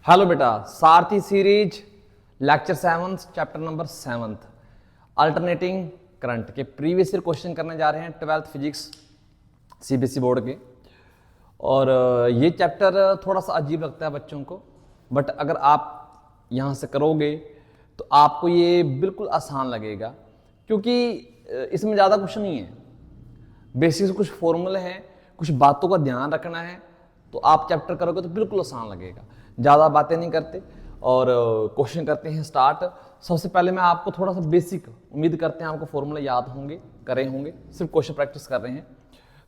Hello बेटा, सारथी series lecture 7 chapter number 7 alternating current के previous year question करने जा रहे हैं 12th फिजिक्स सीबीएसई बोर्ड के। और ये चैप्टर थोड़ा सा अजीब लगता है बच्चों को, बट अगर आप यहाँ से करोगे तो आपको ये बिल्कुल आसान लगेगा, क्योंकि इसमें ज़्यादा कुछ नहीं है। बेसिक्स कुछ फॉर्मूले हैं, कुछ बातों का ध्यान रखना है, तो आप चैप्टर करोगे तो बिल्कुल आसान लगेगा। ज़्यादा बातें नहीं करते और क्वेश्चन करते हैं स्टार्ट। सबसे पहले मैं आपको थोड़ा सा बेसिक, उम्मीद करते हैं आपको फॉर्मूला याद होंगे, करे होंगे, सिर्फ क्वेश्चन प्रैक्टिस कर रहे हैं।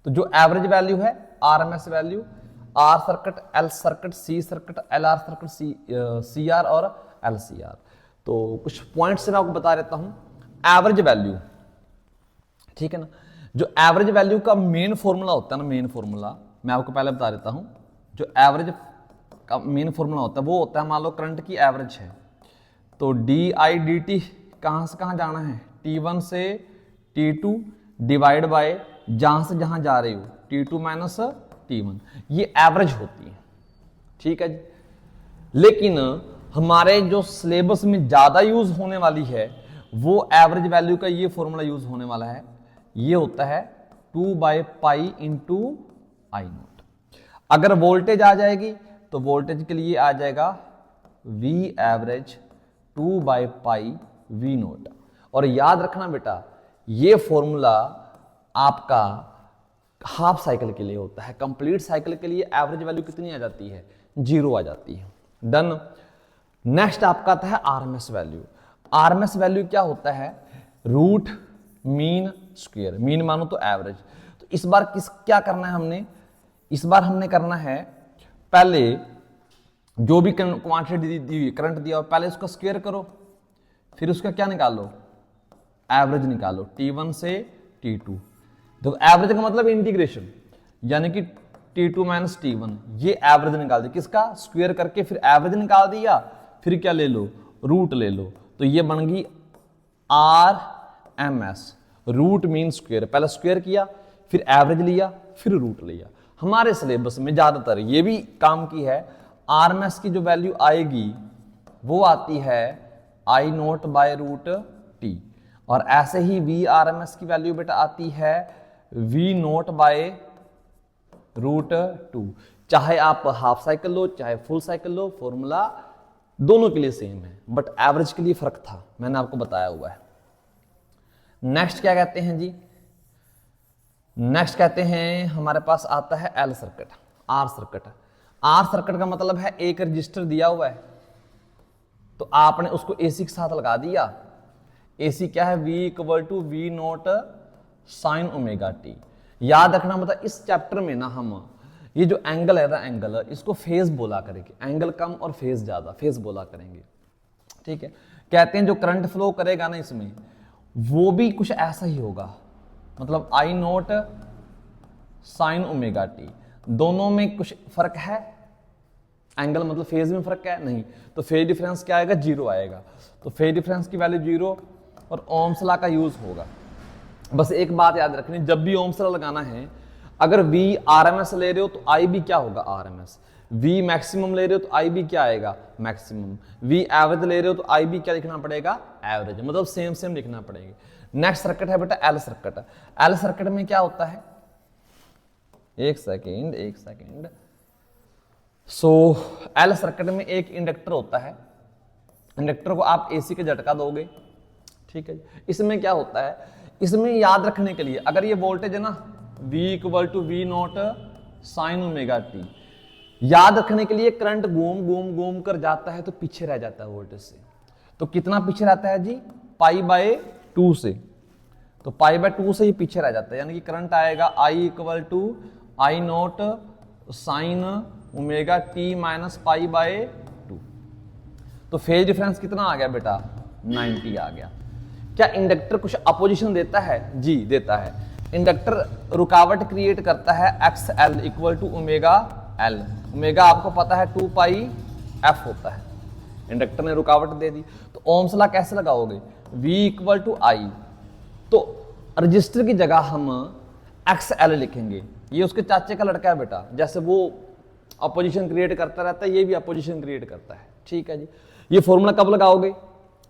तो जो एवरेज वैल्यू है, RMS value, R circuit, L circuit, C circuit, L R circuit, C R और एल सी आर। तो कुछ पॉइंट्स से मैं आपको बता देता हूँ। एवरेज वैल्यू, ठीक है ना। जो एवरेज वैल्यू का मेन फॉर्मूला होता है ना, मेन फॉर्मूला मैं आपको पहले बता देता हूँ। जो एवरेज का मेन फॉर्मूला होता है वो होता है, मान लो करंट की एवरेज है तो डी आई डी टी कहाँ से कहाँ जाना है, T1 से T2 डिवाइड बाय जहाँ से जहाँ जा रही हो T2 माइनस T1, ये एवरेज होती है, ठीक है जी। लेकिन हमारे जो सिलेबस में ज़्यादा यूज होने वाली है वो एवरेज वैल्यू का ये फॉर्मूला यूज होने वाला है। ये होता है 2/पाई इंटू आई नोट। अगर वोल्टेज आ जाएगी तो वोल्टेज के लिए आ जाएगा V एवरेज 2/पाई V नोट। और याद रखना बेटा, ये फॉर्मूला आपका हाफ साइकिल के लिए होता है। कंप्लीट साइकिल के लिए एवरेज वैल्यू कितनी आ जाती है, 0 आ जाती है। डन। नेक्स्ट आपका आता है आरएमएस वैल्यू। आरएमएस वैल्यू क्या होता है, रूट मीन स्क्वायर। मीन मानो तो एवरेज। तो इस बार क्या करना है हमने, इस बार हमने करना है पहले जो भी क्वांटिटी दी हुई, करंट दिया हो, पहले उसका स्क्वायर करो, फिर उसका क्या निकालो, एवरेज निकालो T1 से T2। तो एवरेज का मतलब इंटीग्रेशन, यानी कि T2 माइनस T1, ये एवरेज निकाल दी, किसका, स्क्वायर करके फिर एवरेज निकाल दिया, फिर क्या ले लो, रूट ले लो। तो ये बन गई RMS, रूट मीन स्क्वायर। पहले स्क्वायर किया, फिर एवरेज लिया, फिर रूट लिया। हमारे सिलेबस में ज्यादातर ये भी काम की है। आरएमएस की जो वैल्यू आएगी वो आती है आई नोट बाय रूट टी, और ऐसे ही वी आरएमएस की वैल्यू बेटा आती है वी नोट बाय रूट 2। चाहे आप हाफ साइकिल लो चाहे फुल साइकिल लो, फॉर्मूला दोनों के लिए सेम है, बट एवरेज के लिए फर्क था, मैंने आपको बताया हुआ है। नेक्स्ट क्या कहते हैं जी, नेक्स्ट कहते हैं हमारे पास आता है L circuit, are circuit. R circuit का मतलब है एक रजिस्टर दिया हुआ है तो आपने उसको एसी के साथ लगा दिया। एसी क्या है, V = V naught sine omega T. याद रखना, मतलब इस चैप्टर में ना हम ये जो एंगल है ना, एंगल इसको फेज बोला करेंगे, एंगल कम और फेज ज्यादा, फेज बोला करेंगे, ठीक है। कहते हैं जो करंट फ्लो करेगा ना इसमें, वो भी कुछ ऐसा ही होगा, मतलब आई नोट साइन ओमेगा टी। दोनों में कुछ फर्क है, एंगल मतलब फेज में फर्क है नहीं, तो फेज डिफरेंस क्या आएगा, 0 आएगा। तो फेज डिफरेंस की वैल्यू 0 और ओम्स लॉ का यूज होगा। बस एक बात याद रखनी, जब भी ओम्स लॉ लगाना है, अगर V RMS ले रहे हो तो I भी क्या होगा, RMS। V मैक्सिमम ले रहे हो तो I भी क्या आएगा, मैक्सिमम। V एवरेज ले रहे हो तो I भी क्या लिखना पड़ेगा, एवरेज, मतलब सेम सेम लिखना पड़ेगा। नेक्स्ट सर्किट है बेटा एल सर्किट। एल सर्किट में क्या होता है, एक सेकेंड। सो एल सर्किट में एक इंडक्टर होता है, इंडक्टर को आप एसी के झटका दोगे, ठीक है। इसमें क्या होता है, इसमें याद रखने के लिए, अगर ये वोल्टेज है ना V = V naught sine omega T, याद रखने के लिए करंट घूम कर जाता है तो पीछे रह जाता है वोल्टेज से। तो कितना पीछे रहता है जी, π/2 से। तो π/2 से ही पीछे रह जाता है, यानी कि करंट आएगा I = I naught sine omega T minus π/2। तो फेज डिफरेंस कितना आ गया बेटा, 90 आ गया। क्या इंडक्टर कुछ अपोजिशन देता है, जी देता है। इंडक्टर रुकावट क्रिएट करता है XL = ओमेगा L। ओमेगा आपको पता है 2πf होता है, इंडक्टर ने रुकावट दे दी। तो ओम्स लॉ कैसे लगाओगे, V = I, तो रजिस्टर की जगह हम XL लिखेंगे। ये उसके चाचे का लड़का है बेटा, जैसे वो अपोजिशन क्रिएट करता रहता है, ये भी अपोजिशन क्रिएट करता है। ठीक है जी, ये फॉर्मूला कब लगाओगे,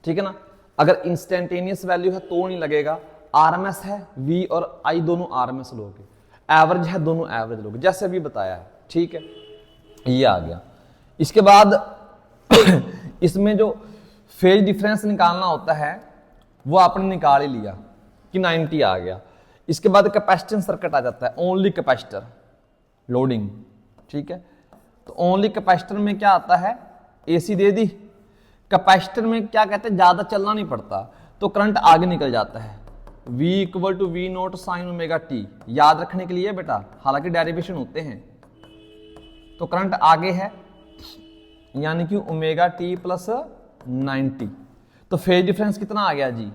ठीक है ना, अगर इंस्टेंटेनियस वैल्यू है तो नहीं लगेगा, आरएमएस है, वी और आई दोनों आरएमएस लोगे, एवरेज है दोनों एवरेज लोगे, जैसे अभी बताया है। ठीक है, ये आ गया। इसके बाद इसमें जो फेज डिफरेंस निकालना होता है वो आपने निकाल ही लिया कि 90 आ गया। इसके बाद कैपेसिटेंस सर्किट आ जाता है, ओनली कैपेसिटर लोडिंग। ठीक है, तो ओनली कैपेसिटर में क्या आता है, एसी दे दी, कैपेसिटर में क्या कहते हैं, ज्यादा चलना नहीं पड़ता तो करंट आगे निकल जाता है। V equal to V naught sine omega T, याद रखने के लिए बेटा, हालांकि डेरिवेशन होते हैं। तो करंट आगे है यानी कि ओमेगा टी प्लस 90, तो फेज डिफरेंस कितना आ गया जी,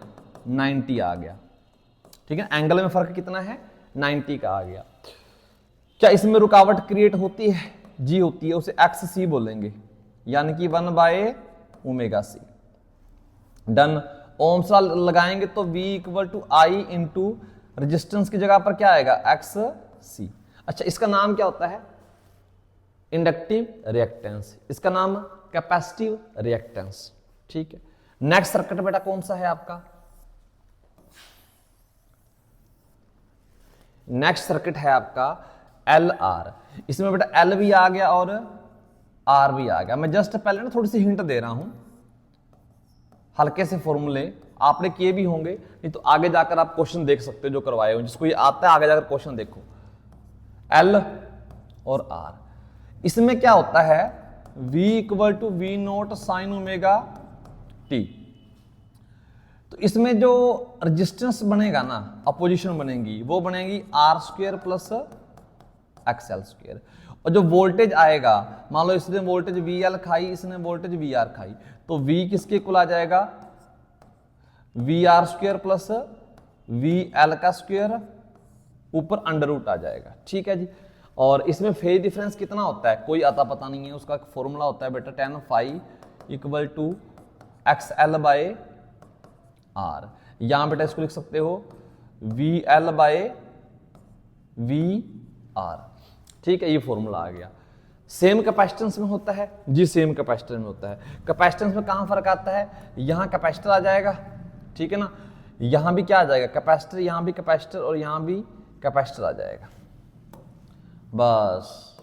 90 आ गया। ठीक है, एंगल में फर्क कितना है, 90 का आ गया। क्या इसमें रुकावट क्रिएट होती है, जी होती है, उसे एक्स सी बोलेंगे, यानी कि 1 omega C. Done. Ohm's law लगाएंगे तो V equal to I into resistance की जगह पर क्या आएगा, एक्स सी। अच्छा, इसका नाम क्या होता है, इंडक्टिव रिएक्टेंस, इसका नाम कैपेसिटिव रिएक्टेंस। ठीक है, नेक्स्ट सर्किट बेटा कौन सा है आपका, नेक्स्ट सर्किट है आपका एल आर। इसमें बेटा एल भी आ गया और आर भी आ गया। मैं जस्ट पहले ना थोड़ी सी हिंट दे रहा हूं, हल्के से फॉर्मूले आपने किए भी होंगे, नहीं तो आगे जाकर आप क्वेश्चन देख सकते हो जो करवाए हो, जिसको ये आता है आगे जाकर क्वेश्चन देखो। एल और आर, इसमें क्या होता है, V equal to V naught sine omega T. तो इसमें जो रेजिस्टेंस बनेगा ना, अपोजिशन बनेगी, वो बनेगी R square plus XL square. और जो वोल्टेज आएगा, मान लो इसने वोल्टेज वी एल खाई, इसने वोल्टेज वी आर खाई, तो V किसके इक्वल आ जाएगा, V R square plus V L का स्क्वायर, ऊपर अंडर रूट आ जाएगा। ठीक है जी, और इसमें फेज डिफरेंस कितना होता है, कोई आता पता नहीं है, उसका फॉर्मूला होता है बेटा tan phi equal to X L by R. यहां बेटा इसको लिख सकते हो V L by V R. ठीक है, ये फॉर्मूला आ गया। सेम कैपेसिटेंस में होता है जी, सेम कैपेसिटर में होता है। कैपेसिटेंस में कहां फर्क आता है, यहां कैपेसिटर आ जाएगा, ठीक है ना, यहां भी क्या आ जाएगा कैपेसिटर, यहां भी कैपेसिटर और यहां भी कैपेसिटर आ जाएगा। बस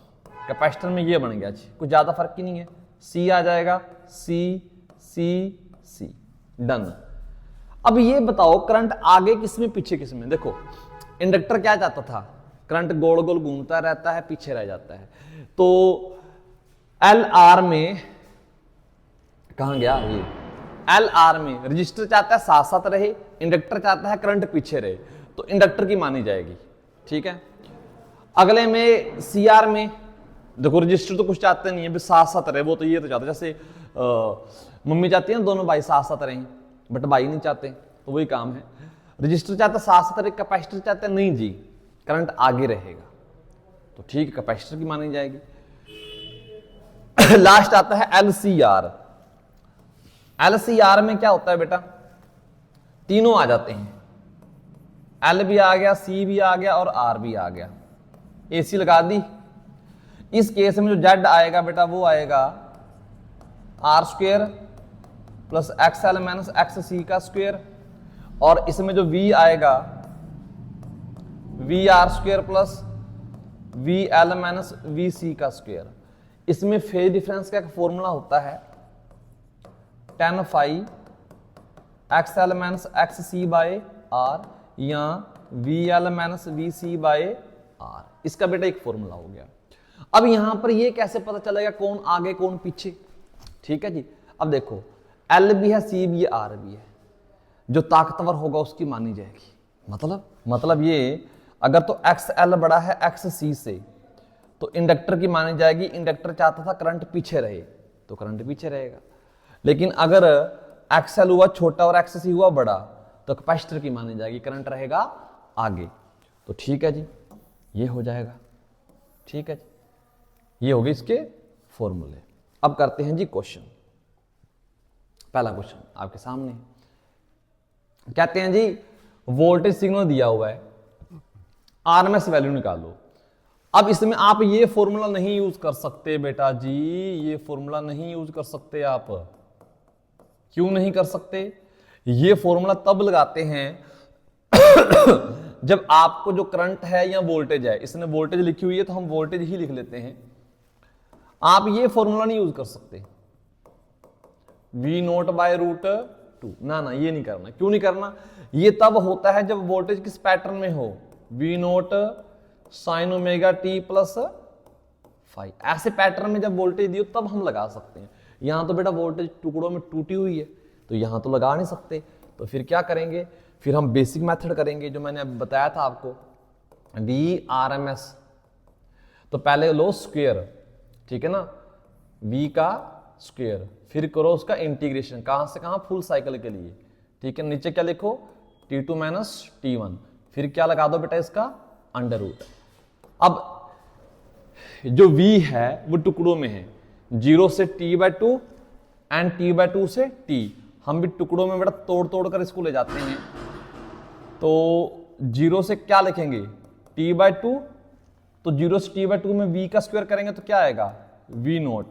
कैपेसिटर में ये बन गया जी, कुछ ज्यादा फर्क ही नहीं है। सी आ जाएगा, सी सी सी, डन। अब ये बताओ करंट आगे किसमें पीछे किसमें। देखो इंडक्टर क्या चाहता था, करंट गोल गोल घूमता रहता है, पीछे रह जाता है। तो एल आर में कहां गया ये, एल आर में रजिस्टर चाहता है साथ साथ रहे, इंडक्टर चाहता है करंट पीछे रहे, तो इंडक्टर की मानी जाएगी। ठीक है, अगले में सी आर में देखो रजिस्टर तो कुछ चाहते नहीं है भी साथ साथ रहे, वो तो ये तो चाहते, जैसे मम्मी चाहती है दोनों भाई साथ साथ रहें, बट भाई नहीं चाहते, तो वही काम है। रजिस्टर चाहता है साथ साथ रहे, कैपेसिटर चाहते हैं नहीं जी करंट आगे रहेगा, तो ठीक है कैपेसिटर की मानी जाएगी। लास्ट आता है एलसीआर। एलसीआर में क्या होता है बेटा, तीनों आ जाते हैं, एल भी आ गया, सी भी आ गया और आर भी आ गया। एसी लगा दी। इस केस में जो जेड आएगा बेटा वो आएगा R square plus X L minus X C का स्क्वेयर, और इसमें जो वी आएगा V R square plus V L minus V C का स्क्वेयर। इसमें फेज डिफरेंस का एक फॉर्मूला होता है tan phi X L minus X C by R या V L minus V C by R, इसका बेटा एक फॉर्मूला हो गया। अब यहां पर ये कैसे पता चलेगा कौन आगे कौन पीछे। ठीक है जी, अब देखो एल भी है, सी भी है, आर भी है, जो ताकतवर होगा उसकी मानी जाएगी। मतलब ये अगर तो एक्स एल बड़ा है एक्स सी से, तो इंडक्टर की मानी जाएगी। इंडक्टर चाहता था करंट पीछे रहे, तो करंट पीछे रहेगा। लेकिन अगर एक्स एल हुआ छोटा और एक्स सी हुआ बड़ा, तो कैपेसिटर की मानी जाएगी, करंट रहेगा आगे। तो ठीक है जी, ये हो जाएगा। ठीक है जी, ये हो गए इसके फॉर्मूले। अब करते हैं जी क्वेश्चन। पहला क्वेश्चन आपके सामने है। कहते हैं जी वोल्टेज सिग्नल दिया हुआ है, आरएमएस वैल्यू निकालो। अब इसमें आप ये फॉर्मूला नहीं यूज कर सकते बेटा जी, ये फॉर्मूला नहीं यूज कर सकते आप। क्यों नहीं कर सकते? ये फॉर्मूला तब लगाते हैं जब आपको जो करंट है या वोल्टेज है, इसने वोल्टेज लिखी हुई है तो हम वोल्टेज ही लिख लेते हैं। आप ये फॉर्मूला नहीं यूज कर सकते, V0/√2, ना ये नहीं करना। क्यों नहीं करना? ये तब होता है जब वोल्टेज किस पैटर्न में हो, V0 sin ωt plus phi, ऐसे पैटर्न में जब वोल्टेज दियो तब हम लगा सकते हैं। यहां तो बेटा वोल्टेज टुकड़ों में टूटी हुई है तो यहां तो लगा नहीं सकते। तो फिर क्या करेंगे? फिर हम बेसिक मेथड करेंगे जो मैंने अभी बताया था आपको, VRMS। तो पहले लो स्क्वायर, ठीक है ना, V का स्क्वायर, फिर करो उसका इंटीग्रेशन, कहां से कहां, फुल साइकिल के लिए, ठीक है। नीचे क्या लिखो, T2 - T1, फिर क्या लगा दो बेटा इसका अंडर रूट। अब जो V है वो टुकड़ों में है, 0 से T/2 एंड T/2 से T। हम भी टुकड़ों में बेटा तोड़ तोड़ कर इसको ले जाते हैं। तो 0 से क्या लिखेंगे, T/2, तो 0 से T/2 में V का स्क्वायर करेंगे तो क्या आएगा, V0।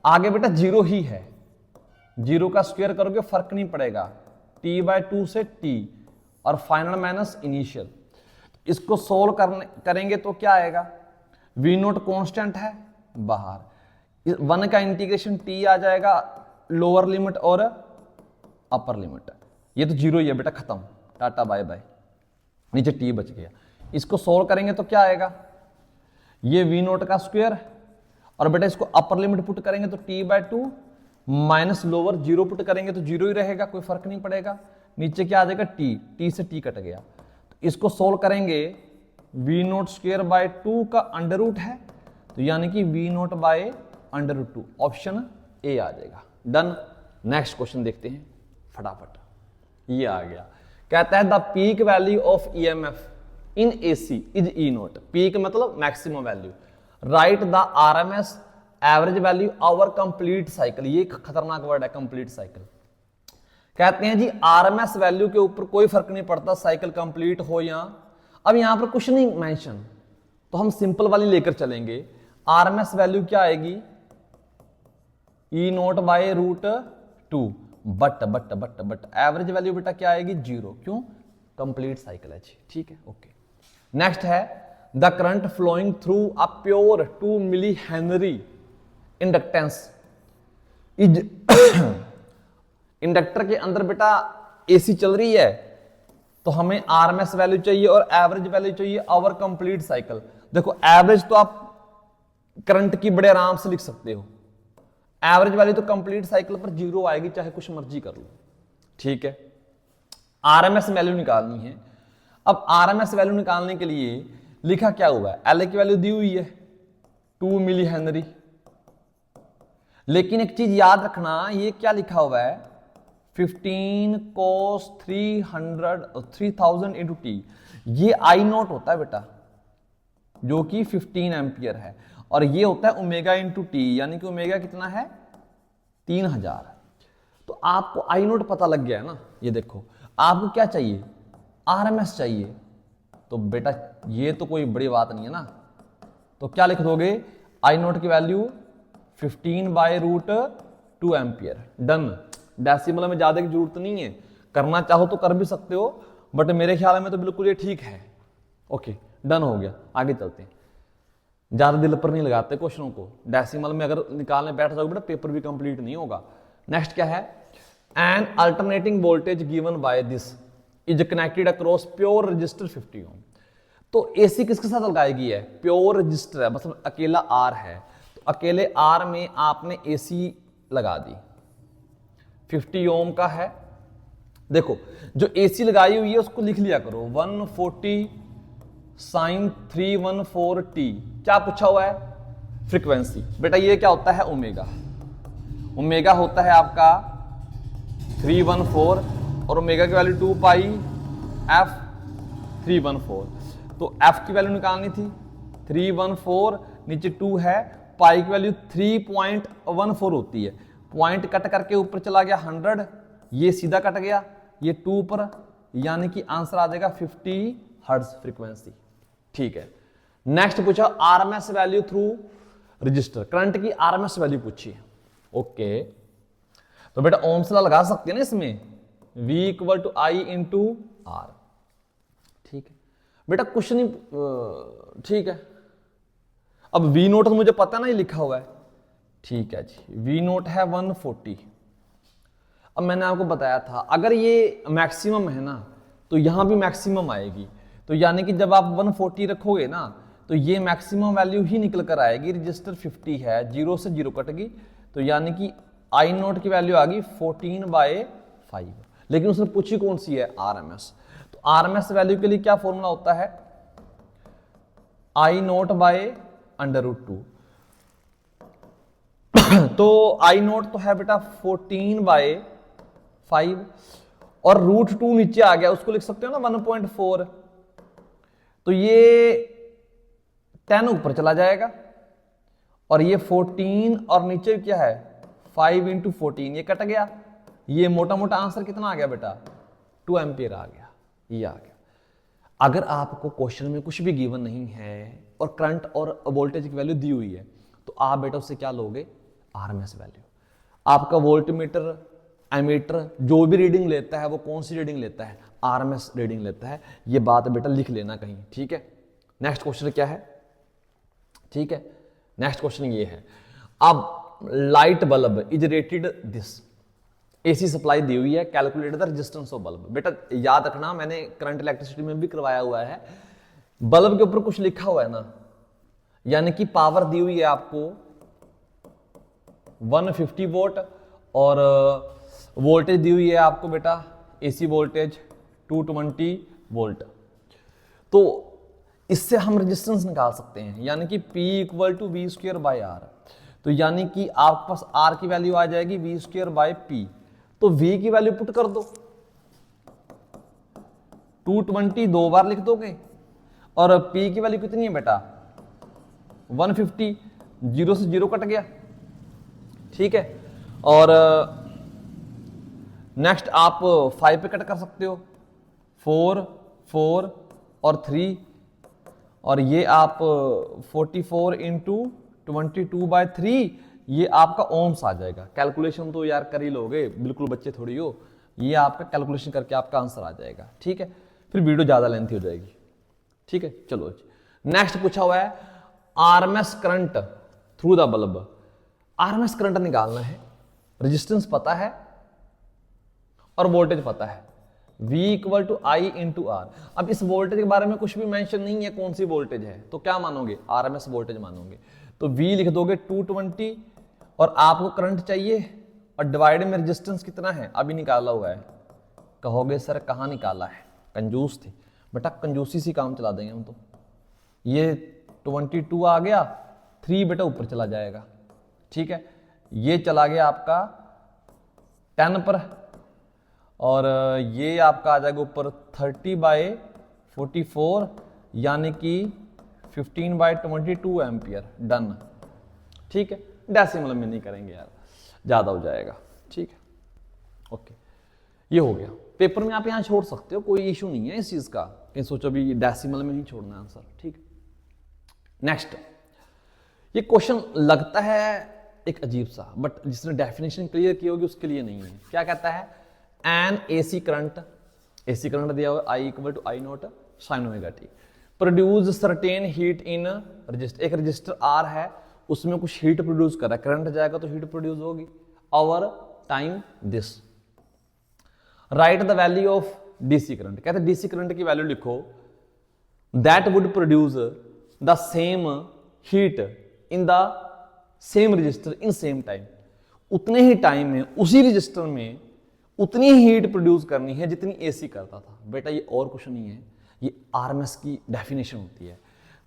आगे बेटा 0 ही है, 0 का स्क्वायर करोगे फर्क नहीं पड़ेगा, T/2 से T और फाइनल माइनस इनिशियल। इसको सोल्व करेंगे तो क्या आएगा, V0 कांस्टेंट है बाहर, 1 का इंटीग्रेशन T आ जाएगा, लोअर लिमिट और अपर लिमिट। ये तो 0 ही है बेटा, खत्म, टाटा बाय बाय, नीचे T बच गया। इसको सोल्व करेंगे तो क्या आएगा, ये V0 का स्क्वायर, और बेटा इसको अपर लिमिट पुट करेंगे तो T/2 माइनस लोअर 0 पुट करेंगे तो 0 ही रहेगा, कोई फर्क नहीं पड़ेगा। नीचे क्या आ जाएगा, T से T कट गया। तो इसको सोल्व करेंगे, V0²/2 का अंडर रूट है, तो यानी कि V0/√2, ऑप्शन ए आ जाएगा। डन। नेक्स्ट क्वेश्चन देखते हैं फटाफट। ये आ गया, कहता है the peak value of EMF in AC is E0। Peak मतलब maximum value, right the RMS average value over complete cycle. ये खतरनाक वर्ड है, कंप्लीट साइकिल। कहते हैं जी RMS वैल्यू के ऊपर कोई फर्क नहीं पड़ता, साइकिल कंप्लीट हो या, अब यहां पर कुछ नहीं मेंशन, तो हम सिंपल वाली लेकर चलेंगे। RMS वैल्यू क्या आएगी, E0/√2, बट एवरेज वैल्यू बेटा क्या आएगी, 0। क्यों, कंप्लीट साइकिल है जी, ठीक है, ओके। नेक्स्ट है the current flowing through a pure 2 milli henry inductance is inductor के अंदर बेटा AC चल रही है, तो हमें RMS वैल्यू चाहिए और एवरेज वैल्यू चाहिए ओवर कंप्लीट साइकिल। देखो एवरेज तो आप करंट की बड़े आराम से लिख सकते हो, एवरेज वैल्यू तो कंप्लीट साइकिल पर 0 आएगी, चाहे कुछ मर्जी कर लो, ठीक है। RMS वैल्यू निकालनी है। अब RMS वैल्यू निकालने के लिए लिखा क्या हुआ है, LA की वैल्यू दी हुई है 2 मिली हेनरी, लेकिन एक चीज याद रखना, ये क्या लिखा हुआ है, 15 cos 3000 × T। ये I0 होता है बेटा, जो कि 15 एम्पियर है, और ये होता है ओमेगा × T, यानी कि ओमेगा कितना है, 3000। तो आपको I0 पता लग गया है ना। ये देखो आपको क्या चाहिए, RMS चाहिए, तो बेटा ये तो कोई बड़ी बात नहीं है ना। तो क्या लिख दोगे, I0 की वैल्यू 15/√2 एम्पियर। डन। डेसिमल में ज्यादा की जरूरत नहीं है, करना चाहो तो कर भी सकते हो, बट मेरे ख्याल में तो बिल्कुल ये ठीक है। ओके, डन हो गया, आगे चलते हैं। ज्यादा दिल पर नहीं लगाते क्वेश्चनों को, डेसिमल में अगर निकालने बैठ जाओगे बेटा पेपर भी कंप्लीट नहीं होगा। नेक्स्ट क्या है, N alternating voltage given by this is connected across pure resistor 50 ओम। तो AC किसके साथ लगाएगी है, प्योर रजिस्टर है, मतलब अकेला R है, तो अकेले R में आपने AC लगा दी, 50 ओम का है। देखो जो AC लगाई हुई है उसको लिख लिया करो, 140 sin 314t। क्या पूछा हुआ है, फ्रीक्वेंसी। बेटा ये क्या होता है, ओमेगा। ओमेगा होता है आपका 314 और ओमेगा की वैल्यू 2 पाई f 314। तो f की वैल्यू निकालनी थी 314, नीचे 2 है, पाई की वैल्यू 3.14 होती है, पॉइंट कट करके ऊपर चला गया 100, ये सीधा कट गया, ये 2 पर, यानी कि आंसर आ जाएगा 50 हर्ट्ज फ्रीक्वेंसी। ठीक है, नेक्स्ट पूछा RMS value through register, current की आरएमएस वैल्यू पूछी है। ओके, तो बेटा ओम्स लॉ लगा सकते हैं ना इसमें, V equal to I into R. ठीक है बेटा, कुछ नहीं, ठीक है। अब V नोट तो मुझे पता नहीं लिखा हुआ है, ठीक है जी, V नोट है 140। अब मैंने आपको बताया था अगर ये मैक्सिमम है ना तो यहां भी मैक्सिमम आएगी, तो यानी कि जब आप 140 रखोगे ना तो ये मैक्सिमम वैल्यू ही निकल कर आएगी। रजिस्टर 50 है, 0 से 0 कट गई, तो यानी कि आई नोट की वैल्यू आ गई 14/5। लेकिन उसने पूछी कौन सी है, आरएमएस। तो आरएमएस वैल्यू के लिए क्या फॉर्मूला होता है, आई नोट बाय √2। तो आई नोट तो है बेटा 14/5 और √2 नीचे आ गया, उसको लिख सकते हो ना 1.4। तो ये 10 ऊपर चला जाएगा और ये 14 और नीचे क्या है 5 × 14, ये कट गया। ये मोटा मोटा आंसर कितना आ गया बेटा, 2 एम्पियर आ गया, ये आ गया। अगर आपको क्वेश्चन में कुछ भी गिवन नहीं है और करंट और वोल्टेज की वैल्यू दी हुई है तो आप बेटा उससे क्या लोगे, आरएमएस वैल्यू। आपका वोल्टमीटर एमीटर जो भी रीडिंग लेता है वो कौन सी रीडिंग लेता है, आरएमएस रीडिंग लेता है। ये बात बेटा लिख लेना कहीं, ठीक है। नेक्स्ट क्वेश्चन क्या है, ठीक है, नेक्स्ट क्वेश्चन ये है, अब light bulb is rated this, AC supply दी हुई है, calculate the resistance of bulb. बेटा याद रखना, मैंने करंट इलेक्ट्रिसिटी में भी करवाया हुआ है, बल्ब के ऊपर कुछ लिखा हुआ है ना, यानी कि पावर दी हुई है आपको 150 वोल्ट और वोल्टेज दी हुई है आपको बेटा एसी वोल्टेज 220 वोल्ट। तो इससे हम रेजिस्टेंस निकाल सकते हैं, यानी कि P इक्वल टू V²/R। तो यानी कि आपके पास R की वैल्यू आ जाएगी V²/P। तो V की वैल्यू पुट कर दो, 220 दो बार लिख दोगे और P की वैल्यू कितनी है बेटा 150, 0 से 0 कट गया, ठीक है। और नेक्स्ट आप 5 पे कट कर सकते हो, 4, 4 और 3, और ये आप 44 × 22/3, ये आपका ओम्स आ जाएगा। कैलकुलेशन तो यार कर ही लोगे, बिल्कुल बच्चे थोड़ी हो, ये आपका कैलकुलेशन करके आपका आंसर आ जाएगा, ठीक है। फिर वीडियो ज्यादा लेंथी हो जाएगी, ठीक है। चलो नेक्स्ट पूछा हुआ है RMS current through the bulb. RMS current निकालना है, रेजिस्टेंस पता है और वोल्टेज पता है, V equal to I into R. अब इस वोल्टेज के बारे में कुछ भी मेंशन नहीं है कौन सी वोल्टेज है, तो क्या मानोगे, आरएमएस वोल्टेज मानोगे। तो V लिख दोगे 220 और आपको करंट चाहिए और डिवाइड में रेजिस्टेंस कितना है अभी निकाला हुआ है। कहोगे सर कहाँ निकाला है, कंजूस थे बेटा, कंजूसी से काम चला देंगे हम तो। ये 22 आ गया, 3 बेटा ऊपर चला जाएगा, ठीक है। ये चला गया आपका 10 पर और ये आपका आ जाएगा ऊपर 30/44, यानी कि 15/22 एम्पियर। डन, ठीक है। डेसिमल में नहीं करेंगे यार, ज्यादा हो जाएगा, ठीक है। ओके, ये हो गया। पेपर में आप यहां छोड़ सकते हो, कोई इशू नहीं है इस चीज का, कहीं सोचो भी डेसिमल में ही छोड़ना आंसर, ठीक। नेक्स्ट, ये क्वेश्चन लगता है एक अजीब सा, बट जिसने डेफिनेशन क्लियर की होगी उसके लिए नहीं है। क्या कहता है, एन एसी करंट दिया हुआ I equal to I naught sine omega T produce certain heat in resistor. एक रजिस्टर आर है, उसमें कुछ हीट प्रोड्यूस कर रहा है, करंट जाएगा तो हीट प्रोड्यूस होगी। Over time this, right the value of DC current. कहते हैं डीसी करंट की वैल्यू लिखो, that would produce the same heat in the same register in same time. उतने ही टाइम में उसी रजिस्टर में उतनी ही हीट प्रोड्यूस करनी है जितनी एसी करता था। बेटा ये और कुछ नहीं है, ये आरएमएस की डेफिनेशन होती है।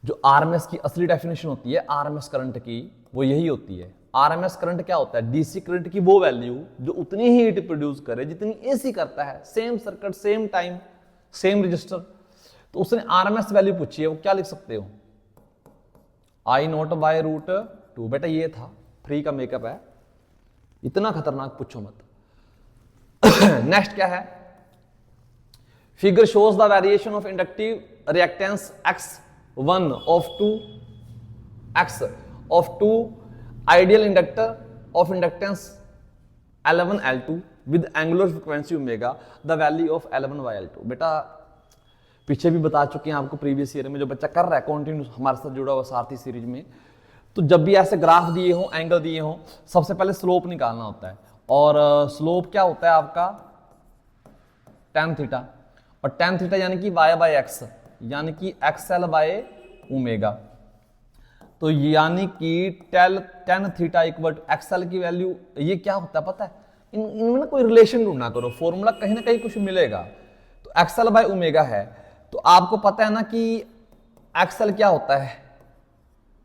जो आरएमएस की असली डेफिनेशन होती है आरएमएस करंट की, वो यही होती है। आरएमएस करंट क्या होता है, डीसी करंट की वो वैल्यू जो उतनी ही हीट प्रोड्यूस करे जितनी एसी करता है, same circuit, same time, same register. तो उसने आरएमएस वैल्यू पूछी है, वो क्या लिख सकते हो, आई नॉट बाय √2। बेटा ये था, फ्री का मेकअप है, इतना खतरनाक पूछो मत। नेक्स्ट क्या है, figure shows the variation of inductive reactance x 1 of 2 x of 2 ideal inductor of inductance L1 L2 with angular frequency omega the value of L1 by L2। बेटा पीछे भी बता चुके हैं आपको प्रीवियस ईयर में, जो बच्चा कर रहा है कंटिन्यू हमारे साथ जुड़ा हुआ सारथी सीरीज में, तो जब भी ऐसे ग्राफ दिए हो, एंगल दिए हो, सबसे पहले स्लोप निकालना होता है। और स्लोप क्या होता है आपका tan थीटा, और tan थीटा यानी कि y बाय एक्स, यानी कि XL बाय ओमेगा। तो यानी कि tan theta equal to XL की वैल्यू, ये क्या होता है पता है, इनमें ना कोई रिलेशन ढूंढना करो, फॉर्मूला कहीं ना कहीं कुछ मिलेगा। तो XL बाय ओमेगा है, तो आपको पता है ना कि XL क्या होता है,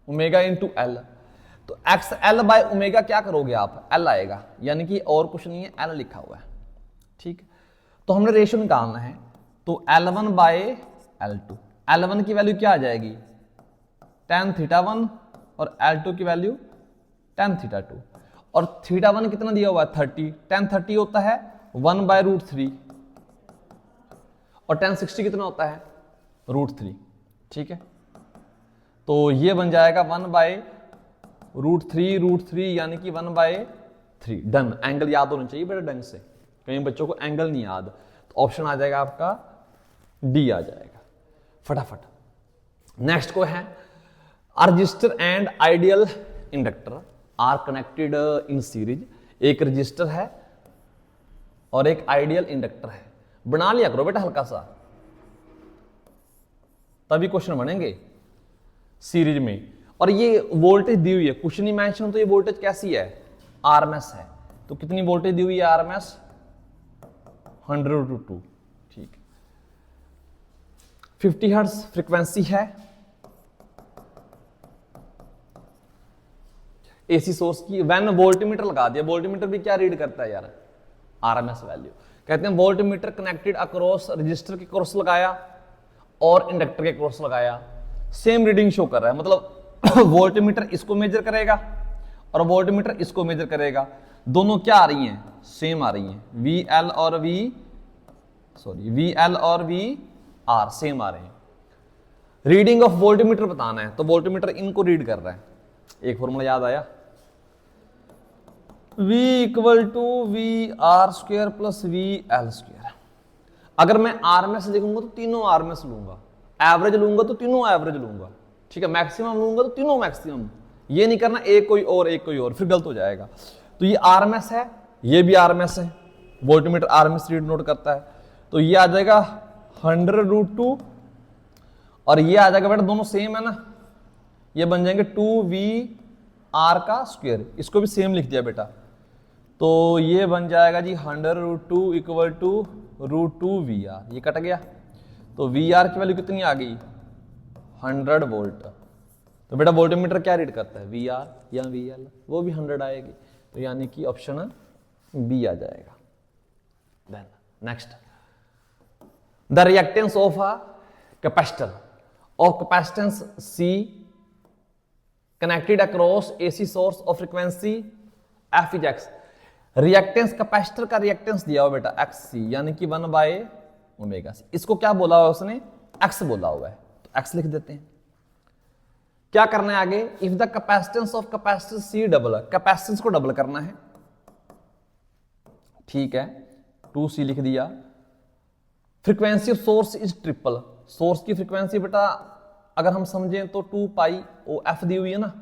ओमेगा इंटू L। तो XL बाय ओमेगा क्या करोगे आप, L आएगा, यानी कि और कुछ नहीं है, L लिखा हुआ है। ठीक, तो हमने रेशियो निकालना है, तो L1 बाय L2, L1 की वैल्यू क्या आ जाएगी tan थीटा 1 और L2 की वैल्यू tan थीटा 2, और थीटा 1 कितना दिया हुआ है 30, tan 30 होता है 1 बाय रूट 3, और tan 60 कितना होता है रूट 3। ठीक है, तो ये बन जाएगा 1 बाय रूट 3 यानी कि 1 बाय 3। डन, एंगल याद होना चाहिए बेटा ढंग से, कई बच्चों को एंगल नहीं याद, तो ऑप्शन आ जाएगा आपका डी आ जाएगा फटाफट। नेक्स्ट को है resistor and ideal inductor are connected in series. एक रजिस्टर है और एक आइडियल इंडक्टर है, बना लिया करो बेटा हल्का सा, तभी क्वेश्चन बनेंगे सीरीज में। और ये वोल्टेज दी हुई है, कुछ नहीं मेंशन, तो ये वोल्टेज कैसी है आरएमएस है, तो कितनी वोल्टेज दी हुई है आरएमएस 100/2। ठीक, 50 हर्ट्ज फ्रीक्वेंसी है, एसी सोर्स की। व्हेन वोल्टमीटर लगा दिया, वोल्टमीटर भी क्या रीड करता है यार आरएमएस वैल्यू। कहते हैं वोल्टमीटर कनेक्टेड अक्रॉस, रजिस्टर के क्रॉस लगाया और इंडक्टर के क्रॉस लगाया, सेम रीडिंग शो कर रहा है, मतलब वोल्टमीटर इसको मेजर करेगा और वोल्टमीटर इसको मेजर करेगा, दोनों क्या आ रही हैं सेम आ रही हैं, VL और VR सेम आ रहे हैं। रीडिंग ऑफ वोल्टमीटर बताना है, तो वोल्टमीटर इनको रीड कर रहा है। एक फॉर्मूला याद आया, V equal to VR² plus VL²। अगर मैं आरएमएस लिखूंगा तो तीनों आरएमएस लूंगा, एवरेज लूंगा तो तीनों एवरेज लूंगा, ठीक है, मैक्सिमम लूंगा तो तीनों मैक्सिमम। ये नहीं करना एक कोई और एक कोई और, फिर गलत हो जाएगा। तो ये आरएमएस है, ये भी आरएमएस है, वोल्टमीटर आरएमएस रीड नोट करता है, तो ये आ जाएगा 100/2, और ये आ जाएगा बेटा दोनों सेम है ना, ये बन जाएंगे 2VR², इसको भी सेम लिख दिया बेटा, तो ये बन जाएगा जी 100/2 इक्वल टू √2VR, ये कट गया, तो VR की वैल्यू कितनी आ गई 100 वोल्ट। तो बेटा वोल्टमीटर क्या रीड करता है VR या VL, वो भी 100 आएगी, तो यानी कि ऑप्शन बी आ जाएगा। Then next, the reactance of a capacitor of capacitance C connected across AC source of frequency F is X। Reactance capacitor का रिएक्टेंस दिया हुआ बेटा XC, यानी कि 1/ωc। इसको क्या बोला हुआ है उसने, X बोला हुआ है, तो X लिख देते हैं। क्या करना है आगे, if the capacitance of capacitor C double, capacitance को डबल करना है, ठीक है, 2C लिख दिया। Frequency of source is triple, source की फ्रीक्वेंसी बेटा अगर हम समझें तो 2π दी हुई है ना,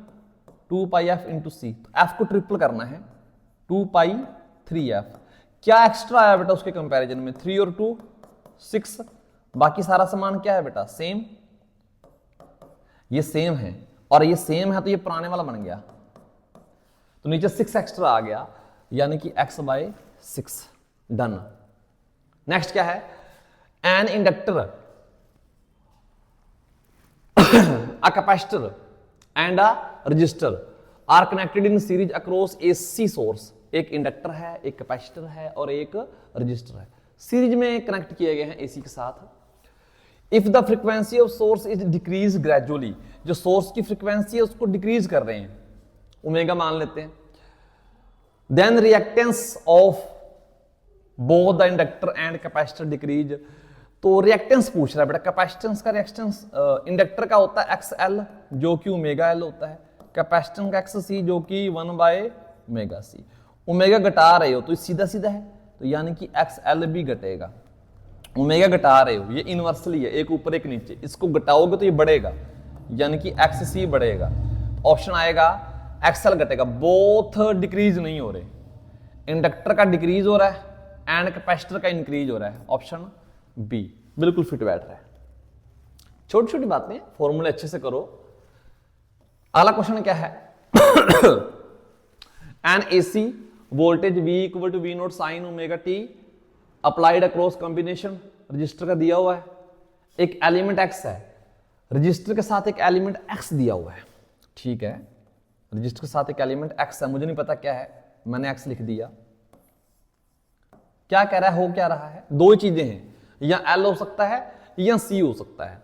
2πf इंटू C, तो F को ट्रिपल करना है 2π3f। क्या एक्स्ट्रा आया बेटा उसके कंपैरिजन में, 3 और 2 6, बाकी सारा सामान क्या है बेटा सेम, ये सेम है और ये सेम है, तो ये पुराने वाला बन गया, तो नीचे 6 एक्स्ट्रा आ गया, यानी कि x/6। डन। नेक्स्ट क्या है, an inductor a capacitor and a resistor R connected in series across AC source. एक इंडक्टर है, एक कैपेसिटर है और एक रजिस्टर है, सीरीज में कनेक्ट किए गए हैं AC के साथ। If the frequency of source is decrease gradually, जो सोर्स की फ्रीक्वेंसी है उसको डिक्रीज कर रहे हैं, ओमेगा मान लेते हैं, then reactance of both the inductor and capacitor decrease, तो रिएक्टेंस पूछ रहा है बेटा, कैपेसिटेंस का रिएक्टेंस इंडक्टर का होता है एक्स एल जो कि ओमेगा एल होता है, कैपेसिटेंस का एक्स सी जो कि 1/ओमेगा सी। ओमेगा घटा रहे हो तो सीधा सीधा है, तो यानी कि एक्स एल भी घटेगा। ओमेगा घटा रहे हो, ये इनवर्सली है, एक ऊपर एक नीचे, इसको घटाओगे तो ये बढ़ेगा, यानी कि एक्स सी बढ़ेगा। ऑप्शन आएगा एक्स एल घटेगा। बोथ डिक्रीज नहीं हो रहे, इंडक्टर का डिक्रीज हो रहा है एंड कैपेसिटर का इंक्रीज हो रहा है। ऑप्शन बी बिल्कुल फिट बैठ रहा है। छोटी छोटी बातें, फॉर्मूले अच्छे से करो। अगला क्वेश्चन क्या है, an AC voltage V equal to V naught sine omega T applied across combination, resistor का दिया हुआ है, एक एलिमेंट X है, रजिस्टर के साथ एक एलिमेंट X दिया हुआ है, ठीक है, रजिस्टर के साथ एक एलिमेंट X है, मुझे नहीं पता क्या है, मैंने X लिख दिया। क्या कह रहा है, हो क्या रहा है, दो ही चीजें हैं, या L हो सकता है या C हो सकता है।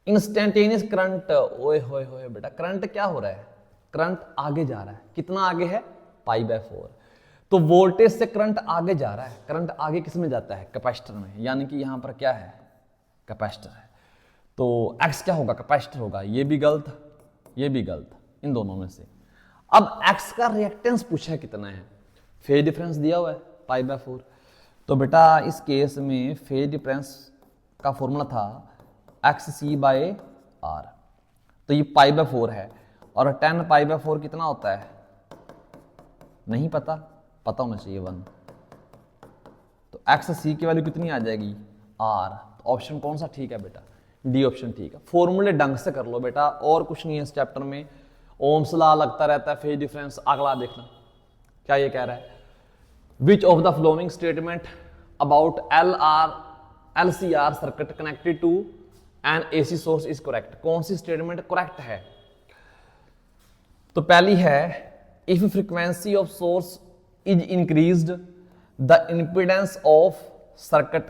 इंस्टेंटेनियस करंट, ओए होए होए बेटा, करंट क्या हो रहा है, करंट आगे जा रहा है, कितना आगे है, π/4। तो वोल्टेज से करंट आगे जा रहा है, करंट आगे किस में जाता है, कैपेसिटर में, यानी कि यहां पर क्या है, कैपेसिटर है, तो X क्या होगा, कैपेसिटर होगा। ये भी गलत, ये भी गलत, इन दोनों में से। अब X का रिएक्टेंस पूछा है कितना है, फेज डिफरेंस दिया हुआ है π/4, तो बेटा इस केस में फेज डिफरेंस का फॉर्मूला था XC/R, तो ये π/4 है, और 10 π/4 कितना होता है, नहीं पता, पता होना चाहिए 1, तो XC की वैल्यू कितनी आ जाएगी, R। तो ऑप्शन कौन सा ठीक है बेटा, डी ऑप्शन ठीक है। फॉर्मूले ढंग से कर लो बेटा, और कुछ नहीं है इस चैप्टर में। ओम्स लॉ लगता रहता है, फेज डिफरेंस। अगला देखना क्या ये कह रहा है, which of the flowing statement about LCR circuit connected to an AC source is correct, कौन सी स्टेटमेंट करेक्ट है। तो पहली है, if frequency of source is increased the impedance of circuit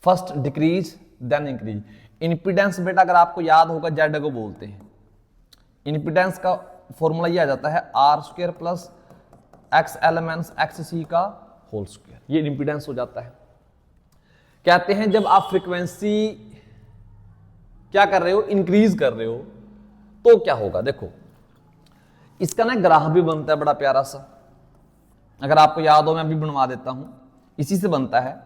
first decrease then increase. Impedance बेटा अगर आपको याद होगा जेड को बोलते हैं, इंपीडेंस का फॉर्मूला ये आ जाता है R² plus XL minus XC का होल स्क्वायर, ये इंपीडेंस हो जाता है। कहते हैं जब आप फ्रीक्वेंसी क्या कर रहे हो, इंक्रीज कर रहे हो, तो क्या होगा, देखो इसका ना ग्राफ भी बनता है बड़ा प्यारा सा, अगर आपको याद हो मैं अभी बनवा देता हूं, इसी से बनता है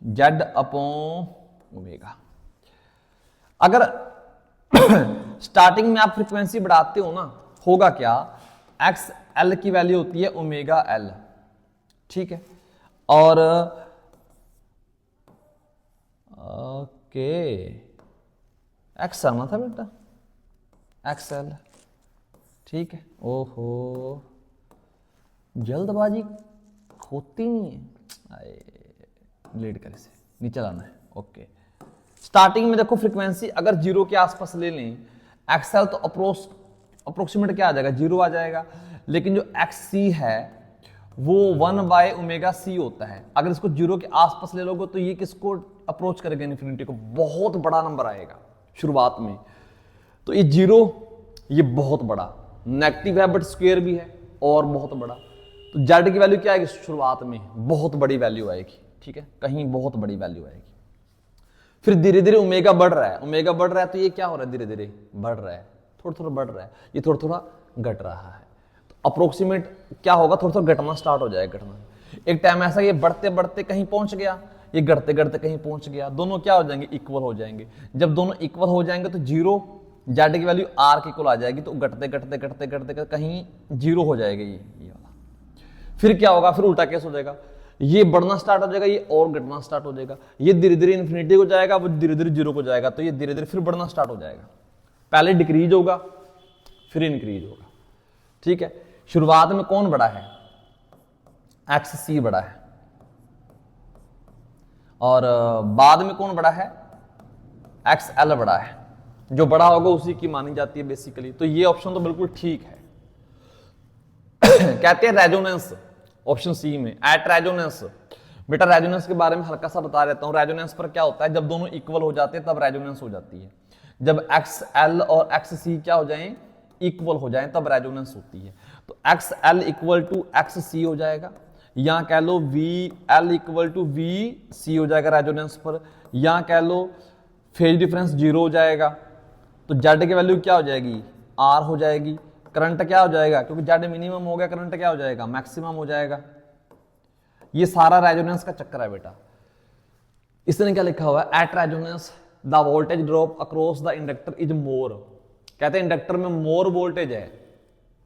Z/ओमेगा। अगर स्टार्टिंग में आप फ्रीक्वेंसी बढ़ाते हो ना, होगा क्या, XL की वैल्यू होती है ओमेगा L, ठीक है, और ओके X आना था बेटा, XL, ठीक है। ओहो जल्दबाजी होती नहीं है, लीड कर इसे, नीचे लाना है, ओके। स्टार्टिंग में देखो फ्रीक्वेंसी अगर 0 के आसपास ले लें, XL तो अप्रोक्सीमेट क्या आ जाएगा, 0 आ जाएगा, लेकिन जो XC है वो 1/ओमेगा-C होता है। अगर इसको 0 के आसपास ले लोगे तो ये किसको अप्रोच करेगा, इन्फिनिटी को, बहुत बड़ा नंबर आएगा शुरुआत में। तो ये 0, ये बहुत बड़ा नेगेटिव है बट स्क्वायर भी है और बहुत बड़ा, तो Z की वैल्यू क्या आएगी, शुरुआत में बहुत बड़ी वैल्यू आएगी, ठीक है, कहीं बहुत बड़ी वैल्यू आएगी। फिर धीरे धीरे ओमेगा बढ़ रहा है, ओमेगा बढ़ रहा है, तो ये क्या हो रहा है, धीरे धीरे बढ़ रहा है, थोड़ा थोड़ा बढ़ रहा है, ये थोड़ा थोड़ा घट रहा है, तो अप्रोक्सीमेट क्या होगा, थोड़ा थोड़ा घटना स्टार्ट हो जाएगा, घटना। एक टाइम ऐसा ये बढ़ते बढ़ते कहीं पहुंच गया, ये घटते घटते कहीं पहुंच गया, दोनों क्या हो जाएंगे, इक्वल हो जाएंगे। जब दोनों इक्वल हो जाएंगे तो 0 Z की वैल्यू R के इक्वल आ जाएगी, तो घटते घटते घटते घटते कहीं 0 हो जाएगा ये वाला। फिर क्या होगा, फिर उल्टा केस हो जाएगा, ये बढ़ना स्टार्ट हो जाएगा, ये और घटना स्टार्ट हो जाएगा, ये धीरे धीरे इन्फिनिटी को जाएगा, वो धीरे धीरे 0 को जाएगा, तो ये धीरे धीरे फिर बढ़ना स्टार्ट हो जाएगा। पहले डिक्रीज होगा फिर इंक्रीज होगा, ठीक है। शुरुआत में कौन बड़ा है, XC बड़ा है, और बाद में कौन बड़ा है, XL बड़ा है, जो बड़ा होगा उसी की मानी जाती है बेसिकली। तो ये ऑप्शन तो बिल्कुल ठीक है। कहते हैं रेजोनेंस, ऑप्शन सी में एट रेजोनेंस। बेटा रेजोनेंस के बारे में हल्का सा बता देता हूं, रेजोनेंस पर क्या होता है, जब दोनों इक्वल हो जाते हैं तब रेजोनेंस हो जाती है। जब XL और XC क्या हो जाएं, इक्वल हो जाएं, तब रेजोनेंस होती है। तो XL इक्वल टू XC हो जाएगा, या कह लो V L equal to V C हो जाएगा रेजोनेंस पर, या कह लो फेज डिफरेंस 0 हो जाएगा, तो जेड की वैल्यू क्या हो जाएगी, आर हो जाएगी। करंट क्या हो जाएगा, क्योंकि जेड मिनिमम हो गया, करंट क्या हो जाएगा, मैक्सिमम हो जाएगा। ये सारा रेजोनेंस का चक्कर है बेटा। इसने क्या लिखा हुआ है, at resonance the voltage drop across the inductor is more. कहते हैं इंडक्टर में मोर वोल्टेज है,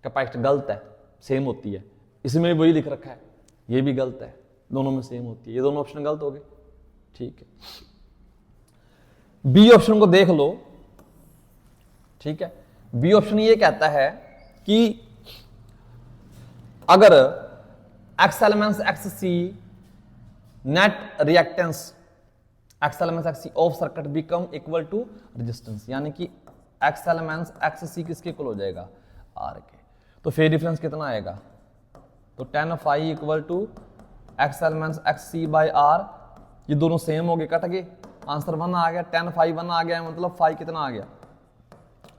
कैपेसिटर गलत है, सेम होती है। इसमें वही लिख रखा है, ये भी गलत है, दोनों में सेम होती है, ये दोनों ऑप्शन गलत हो गए। ठीक है, बी ऑप्शन को देख लो। ठीक है, बी ऑप्शन ये कहता है कि अगर X elements X C net reactance X elements X C of circuit become equal to resistance, यानी कि एक्स एलिमेंट्स एक्स सी किसके इक्वल हो जाएगा, आर के। तो फेज डिफरेंस कितना आएगा, तो tan phi equal to X elements X C by R, ये दोनों सेम हो गए, कट गए, आंसर 1 आ गया। tan फाई 1 आ गया, मतलब फाई कितना आ गया,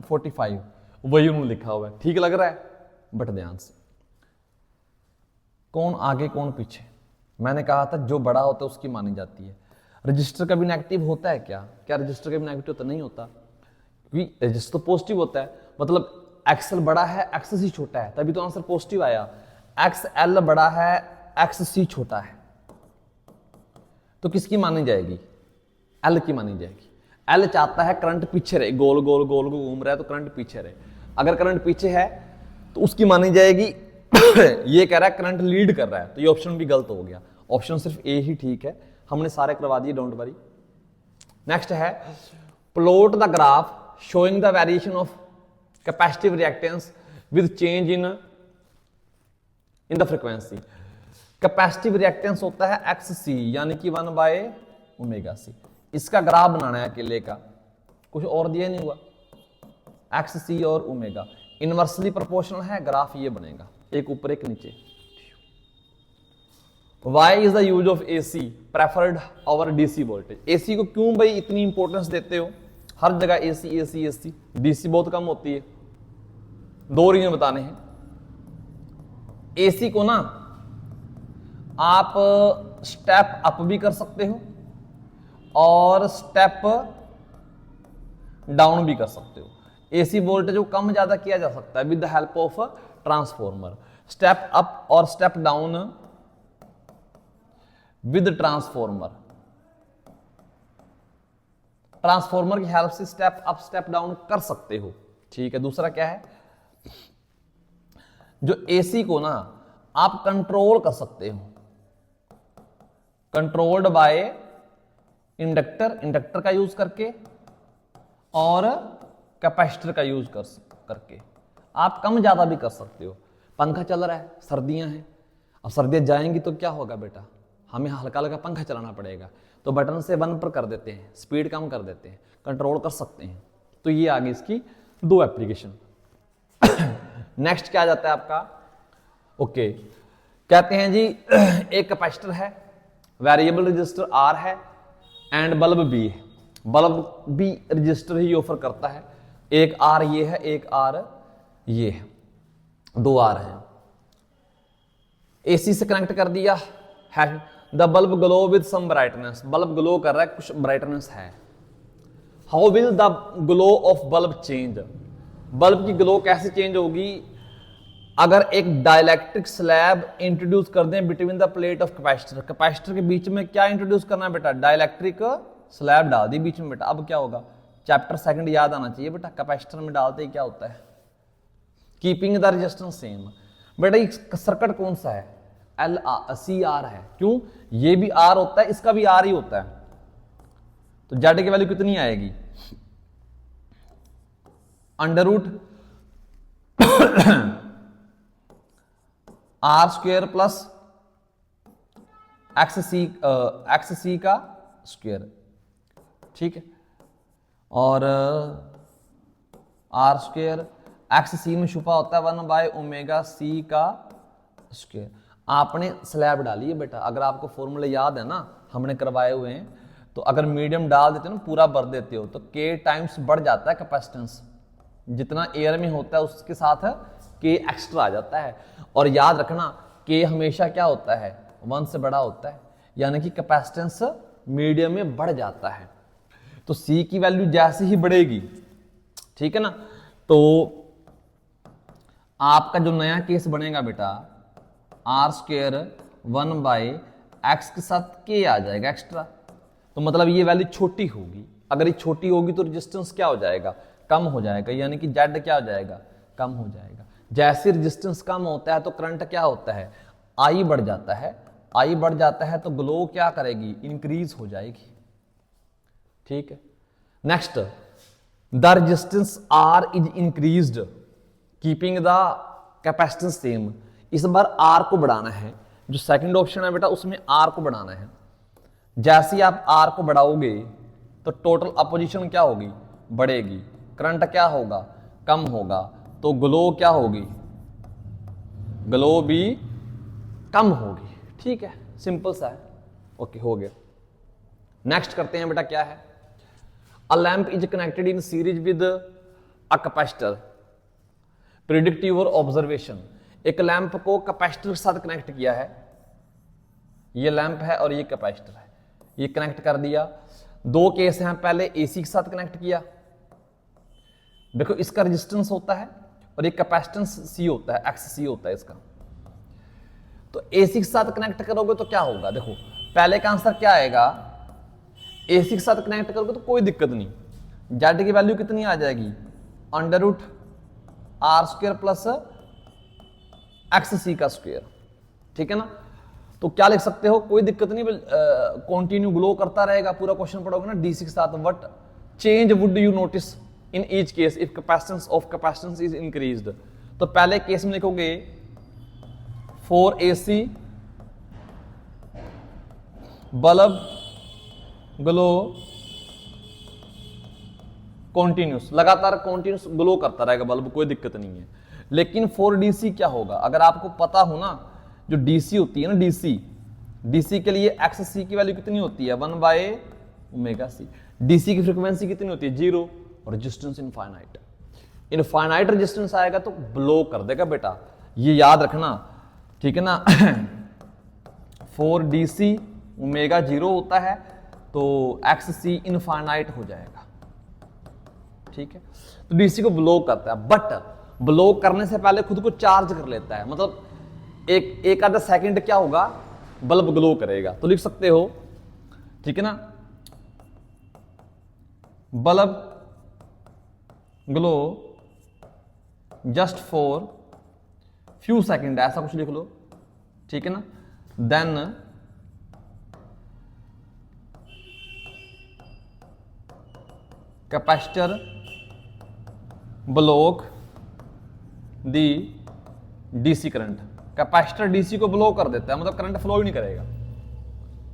45। वही उन्होंने लिखा हुआ है, ठीक लग रहा है, बट ध्यान से कौन आगे कौन पीछे। मैंने कहा था जो बड़ा होता है उसकी मानी जाती है। रजिस्टर का भी नेगेटिव होता है क्या, क्या रजिस्टर का भी नेगेटिव होता नहीं होता, क्योंकि रजिस्टर तो पॉजिटिव होता है, मतलब एक्सएल बड़ा है एक्स सी छोटा है, तभी तो आंसर पॉजिटिव आया। एक्स एल बड़ा है एक्स सी छोटा है, तो किसकी मानी जाएगी, एल की मानी जाएगी। एल चाहता है करंट पीछे रहे, गोल गोल गोल गोल घूम रहा है तो करंट पीछे रहे। अगर करंट पीछे है तो उसकी मानी जाएगी ये कह रहा है करंट लीड कर रहा है, तो ये ऑप्शन भी गलत हो गया। ऑप्शन सिर्फ ए ही ठीक है, हमने सारे करवा दिए, डोंट वरी। नेक्स्ट है plot the graph showing the variation of capacitive reactance with change in the frequency. Capacitive reactance होता है एक्स सी, यानी कि 1 बाय ओमेगा सी। इसका ग्राफ बनाना है अकेले का, कुछ और दिया नहीं हुआ। एक्स सी और ओमेगा इनवर्सली प्रोपोर्शनल है, ग्राफ ये बनेगा, एक ऊपर एक नीचे। Why is the use of AC preferred over DC voltage. AC को क्यों भाई इतनी इंपॉर्टेंस देते हो, हर जगह एसी एसी एसी, डीसी बहुत कम होती है। 2 रीजन बताने हैं। एसी को ना आप स्टेप अप भी कर सकते हो और स्टेप डाउन भी कर सकते हो। एसी वोल्टेज को कम ज्यादा किया जा सकता है with the help of transformer. Step up और step down with transformer. Transformer की हेल्प से स्टेप अप स्टेप डाउन कर सकते हो। ठीक है, दूसरा क्या है, जो एसी को ना आप कंट्रोल कर सकते हो, कंट्रोल्ड बाय इंडक्टर, इंडक्टर का यूज करके और कैपेसिटर का यूज करके आप कम ज्यादा भी कर सकते हो। पंखा चल रहा है, सर्दियां हैं, अब सर्दियां जाएंगी तो क्या होगा बेटा, हमें हल्का हल्का पंखा चलाना पड़ेगा, तो बटन से 1 पर कर देते हैं, स्पीड कम कर देते हैं, कंट्रोल कर सकते हैं। तो ये आ गई इसकी 2 एप्लीकेशन। नेक्स्ट क्या आ जाता है आपका, ओके कहते हैं जी एक कैपेसिटर है, वेरिएबल रजिस्टर आर है एंड बल्ब बी है। बल्ब भी रजिस्टर ही ऑफर करता है, एक आर ये है, एक आर ये है, 2 आर है। एसी से कनेक्ट कर दिया है, the bulb glow with some brightness, bulb glow कर रहा है, कुछ ब्राइटनेस है। How will the glow of bulb change, bulb की ग्लो कैसे चेंज होगी, अगर एक डाइलेक्ट्रिक स्लैब इंट्रोड्यूस कर दें between the plate of capacitor. Capacitor के बीच में क्या इंट्रोड्यूस करना है बेटा, डाइलेक्ट्रिक स्लैब डाल दी बीच में बेटा। अब क्या होगा, चैप्टर 2 याद आना चाहिए बेटा, कैपेसिटर में डालते ही क्या होता है, कीपिंग द रेजिस्टेंस सेम। बेटा सर्किट कौन सा है, एल सी आर है, क्यों, ये भी आर होता है, इसका भी आर ही होता है, तो जेड की वैल्यू कितनी आएगी, under root R square plus X C का स्क्वेयर। ठीक है, और आर स्क्वेयर एक्स सी में छुपा होता है 1 बाय ओमेगा सी का स्क्वेयर। आपने स्लैब डाली है बेटा, अगर आपको फॉर्मूले याद है ना, हमने करवाए हुए हैं, तो अगर मीडियम डाल देते हो ना, पूरा भर देते हो, तो के टाइम्स बढ़ जाता है कैपेसिटेंस, जितना एयर में होता है उसके साथ के एक्स्ट्रा आ जाता है। और याद रखना के हमेशा क्या होता है, 1 से बड़ा होता है, यानी कि कैपेसिटेंस मीडियम में बढ़ जाता है। तो सी की वैल्यू जैसे ही बढ़ेगी, ठीक है ना, तो आपका जो नया केस बनेगा बेटा, r² 1/x के साथ k आ जाएगा एक्स्ट्रा। तो मतलब ये वैल्यू छोटी होगी, अगर ये छोटी होगी तो रेजिस्टेंस क्या हो जाएगा, कम हो जाएगा, यानी कि Z क्या हो जाएगा, कम हो जाएगा। जैसे रेजिस्टेंस कम होता है तो करंट क्या होता है, I बढ़ जाता है, I बढ़ जाता है तो ग्लो क्या करेगी, इंक्रीज हो जाएगी। ठीक है, next, the resistance R is increased keeping the capacitance same. इस बार R को बढ़ाना है, जो सेकंड ऑप्शन है बेटा उसमें R को बढ़ाना है। जैसे ही आप R को बढ़ाओगे तो टोटल अपोजिशन क्या होगी, बढ़ेगी, करंट क्या होगा, कम होगा, तो ग्लो क्या होगी, ग्लो भी कम होगी। ठीक है, सिंपल सा है। ओके, हो गया। नेक्स्ट करते हैं बेटा, क्या है, a lamp is connected in series with a capacitor, predictive और ऑब्जर्वेशन। एक लैंप को कैपेसिटर के साथ कनेक्ट किया है, ये लैंप है और ये कैपेसिटर है, ये कनेक्ट कर दिया। दो केस हैं, पहले एसी के साथ कनेक्ट किया, देखो इसका रेजिस्टेंस होता है और ये कैपेसिटेंस सी होता है, एक्स सी होता है इसका। तो एसी के साथ कनेक्ट करोगे तो क्या होगा, देखो पहले का आंसर क्या आएगा, एसी के साथ कनेक्ट करोगे तो कोई दिक्कत नहीं, जेड की वैल्यू कितनी आ जाएगी, √r² प्लस XC का स्क्वायर। ठीक है ना, तो क्या लिख सकते हो, कोई दिक्कत नहीं, कंटिन्यू ग्लो करता रहेगा। पूरा क्वेश्चन पढ़ोगे ना डीसी के साथ, what change would you notice in each case if capacitance of capacitance is increased. तो पहले केस में लिखोगे 4AC बल्ब ग्लो कॉन्टिन्यूस, लगातार कॉन्टिन्यूस ग्लो करता रहेगा बल्ब, कोई दिक्कत नहीं है। लेकिन 4DC क्या होगा, अगर आपको पता हो ना, जो DC होती है ना, DC के लिए XC की वैल्यू कितनी होती है, 1/ωc। DC की फ्रीक्वेंसी कितनी होती है, 0, और रेजिस्टेंस इनफाइनाइट। इनफाइनाइट रेजिस्टेंस आएगा तो ब्लो कर देगा बेटा, ये याद रखना। ठीक है ना 4DC ओमेगा 0 होता है तो XC इनफाइनाइट हो जाएगा। ठीक है, तो DC को ब्लो करता है, बट ब्लो करने से पहले खुद को चार्ज कर लेता है, मतलब एक आधा सेकंड क्या होगा, बल्ब ग्लो करेगा। तो लिख सकते हो, ठीक है ना, bulb glow just for few second, ऐसा कुछ लिख लो। ठीक है ना, देन कैपेसिटर ब्लॉक दी डीसी करंट। कैपेसिटर डीसी को ब्लॉक कर देता है, मतलब करंट फ्लो ही नहीं करेगा।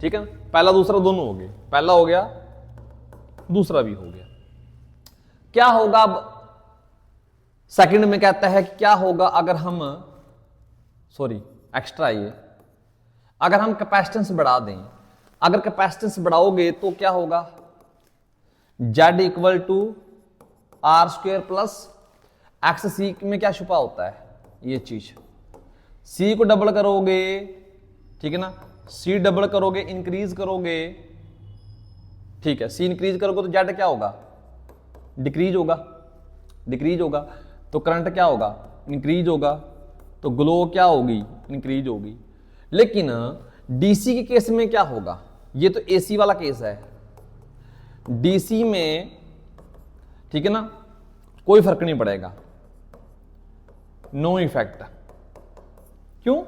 ठीक है ना, पहला दूसरा दोनों हो गए, पहला हो गया दूसरा भी हो गया। क्या होगा अब सेकंड में, कहता है कि क्या होगा अगर हम, सॉरी एक्स्ट्रा ये, अगर हम कैपेसिटेंस बढ़ा दें, अगर कैपेसिटेंस बढ़ाओगे तो क्या होगा, Z equal to R² plus XC में क्या छुपा होता है, ये चीज, C को डबल करोगे, ठीक है ना, C डबल करोगे, इंक्रीज करोगे, ठीक है, C इंक्रीज करोगे तो Z क्या होगा, डिक्रीज होगा, डिक्रीज होगा, तो करंट क्या होगा, इंक्रीज होगा, तो ग्लो क्या होगी, इंक्रीज होगी। लेकिन डीसी के केस में क्या होगा, ये तो एसी वाला केस है, डीसी में ठीक है ना कोई फर्क नहीं पड़ेगा, नो इफेक्ट। क्यों,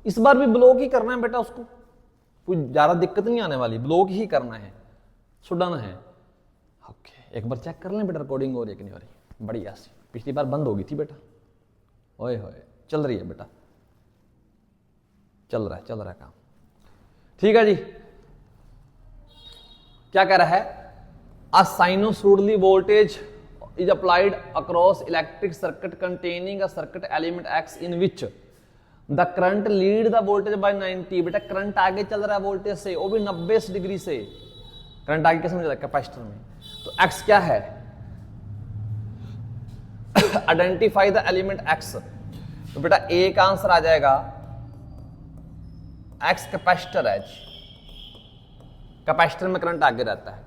इस बार भी ब्लॉक ही करना है बेटा, उसको कोई ज्यादा दिक्कत नहीं आने वाली, ब्लॉक ही करना है, छुड़ाना है। ओके, एक बार चेक कर लें बेटा रिकॉर्डिंग हो रही है कि नहीं हो रही, बढ़िया सी, पिछली बार बंद हो गई थी बेटा, ओए होए, चल रही है बेटा, चल रहा है काम। ठीक है जी, क्या कह रहा है, a sinusoidal voltage is applied across electric circuit containing a circuit element X in which the current lead the voltage by 90। बेटा करंट आगे चल रहा है वोल्टेज से, वो भी 90 डिग्री से, करंट आगे कैसे चल कैपेसिटर में, तो X क्या है, आइडेंटिफाई द एलिमेंट X। तो बेटा ए का आंसर आ जाएगा एक्स कैपेसिटर है, कैपेसिटर में करंट आगे रहता है।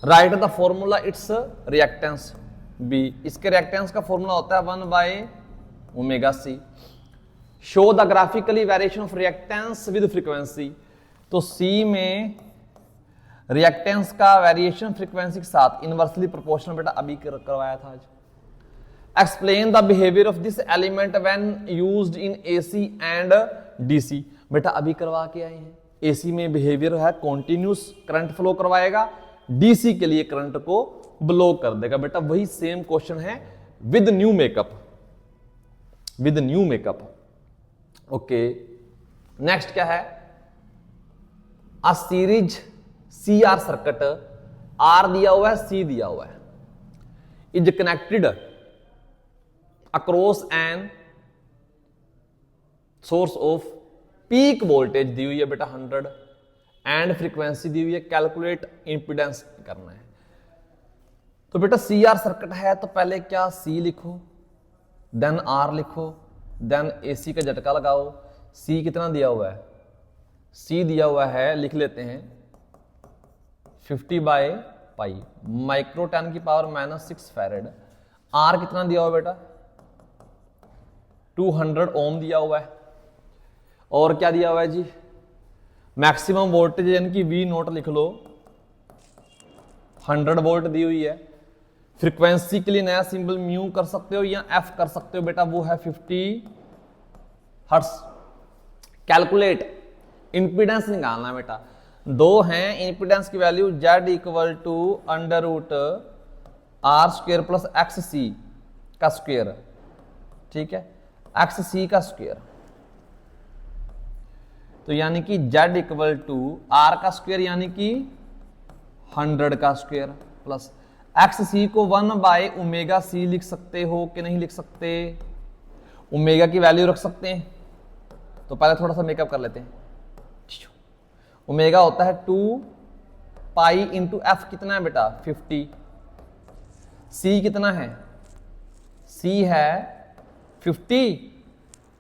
Write the formula it's reactance B, इसके रिएक्टेंस का फॉर्मूला होता है 1/ω/c। Show the graphically variation of reactance with frequency, तो सी में रिएक्टेंस का वेरिएशन फ्रीक्वेंसी के साथ इनवर्सली प्रोपोर्शनल बेटा अभी करवाया था आज। Explain the behaviour of this element when used in AC and DC, बेटा अभी करवा के आए हैं। एसी में बिहेवियर है कॉन्टिन्यूस करंट फ्लो करवाएगा, डीसी के लिए करंट को ब्लॉक कर देगा। बेटा वही सेम क्वेश्चन है with new makeup, with new makeup. Okay, next क्या है, a series C R circuit, R दिया हुआ है, सी दिया हुआ है, is connected across an source of peak voltage दी हुई है बेटा 100 एंड फ्रीक्वेंसी दी हुई है, कैलकुलेट इंपीडेंस करना है। तो बेटा सी आर सर्किट है तो पहले क्या सी लिखो, देन आर लिखो, देन एसी का झटका लगाओ। सी कितना दिया हुआ है, सी दिया हुआ है, लिख लेते हैं 50/π माइक्रो 10⁻⁻⁶ फैरेड। आर कितना दिया हुआ बेटा 200 ओम दिया हुआ है। और क्या दिया हुआ है जी, मैक्सिमम वोल्टेज यानी कि वी नोट लिख लो, 100 वोल्ट दी हुई है। फ्रीक्वेंसी के लिए नया सिंबल म्यू कर सकते हो या एफ कर सकते हो बेटा, वो है 50 हर्ट्ज। कैलकुलेट इंपीडेंस निकालना है बेटा, दो हैं इंपीडेंस की value Z = √R² plus XC का स्क्वायर, ठीक है, XC का स्क्वायर। तो यानी कि Z = R का स्क्वायर यानी कि 100 का स्क्वायर प्लस XC को 1/ω/c लिख सकते हो कि नहीं लिख सकते, ओमेगा की वैल्यू रख सकते हैं। तो पहले थोड़ा सा मेकअप कर लेते हैं। ओमेगा होता है 2π × f, कितना है बेटा 50। c कितना है, c है 50,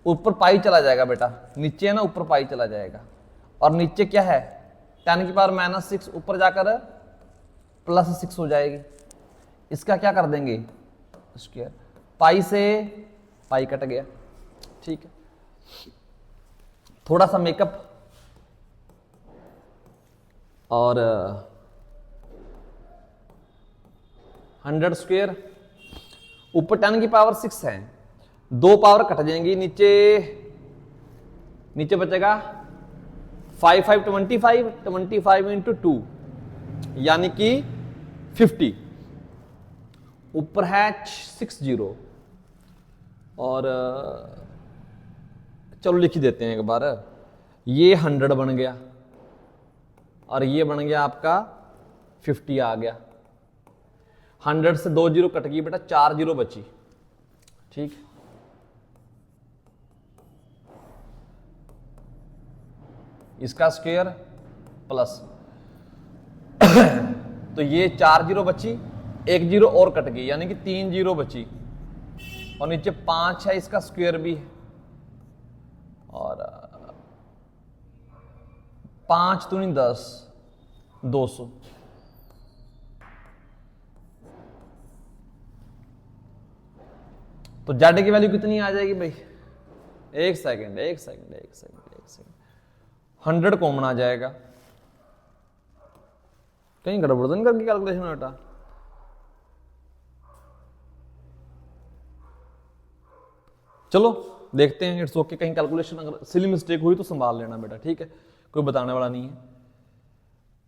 ऊपर पाई चला जाएगा बेटा, नीचे है ना ऊपर पाई चला जाएगा, और नीचे क्या है 10⁻⁻⁶, ऊपर जाकर +6 हो जाएगी। इसका क्या कर देंगे स्क्वायर, पाई से पाई कट गया, ठीक है। थोड़ा सा मेकअप, और 100 स्क्वायर ऊपर 10⁻⁶ है, 2 पावर कट जाएंगी, नीचे नीचे बचेगा 5 5 25 25 × 2 यानी कि 50, ऊपर है 60, और चलो लिख ही देते हैं एक बार। ये 100 बन गया और ये बन गया आपका 50 आ गया। 100 से 2 जीरो कट गई बेटा, 4 जीरो बची, ठीक। इसका स्क्वायर प्लस तो ये 4 जीरो बची, 1 जीरो और कट गई यानी कि 3 जीरो बची, और नीचे 5 है, इसका स्क्वायर भी है, और 5 दूनी 10, 200। तो Z की वैल्यू कितनी आ जाएगी भाई, एक सेकंड 100 कॉमन आ जाएगा, कहीं गड़बड़ तो नहीं करके कैलकुलेशन में बेटा। चलो देखते हैं, इट्स ओके, कहीं कैलकुलेशन अगर सिली मिस्टेक हुई तो संभाल लेना बेटा, ठीक है, कोई बताने वाला नहीं है।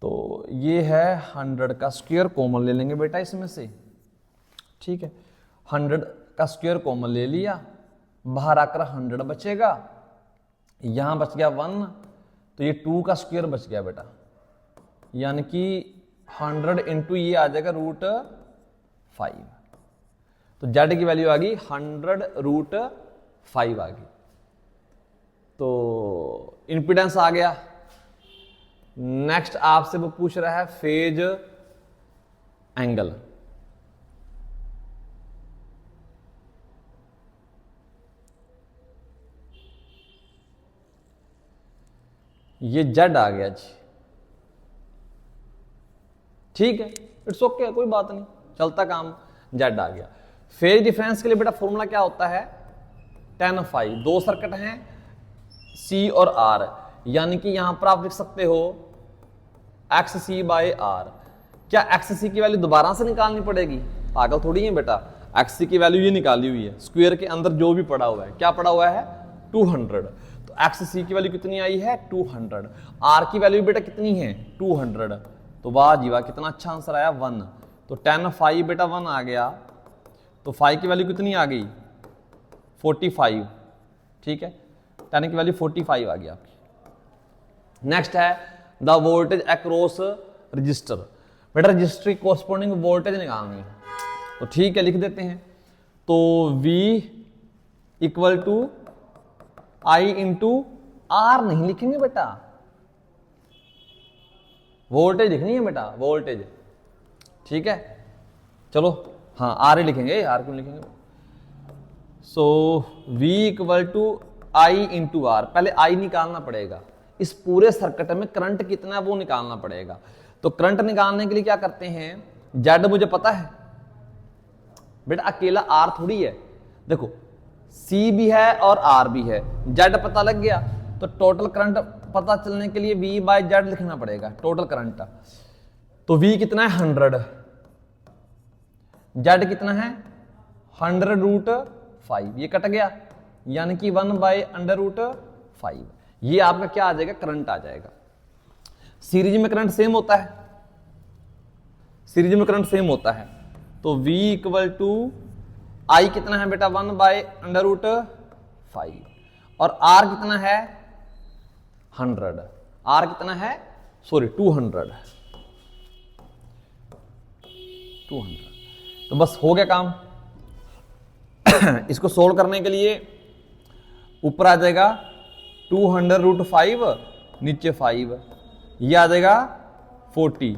तो ये है 100 का स्क्वायर, कॉमन ले लेंगे बेटा इसमें से, ठीक है। 100 का स्क्वायर कॉमन ले लिया, बाहर आकर 100 बचेगा, यहां बच गया 1, तो ये 2 का स्क्वायर बच गया बेटा, यानी कि 100 × ये आ जाएगा √5। तो Z की वैल्यू आ गई 100√5 आ गई। तो इंपीडेंस आ गया। नेक्स्ट आपसे वो पूछ रहा है फेज एंगल। ये जेड आ गया जी, ठीक है, इट्स ओके, कोई बात नहीं, चलता काम, जेड आ गया। फेज डिफरेंस के लिए बेटा फॉर्मूला क्या होता है, tan फाई। दो सर्किट हैं सी और आर, यानी कि यहां पर आप लिख सकते हो एक्स सी बाय आर। क्या एक्स सी की वैल्यू दोबारा से निकालनी पड़ेगी, पागल थोड़ी है बेटा, एक्स सी की वैल्यू ये निकाली हुई है, स्क्वायर के अंदर जो भी पड़ा हुआ है, क्या पड़ा हुआ है 200, तो एक्स सी की वैल्यू कितनी आई है 200, आर की वैल्यू बेटा कितनी है 200, तो वाह जी वाह, कितना अच्छा आंसर आया 1, तो tan फाइव बेटा 1 आ गया, तो फाइव की वैल्यू कितनी आ गई 45, ठीक है, tan की वैल्यू 45 आ गया आपकी। नेक्स्ट है द वोल्टेज अक्रॉस रजिस्टर, बेटा रजिस्टर की कोरस्पॉन्डिंग वोल्टेज निकालनी, तो ठीक है लिख देते हैं, तो V equal to I into R नहीं लिखेंगे बेटा, वोल्टेज लिखनी है बेटा, वोल्टेज, ठीक है, चलो हाँ आर ही लिखेंगे, आर क्यों लिखेंगे, so V equal to I into R, पहले आई निकालना पड़ेगा, इस पूरे सर्किट में करंट कितना है वो निकालना पड़ेगा, तो करंट निकालने के लिए क्या करते हैं, जेड मुझे पता है बेटा, अकेला आर थोड़ी है, देखो सी भी है और आर भी है, जेड पता लग गया, तो टोटल करंट पता चलने के लिए V बाय जेड लिखना पड़ेगा, टोटल करंट, तो V कितना है 100, जेड कितना है 100√5, ये कट गया, यानी कि 1/√5, ये आपका क्या आ जाएगा, करंट आ जाएगा। सीरीज में करंट सेम होता है, सीरीज में करंट सेम होता है, तो V इक्वल टू आई कितना है बेटा 1/√5, और R कितना है 100, R कितना है सॉरी 200, तो बस हो गया काम। इसको सोल्व करने के लिए ऊपर आ जाएगा 200√5, नीचे 5, ये आ जाएगा 40,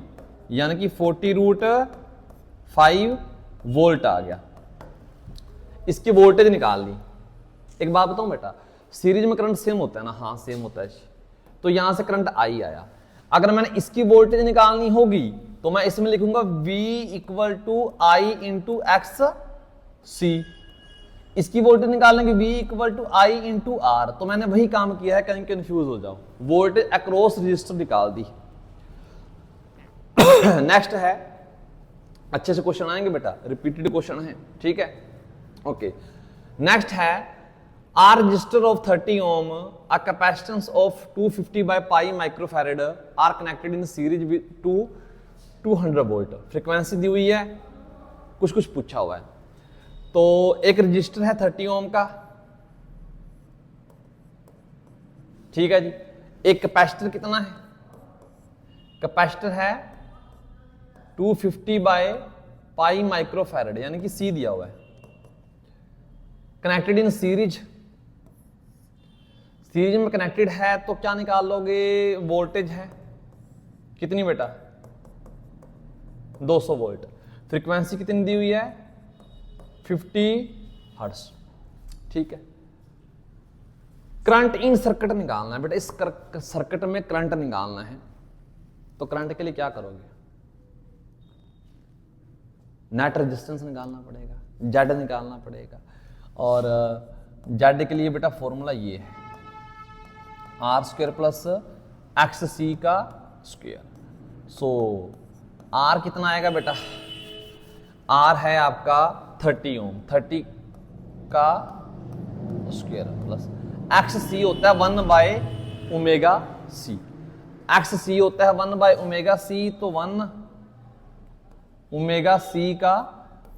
यानी कि 40√5 वोल्ट आ गया, इसकी वोल्टेज निकाल ली। एक बात बताऊं बेटा, सीरीज में करंट सेम होता है ना, हाँ सेम होता है, तो यहां से करंट आई आया, अगर मैंने इसकी वोल्टेज निकालनी होगी तो मैं इसमें लिखूंगा V equal to I into X C, इसकी वोल्टेज निकालने की V equal to I into R, तो मैंने वही काम किया है, कहीं कंफ्यूज हो जाओ, वोल्टेज अक्रॉस रजिस्टर निकाल दी। नेक्स्ट है, अच्छे से क्वेश्चन आएंगे बेटा, रिपीटेड क्वेश्चन है, ठीक है, ओके। नेक्स्ट है R resistor of 30 ohm, a capacitance of 250 by pi microfarad are connected in series with to 200 volt, frequency दी हुई है, कुछ कुछ पूछा हुआ है, तो एक रजिस्टर है 30 ओम का, ठीक है जी, एक कैपेसिटर कितना है, कैपेसिटर है 250 by pi माइक्रोफैरेड, यानी कि सी दिया हुआ है, कनेक्टेड इन सीरीज, सीरीज में कनेक्टेड है, तो क्या निकाल लोगे, वोल्टेज है कितनी बेटा 200 वोल्ट, फ्रीक्वेंसी कितनी दी हुई है 50 हर्ट्ज, ठीक है। करंट इन सर्किट निकालना है बेटा, इस सर्किट में करंट निकालना है, तो करंट के लिए क्या करोगे, नेट रेजिस्टेंस निकालना पड़ेगा, जेड निकालना पड़ेगा, और जेड के लिए बेटा फॉर्मूला ये है R² प्लस XC का स्क्वायर, सो R कितना आएगा बेटा, R है आपका 30 ओम, 30 का स्क्वायर प्लस XC होता है 1/ω_c, XC होता है 1/ω_c, तो 1/ω_c का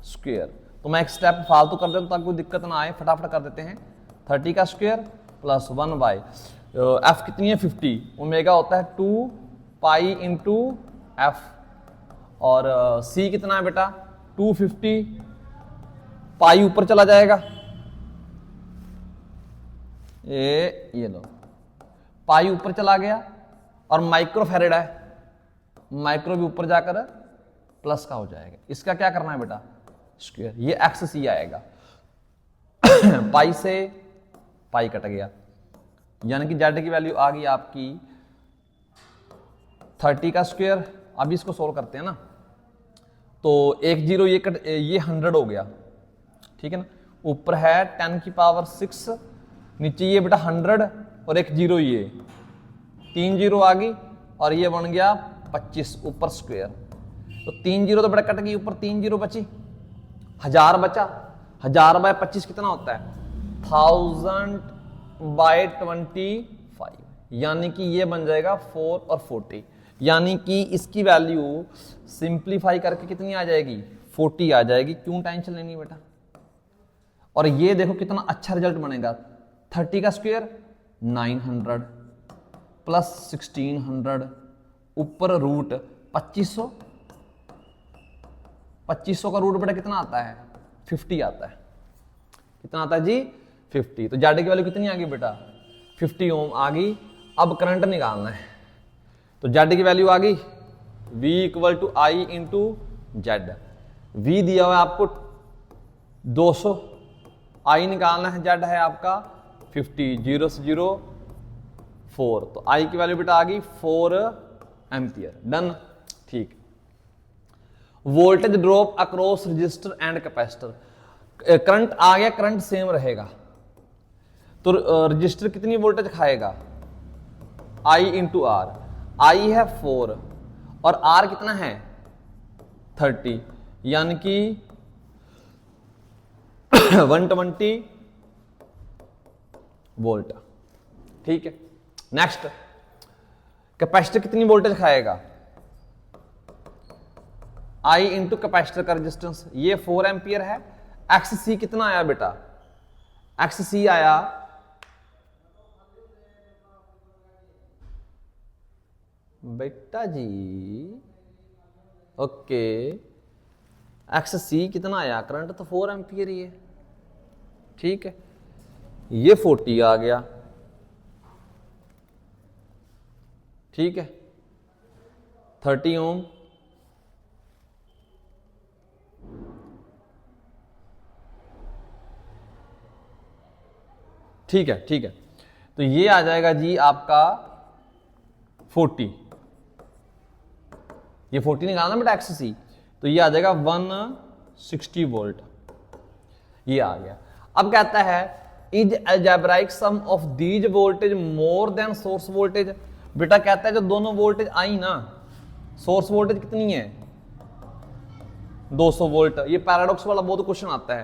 स्क्वायर, तो मैं एक स्टेप फालतू कर देता हूं ताकि कोई दिक्कत ना आए, फटाफट कर देते हैं, 30 का स्क्वायर प्लस 1 F कितनी है 50, ओमेगा होता है 2 पाई इंटू एफ, और C कितना है बेटा 250, पाई ऊपर चला जाएगा, ये लो पाई ऊपर चला गया, और माइक्रोफैरेड है, माइक्रो भी ऊपर जाकर प्लस का हो जाएगा, इसका क्या करना है बेटा स्क्वायर, ये XC आएगा, पाई से पाई कट गया, यानी कि जेड की वैल्यू आ गई आपकी 30 का स्क्वायर, अभी इसको सोल्व करते हैं ना, तो 1 0 ये 100 हो गया, ठीक है ना, ऊपर है 10 की पावर 6, नीचे ये बेटा 100 और 1 0 ये 3 0 आ गई और ये बन गया 25 ऊपर स्क्वायर। तो 3 0 तो बेटा कट गई, ऊपर 3 0 बची, 1000 बचा, 1000 बाय 25 कितना होता है 1000/25, यानी कि ये बन जाएगा 4 और 40, यानी कि इसकी वैल्यू सिंप्लीफाई करके कितनी आ जाएगी 40 आ जाएगी। क्यों टेंशन लेनी बेटा। और ये देखो कितना अच्छा रिजल्ट बनेगा, 30 का स्क्वायर 900 प्लस 1600 ऊपर रूट 2500, 2500 का रूट बेटा कितना आता है 50 आता है, कितना आता है जी 50। तो जेड की वैल्यू कितनी आ गई बेटा 50 ओम आ गई। अब करंट निकालना है, तो जेड की वैल्यू आ गई V = I into Z. V दिया हुआ है आपको 200, I निकालना है, जेड है आपका 50, 0 से 0 4, तो I की वैल्यू बेटा आ गई 4 एम्पियर। डन, ठीक। Voltage drop across resistor and capacitor, current आ गया, करंट सेम रहेगा, तो रजिस्टर कितनी वोल्टेज खाएगा I इंटू आर, I है 4 और R कितना है 30, यानी कि 120 वोल्ट, ठीक है। नेक्स्ट, कैपेसिटर कितनी वोल्टेज खाएगा I इंटू कैपेसिटर का रेजिस्टेंस, ये 4 एम्पियर है। XC कितना आया बेटा, XC आया बेटा जी, ओके, XC कितना आया, करंट तो 4 एम्पियर ही है, ठीक है। ये 40 आ गया, ठीक है, 30 ओम, ठीक है, ठीक है। तो ये आ जाएगा जी आपका 40, ये 40 निकालना बेटा XC, तो ये आ जाएगा 160 वोल्ट, ये आ गया। अब कहता है is algebraic sum of these voltage more than source voltage. बेटा कहता है जो दोनों वोल्टेज आई ना, सोर्स वोल्टेज कितनी है 200 वोल्ट, ये पैराडॉक्स वाला बहुत क्वेश्चन आता है।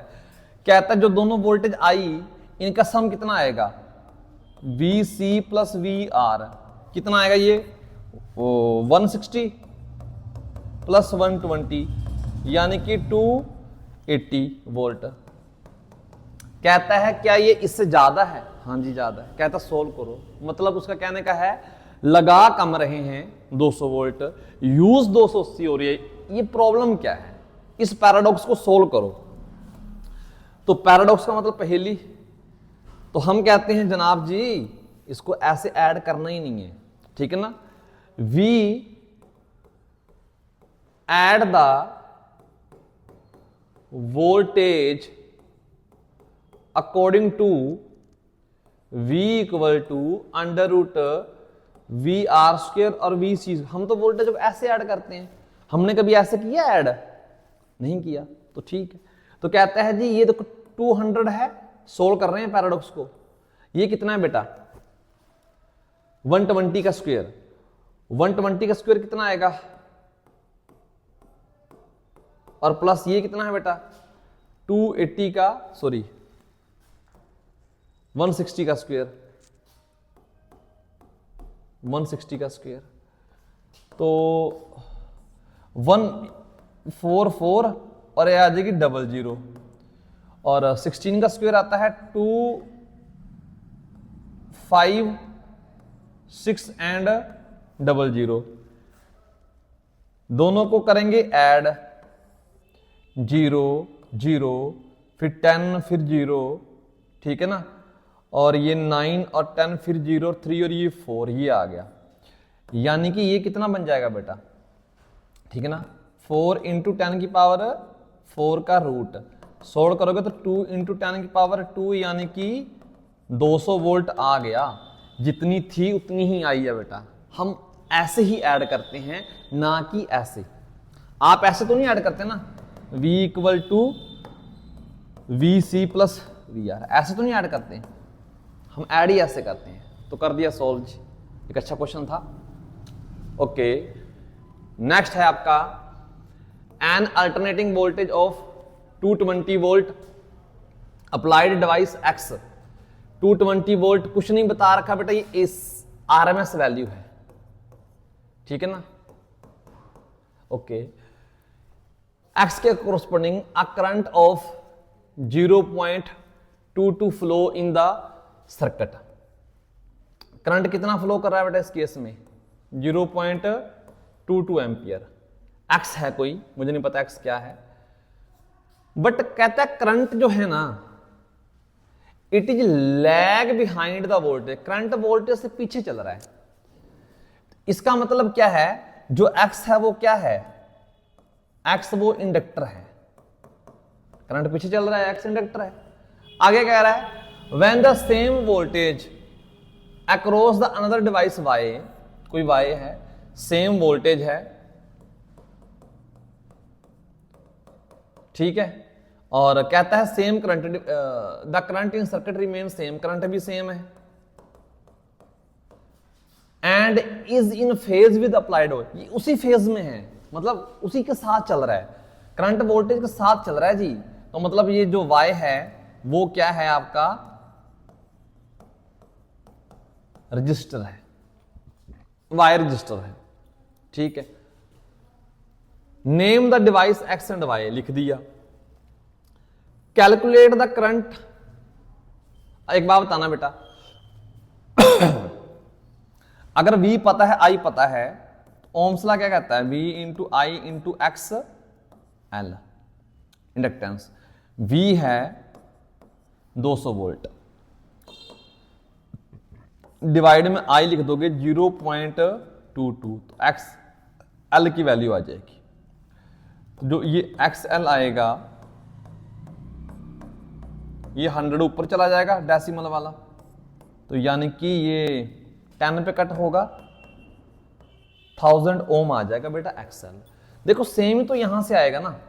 कहता है जो दोनों वोल्टेज आई इनका सम कितना आएगा VC प्लस VR, कितना आएगा ये 160 प्लस 120, यानी कि 280 वोल्ट। कहता है क्या ये इससे ज्यादा है, हाँ जी ज्यादा है। कहता सोल्व करो, मतलब उसका कहने का है लगा कम रहे हैं 200 वोल्ट, यूज 280 हो रही है, ये प्रॉब्लम क्या है, इस पैराडॉक्स को सोल्व करो। तो पैराडॉक्स का मतलब पहेली, तो हम कहते हैं जनाब जी इसको ऐसे ऐड करना ही नहीं है, ठीक है ना। V add the voltage according to V = √VR² और VC। हम तो वोल्टेज को ऐसे ऐड करते हैं, हमने कभी ऐसे किया ऐड, नहीं किया, तो ठीक है। तो कहता है जी ये तो 200 है, सोल्व कर रहे हैं पैराडॉक्स को। ये कितना है बेटा 120 का स्क्वायर, 120 का स्क्वायर कितना आएगा, और प्लस ये कितना है बेटा 280 का, सॉरी 160 का स्क्वायर, 160 का स्क्वायर, तो 144 और ये आ जाएगी 00, और 16 का स्क्वायर आता है 2 5 6 एंड 00, दोनों को करेंगे ऐड, 0 0 फिर 10 फिर 0, ठीक है ना, और ये 9 और 10 फिर 0 और 3 और ये 4, ये आ गया, यानी कि ये कितना बन जाएगा बेटा, ठीक है ना, 4 × 10 की पावर 4 का रूट, सोल्व करोगे तो 2 × 10 की पावर 2, यानी कि 200 वोल्ट आ गया। जितनी थी उतनी ही आई है बेटा, हम ऐसे ही ऐड करते हैं, ना कि ऐसे। आप ऐसे तो नहीं ऐड करते ना, v equal to V C plus V R, ऐसे तो नहीं ऐड करते, हम ऐड ही ऐसे करते हैं। तो कर दिया सोल्व, एक अच्छा क्वेश्चन था। ओके, नेक्स्ट है आपका N alternating voltage of 220 volt applied device x. 220 volt कुछ नहीं बता रखा बेटा, ये इस आरएमएस वैल्यू है, ठीक है ना। ओके, एक्स के corresponding a current of 0.22 flow in the circuit. Current कितना फ्लो कर रहा है बेटा इस केस में, 0.22 एम्पियर। एक्स है कोई, मुझे नहीं पता एक्स क्या है, बट कहता है करंट जो है ना, it is lag behind the voltage, current voltage से पीछे चल रहा है। इसका मतलब क्या है, जो एक्स है वो क्या है, एक्स वो इंडक्टर है, करंट पीछे चल रहा है, एक्स इंडक्टर है। आगे कह रहा है when the same voltage across the another device Y, कोई वाई है, सेम वोल्टेज है, ठीक है, और कहता है same current, the current in circuit remain same, current भी सेम है, and is in phase with applied voltage, ये उसी फेज में है, मतलब उसी के साथ चल रहा है, करंट वोल्टेज के साथ चल रहा है जी। तो मतलब ये जो वाई है वो क्या है आपका, रजिस्टर है, वाई रजिस्टर है, ठीक है। Name the device X and Y लिख दिया। कैलकुलेट द करंट, एक बात बताना बेटा, अगर V पता है, I पता है, तो ओम्स लॉ क्या कहता है, V into I into X L, inductance. V है 200 वोल्ट, डिवाइड में I लिख दोगे 0.22, तो एक्स एल की वैल्यू आ जाएगी। जो ये एक्स एल आएगा, ये 100 ऊपर चला जाएगा डेसिमल वाला, तो यानी कि ये 10 पे कट होगा, 1000 ओम आ जाएगा बेटा एक्सएल। देखो सेम ही तो यहां से आएगा ना,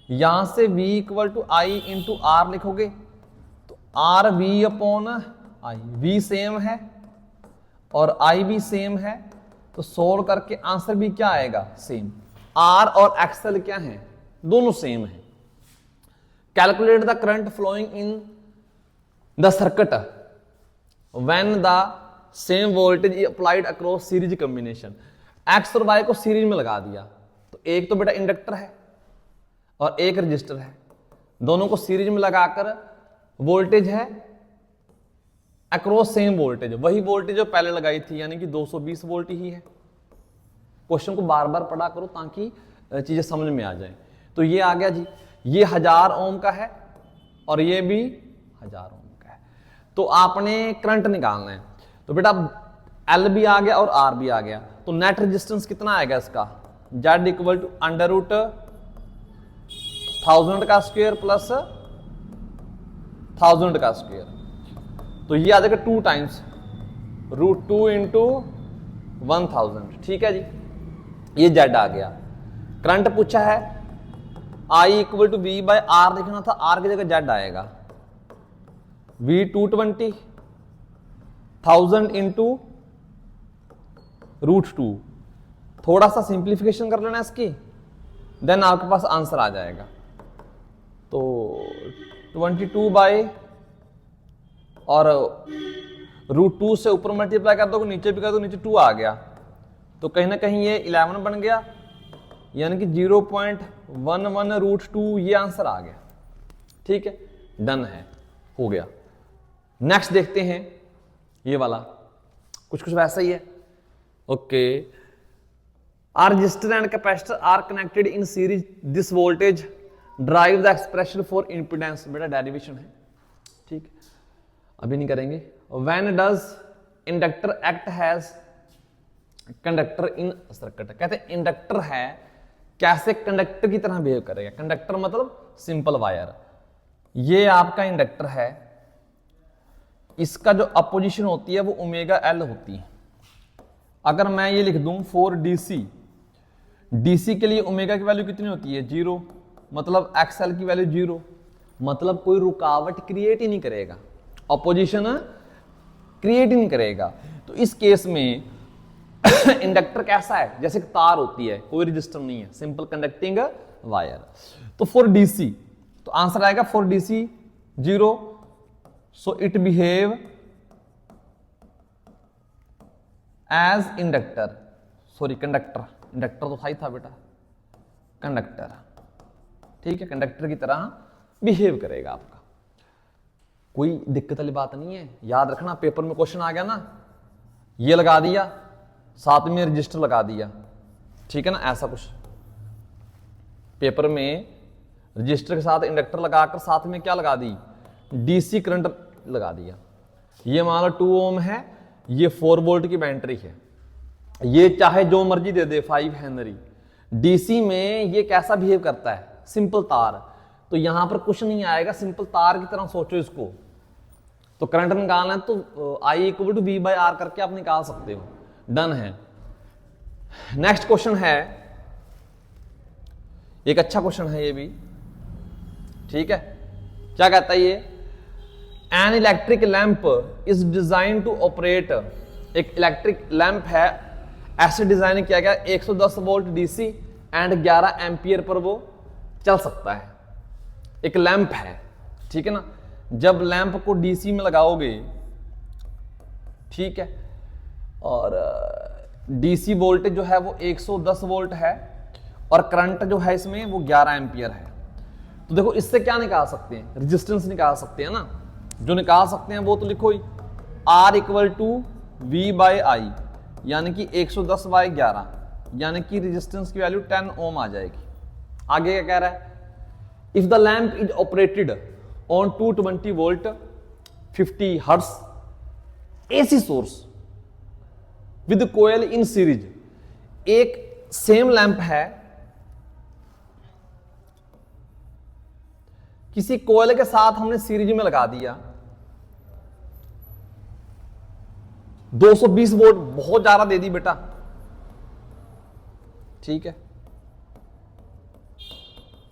यहां से V equal to I into R लिखोगे तो R V upon I, V same है और I भी सेम है, तो सोल्व करके आंसर भी क्या आएगा, सेम। R और एक्सएल क्या है, दोनों सेम है। Calculate the current flowing in the circuit when the same voltage is applied across series combination. X और वाई को सीरीज में लगा दिया, तो एक तो बेटा इंडक्टर है और एक रजिस्टर है, दोनों को सीरीज में लगाकर वोल्टेज है अक्रॉस सेम वोल्टेज, वही वोल्टेज जो पहले लगाई थी, यानी कि 220 वोल्ट ही है। क्वेश्चन को बार बार पढ़ा करो ताकि चीजें समझ में आ जाए। तो ये आ गया जी, ये 1000 ओम का है और ये भी 1000 ओम का है। तो आपने करंट निकालना है, तो बेटा एल भी आ गया और आर भी आ गया, तो नेट रेजिस्टेंस कितना आएगा इसका, Z equal to under root 1000 का स्क्वायर प्लस 1000 का स्क्वायर, तो ये आ जाएगा 2 टाइम्स √2 इंटू 1000, ठीक है जी। ये जेड आ गया। करंट पूछा है, I equal to V by R लिखना था, आर की जगह जेड आएगा, V 220 1000 इंटू √2, थोड़ा सा सिंप्लीफिकेशन कर लेना इसकी, देन आपके पास आंसर आ जाएगा। तो 22 बाय और √2 से ऊपर मल्टीप्लाई कर दो, नीचे भी कर दो, नीचे 2 आ गया, तो कहीं ना कहीं ये 11 बन गया, यानी कि 0.11 √2, ये आंसर आ गया, ठीक है, डन है, हो गया। नेक्स्ट देखते हैं, ये वाला कुछ कुछ वैसा ही है। Okay, R resistor and capacitor are connected in series, this voltage derive the expression for impedance, बेटा डेरिवेशन है, ठीक, अभी नहीं करेंगे। When does inductor act has conductor in circuit, कहते हैं इंडक्टर है कैसे कंडक्टर की तरह बिहेव करेगा। कंडक्टर मतलब सिंपल वायर, ये आपका इंडक्टर है, इसका जो अपोजिशन होती है वो ओमेगा एल होती है, अगर मैं ये लिख दूं फॉर डीसी, डीसी के लिए ओमेगा की वैल्यू कितनी होती है 0, मतलब एक्सएल की वैल्यू 0, मतलब कोई रुकावट क्रिएट ही नहीं करेगा, ऑपोजिशन क्रिएट ही नहीं करेगा। तो इस केस में इंडक्टर कैसा है, जैसे तार होती है, कोई रजिस्टर नहीं है, सिंपल कंडक्टिंग वायर। तो फॉर डीसी तो आंसर आएगा for DC 0, so it behave as inductor, sorry conductor, inductor तो था ही था बेटा, कंडक्टर, ठीक है, कंडक्टर की तरह बिहेव करेगा आपका। कोई दिक्कत वाली बात नहीं है, याद रखना पेपर में क्वेश्चन आ गया ना, ये लगा दिया साथ में रजिस्टर लगा दिया, ठीक है ना, ऐसा कुछ पेपर में रजिस्टर के साथ इंडक्टर लगाकर साथ में क्या लगा दी, डीसी करंट लगा दिया। ये मान लो 2 ओम है, ये 4 वोल्ट की बैटरी है, ये चाहे जो मर्जी दे दे 5 हेनरी। डीसी में ये कैसा बिहेव करता है, सिंपल तार, तो यहां पर कुछ नहीं आएगा, सिंपल तार की तरह सोचो इसको। तो करंट निकालना है तो I equal to V by R करके आप निकाल सकते हो, डन है। नेक्स्ट क्वेश्चन है, एक अच्छा क्वेश्चन है ये भी, ठीक है, क्या कहता है ये, an electric lamp is design to operate, एक इलेक्ट्रिक लैंप है, ऐसे डिजाइन किया गया 110 volt DC and 11 ampere per वो चल सकता है। एक लैंप है, ठीक है ना, जब लैंप को डीसी में लगाओगे, ठीक है, और डीसी वोल्टेज जो है वो 110 वोल्ट है और करंट जो है इसमें वो 11 एम्पियर है। तो देखो इससे क्या निकाल सकते हैं, रेजिस्टेंस निकाल सकते हैं ना, जो निकाल सकते हैं वो तो लिखो ही, R equal to V by I, यानी कि 110 बाई 11, यानी कि रेजिस्टेंस की वैल्यू 10 ओम आ जाएगी। आगे क्या कह रहा है, if the lamp is operated on 220 volt 50 hertz AC source with coil in series, एक सेम लैंप है, किसी कोयल के साथ हमने सीरीज में लगा दिया, 220 वोल्ट बहुत ज्यादा दे दी बेटा, ठीक है,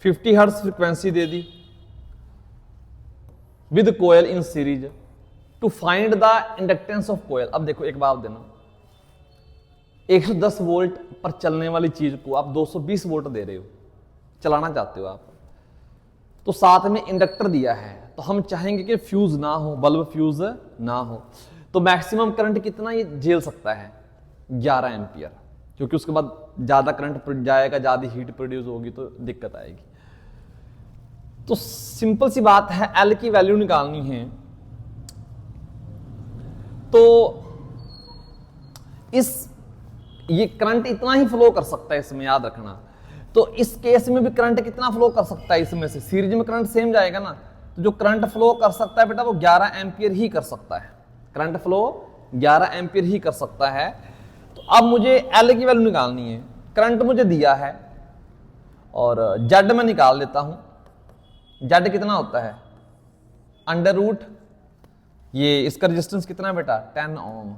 50 हर्ट्ज फ्रीक्वेंसी दे दी with coil in series to find the inductance of coil. अब देखो एक बात देना, 110 वोल्ट पर चलने वाली चीज को आप 220 वोल्ट दे रहे हो, चलाना चाहते हो आप, तो साथ में इंडक्टर दिया है, तो हम चाहेंगे कि फ्यूज ना हो, बल्ब फ्यूज ना हो, तो मैक्सिमम करंट कितना ये झेल सकता है 11 एम्पियर, क्योंकि उसके बाद ज्यादा करंट जाएगा, ज्यादा हीट प्रोड्यूस होगी तो दिक्कत आएगी। तो सिंपल सी बात है, एल की वैल्यू निकालनी है, तो ये करंट इतना ही फ्लो कर सकता है इसमें, याद रखना। तो इस केस में भी करंट कितना फ्लो कर सकता है इसमें से, सीरीज में करंट सेम जाएगा ना, तो जो करंट फ्लो कर सकता है बेटा वो 11 एम्पियर ही कर सकता है, करंट फ्लो 11 एम्पियर ही कर सकता है। तो अब मुझे एल की वैल्यू निकालनी है, करंट मुझे दिया है और जेड में निकाल लेता हूं, जेड कितना होता है अंडर रूट, ये इसका रेजिस्टेंस कितना है बेटा 10 ओम,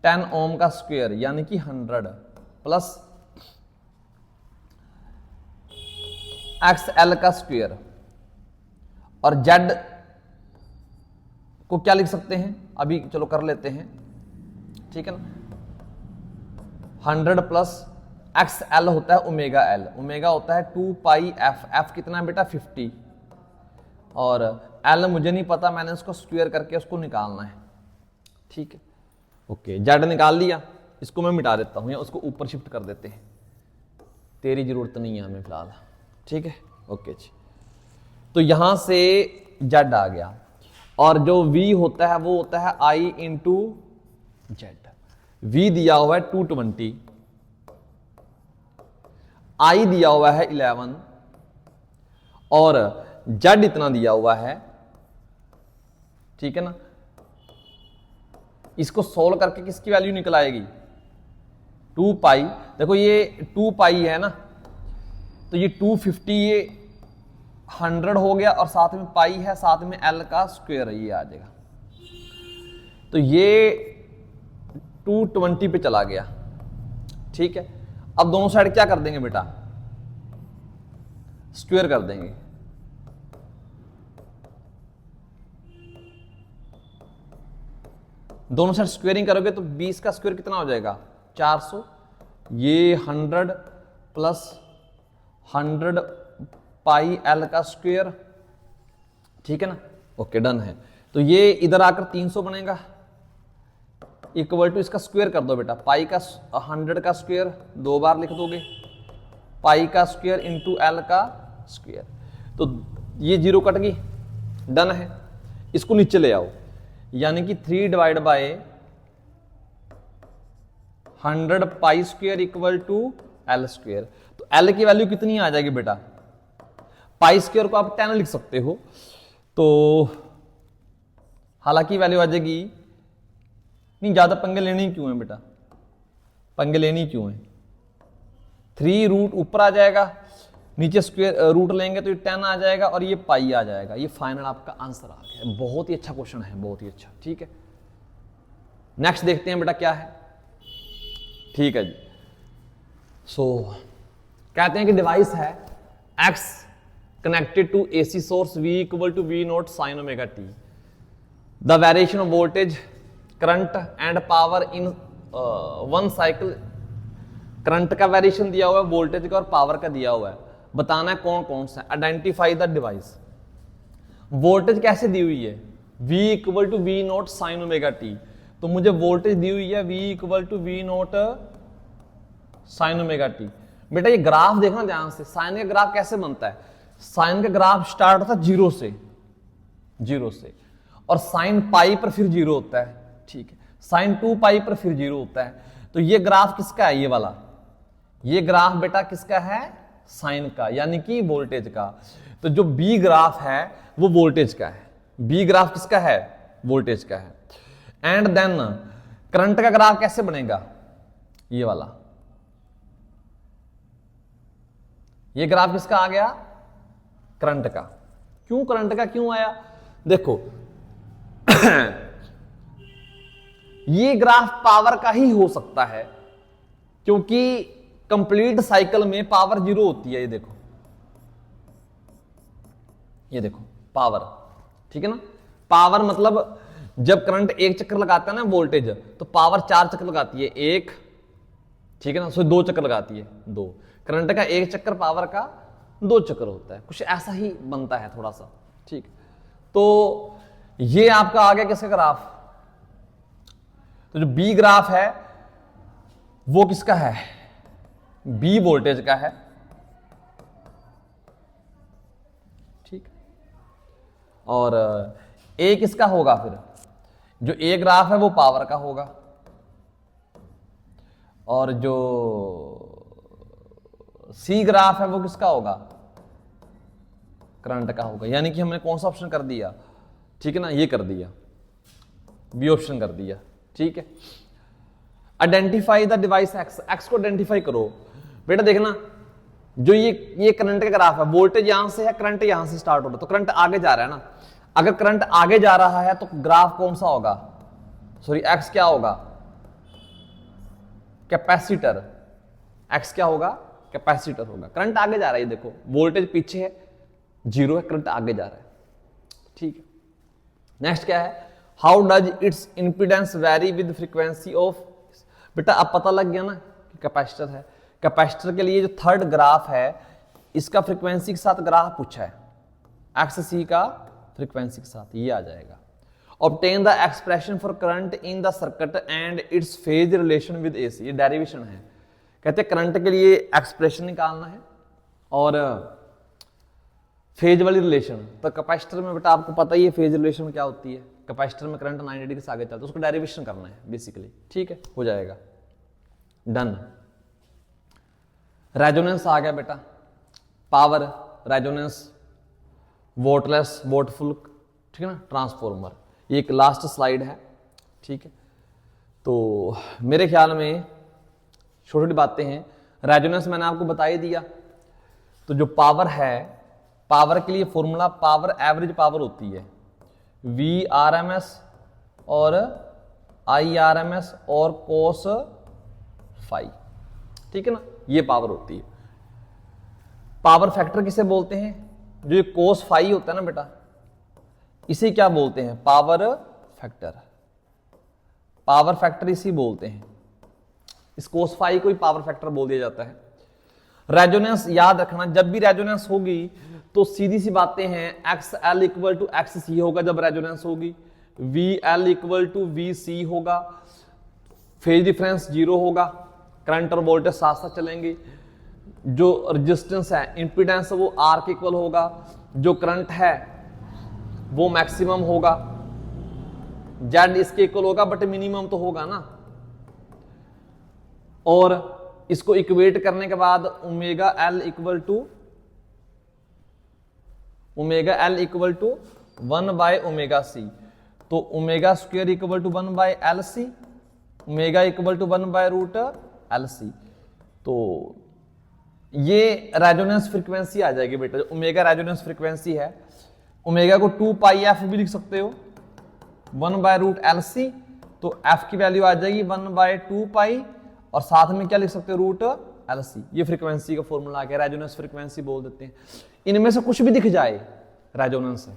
10 ओम का स्क्वायर यानी कि 100 प्लस XL का स्क्वायर, और Z को क्या लिख सकते हैं, अभी चलो कर लेते हैं, ठीक है ना, 100 प्लस XL होता है ओमेगा L, ओमेगा होता है 2 पाई F, F कितना है बेटा 50, और L मुझे नहीं पता, मैंने उसको स्क्वायर करके उसको निकालना है, ठीक है, ओके, Z निकाल लिया, इसको मैं मिटा देता हूं या उसको ऊपर शिफ्ट कर देते हैं, तेरी जरूरत नहीं है हमें फिलहाल, ठीक है, ओके जी। तो यहां से Z आ गया, और जो V होता है वो होता है I इंटू Z, V दिया हुआ है 220, I दिया हुआ है 11 और Z इतना दिया हुआ है, ठीक है ना। इसको सोल्व करके किसकी वैल्यू निकल आएगी 2 पाई, देखो ये 2 पाई है ना, तो ये 250 ये 100 हो गया और साथ में पाई है, साथ में L का स्क्वायर ये आ जाएगा। तो ये 220 पे चला गया, ठीक है। अब दोनों साइड क्या कर देंगे बेटा, स्क्वायर कर देंगे। दोनों साइड स्क्वेयरिंग करोगे तो 20 का स्क्वायर कितना हो जाएगा 400, ये 100 प्लस 100 पाई एल का स्क्वायर, ठीक है ना, ओके डन है। तो ये इधर आकर 300 बनेगा, इक्वल टू इसका स्क्वायर कर दो बेटा, पाई का 100 का स्क्वायर 2 बार लिख दोगे, पाई का स्क्वायर इंटू एल का स्क्वायर, तो ये 0 कट गई, डन है। इसको नीचे ले आओ, यानी कि 3 divide by 100 pi square equal to L square. तो एल की वैल्यू कितनी आ जाएगी बेटा, पाई स्क्वायर को आप 10 लिख सकते हो, तो हालांकि वैल्यू आ जाएगी, नहीं ज्यादा पंगे लेने क्यों है बेटा, पंगे लेनी क्यों है, 3 रूट ऊपर आ जाएगा, नीचे स्क्वायर रूट लेंगे तो ये 10 आ जाएगा और ये पाई आ जाएगा। ये फाइनल आपका आंसर आ गया। बहुत ही अच्छा क्वेश्चन है, बहुत ही अच्छा, ठीक है। नेक्स्ट देखते हैं बेटा क्या है, ठीक है जी। कहते हैं कि डिवाइस है X connected to AC source V equal to V naught sine omega t, the variation of voltage current and power in 1 cycle. करंट का वेरिएशन दिया हुआ है, वोल्टेज का और पावर का दिया हुआ है, बताना है कौन कौन सा। Identify the device. वोल्टेज कैसे दी हुई है, V equal to V naught sine omega T, तो मुझे वोल्टेज दी हुई है V equal to V naught sine omega t. बेटा ये ग्राफ देखना ध्यान से, साइन का ग्राफ कैसे बनता है, साइन का ग्राफ स्टार्ट होता है 0 से, और साइन पाई पर फिर 0 होता है, ठीक है, साइन 2 पाई पर फिर 0 होता है। तो ये ग्राफ किसका है, ये वाला, ये ग्राफ बेटा किसका है, साइन का, यानी कि वोल्टेज का। तो जो बी ग्राफ है वो वोल्टेज का है, बी ग्राफ किसका है, वोल्टेज का है। एंड देन करंट का ग्राफ कैसे बनेगा, ये वाला, ये ग्राफ किसका आ गया, करंट का। क्यों करंट का क्यों आया, देखो ये ग्राफ पावर का ही हो सकता है, क्योंकि कंप्लीट साइकिल में पावर 0 होती है। ये देखो पावर, ठीक है ना, पावर मतलब जब करंट एक चक्कर लगाता है ना वोल्टेज, तो पावर 4 चक्कर लगाती है, 1, ठीक है ना, सो 2 चक्कर लगाती है, 2। करंट का 1 चक्कर, पावर का 2 चक्कर होता है, कुछ ऐसा ही बनता है थोड़ा सा, ठीक। तो ये आपका आ गया किसका ग्राफ, तो जो बी ग्राफ है वो किसका है, बी वोल्टेज का है, ठीक। और ए किसका होगा, फिर जो ए ग्राफ है वो पावर का होगा, और जो सी ग्राफ है वो किसका होगा, करंट का होगा। यानी कि हमने कौन सा ऑप्शन कर दिया, ठीक है ना, ये कर दिया, बी ऑप्शन कर दिया, ठीक है। Identify the device x, x को आइडेंटिफाई करो। बेटा देखना, जो ये करंट का ग्राफ है, वोल्टेज यहां से है, करंट यहां से स्टार्ट हो रहा है, तो करंट आगे जा रहा है ना। अगर करंट आगे जा रहा है तो ग्राफ कौन सा होगा, सॉरी एक्स क्या होगा, कैपेसिटर। एक्स क्या होगा, कैपेसिटर होगा। करंट आगे जा रहा है, देखो वोल्टेज पीछे है, 0 है, करंट आगे जा रहा है, ठीक है। नेक्स्ट क्या है, how does it's impedance very with frequency of. बेटा अब पता लग गया ना कि कैपेसिटर है। कैपेसिटर के लिए जो थर्ड ग्राफ है, इसका फ्रीक्वेंसी के साथ ग्राफ पूछा है, एक्स सी का फ्रीक्वेंसी के साथ, ये आ जाएगा। Obtain the expression for current in the circuit and it's phase relation with AC, ये डेरिवेशन है। कहते हैं करंट के लिए एक्सप्रेशन निकालना है और फेज वाली रिलेशन। तो कैपेसिटर में बेटा आपको पता ही है फेज रिलेशन क्या होती है, कैपेसिटर में करंट 90 डिग्री से आगे चलता है, उसको डेरिवेशन करना है बेसिकली, ठीक है, हो जाएगा, डन। रेजोनेंस आ गया बेटा, पावर, रेजोनेंस, वोटलेस, वोटफुल, ठीक है ना, ट्रांसफॉर्मर। ये एक लास्ट स्लाइड है, ठीक है। तो मेरे ख्याल में छोटी छोटी बातें हैं। रेजोनेंस मैंने आपको बता ही दिया। तो जो पावर है, पावर के लिए फॉर्मूला पावर एवरेज पावर होती है, VRMS और IRMS और cos फाई, ठीक है ना, ये पावर होती है। पावर फैक्टर किसे बोलते हैं? जो ये cos फाई होता है ना बेटा, इसे क्या बोलते हैं? Power factor. पावर फैक्टर इसी बोलते हैं, इस cos फाई को ही पावर फैक्टर बोल दिया जाता है। रेजोनेंस याद रखना, जब भी रेजोनेंस होगी तो सीधी सी बातें हैं, XL इक्वल टू XC होगा जब रेजोनेंस होगी, VL इक्वल टू VC होगा, फेज डिफरेंस 0 होगा, करंट और वोल्टेज साथ साथ चलेंगे, जो रेजिस्टेंस है इंपीडेंस वो R के इक्वल होगा, जो करंट है वो मैक्सिमम होगा, Z इसके इक्वल होगा बट मिनिमम तो होगा ना, और इसको इक्वेट करने के बाद omega L equal to 1 by omega C, तो omega square equal to 1 by LC, omega equal to 1 by root LC। तो ये रेजोनेंस फ्रीक्वेंसी आ जाएगी बेटा, जो ओमेगा रेजोनेंस फ्रीक्वेंसी है, ओमेगा को 2 पाई f भी लिख सकते हो, 1 बाय रूट LC, तो f की वैल्यू आ जाएगी 1 बाय 2 पाई, और साथ में क्या लिख सकते हो? Root LC। ये फ्रीक्वेंसी का फॉर्मूला आ गया, रेजोनेंस फ्रीक्वेंसी बोल देते हैं। इनमें से कुछ भी दिख जाए रेजोनेंस है,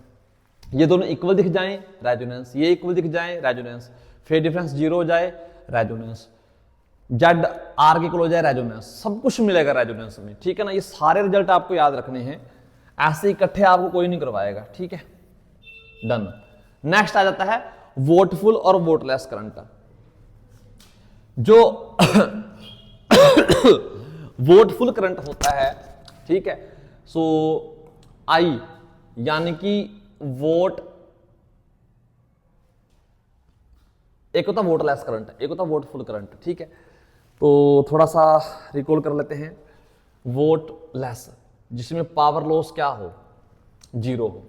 ये दोनों इक्वल दिख जाएं रेजोनेंस, ये इक्वल दिख जाए रेजोनेंस, फेज डिफरेंस 0 हो जाए रेजोनेंस, Z R के इक्वल हो जाए रेजोनेंस, सब कुछ मिलेगा रेजोनेंस में, ठीक है ना। ये सारे रिजल्ट आपको याद रखने हैं, ऐसे इकट्ठे आपको कोई नहीं करवाएगा, ठीक है, डन। नेक्स्ट आ जाता है वोटफुल और वोटलेस करंट। जो वोटफुल करंट होता है, ठीक है, सो I यानी कि वोट, एक होता वोटलेस करंट, एक होता वोटफुल करंट, ठीक है। तो थोड़ा सा रिकॉल कर लेते हैं। वोटलेस जिसमें पावर लॉस क्या हो? 0 हो,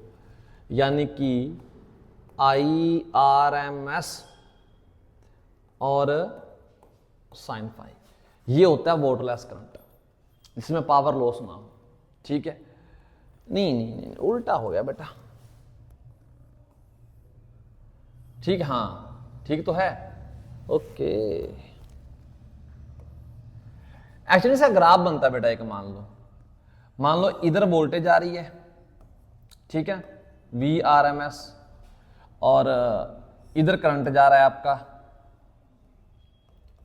यानी कि IRMS और साइन फाई, ये होता है वोटलेस करंट, जिसमें पावर लॉस ना हो, ठीक है। नहीं, उल्टा हो गया बेटा, ठीक, हाँ ठीक तो है, ओके। एक्चुअली इसका ग्राफ बनता है बेटा, एक मान लो इधर वोल्टेज आ रही है, ठीक है, VRMS, और इधर करंट जा रहा है आपका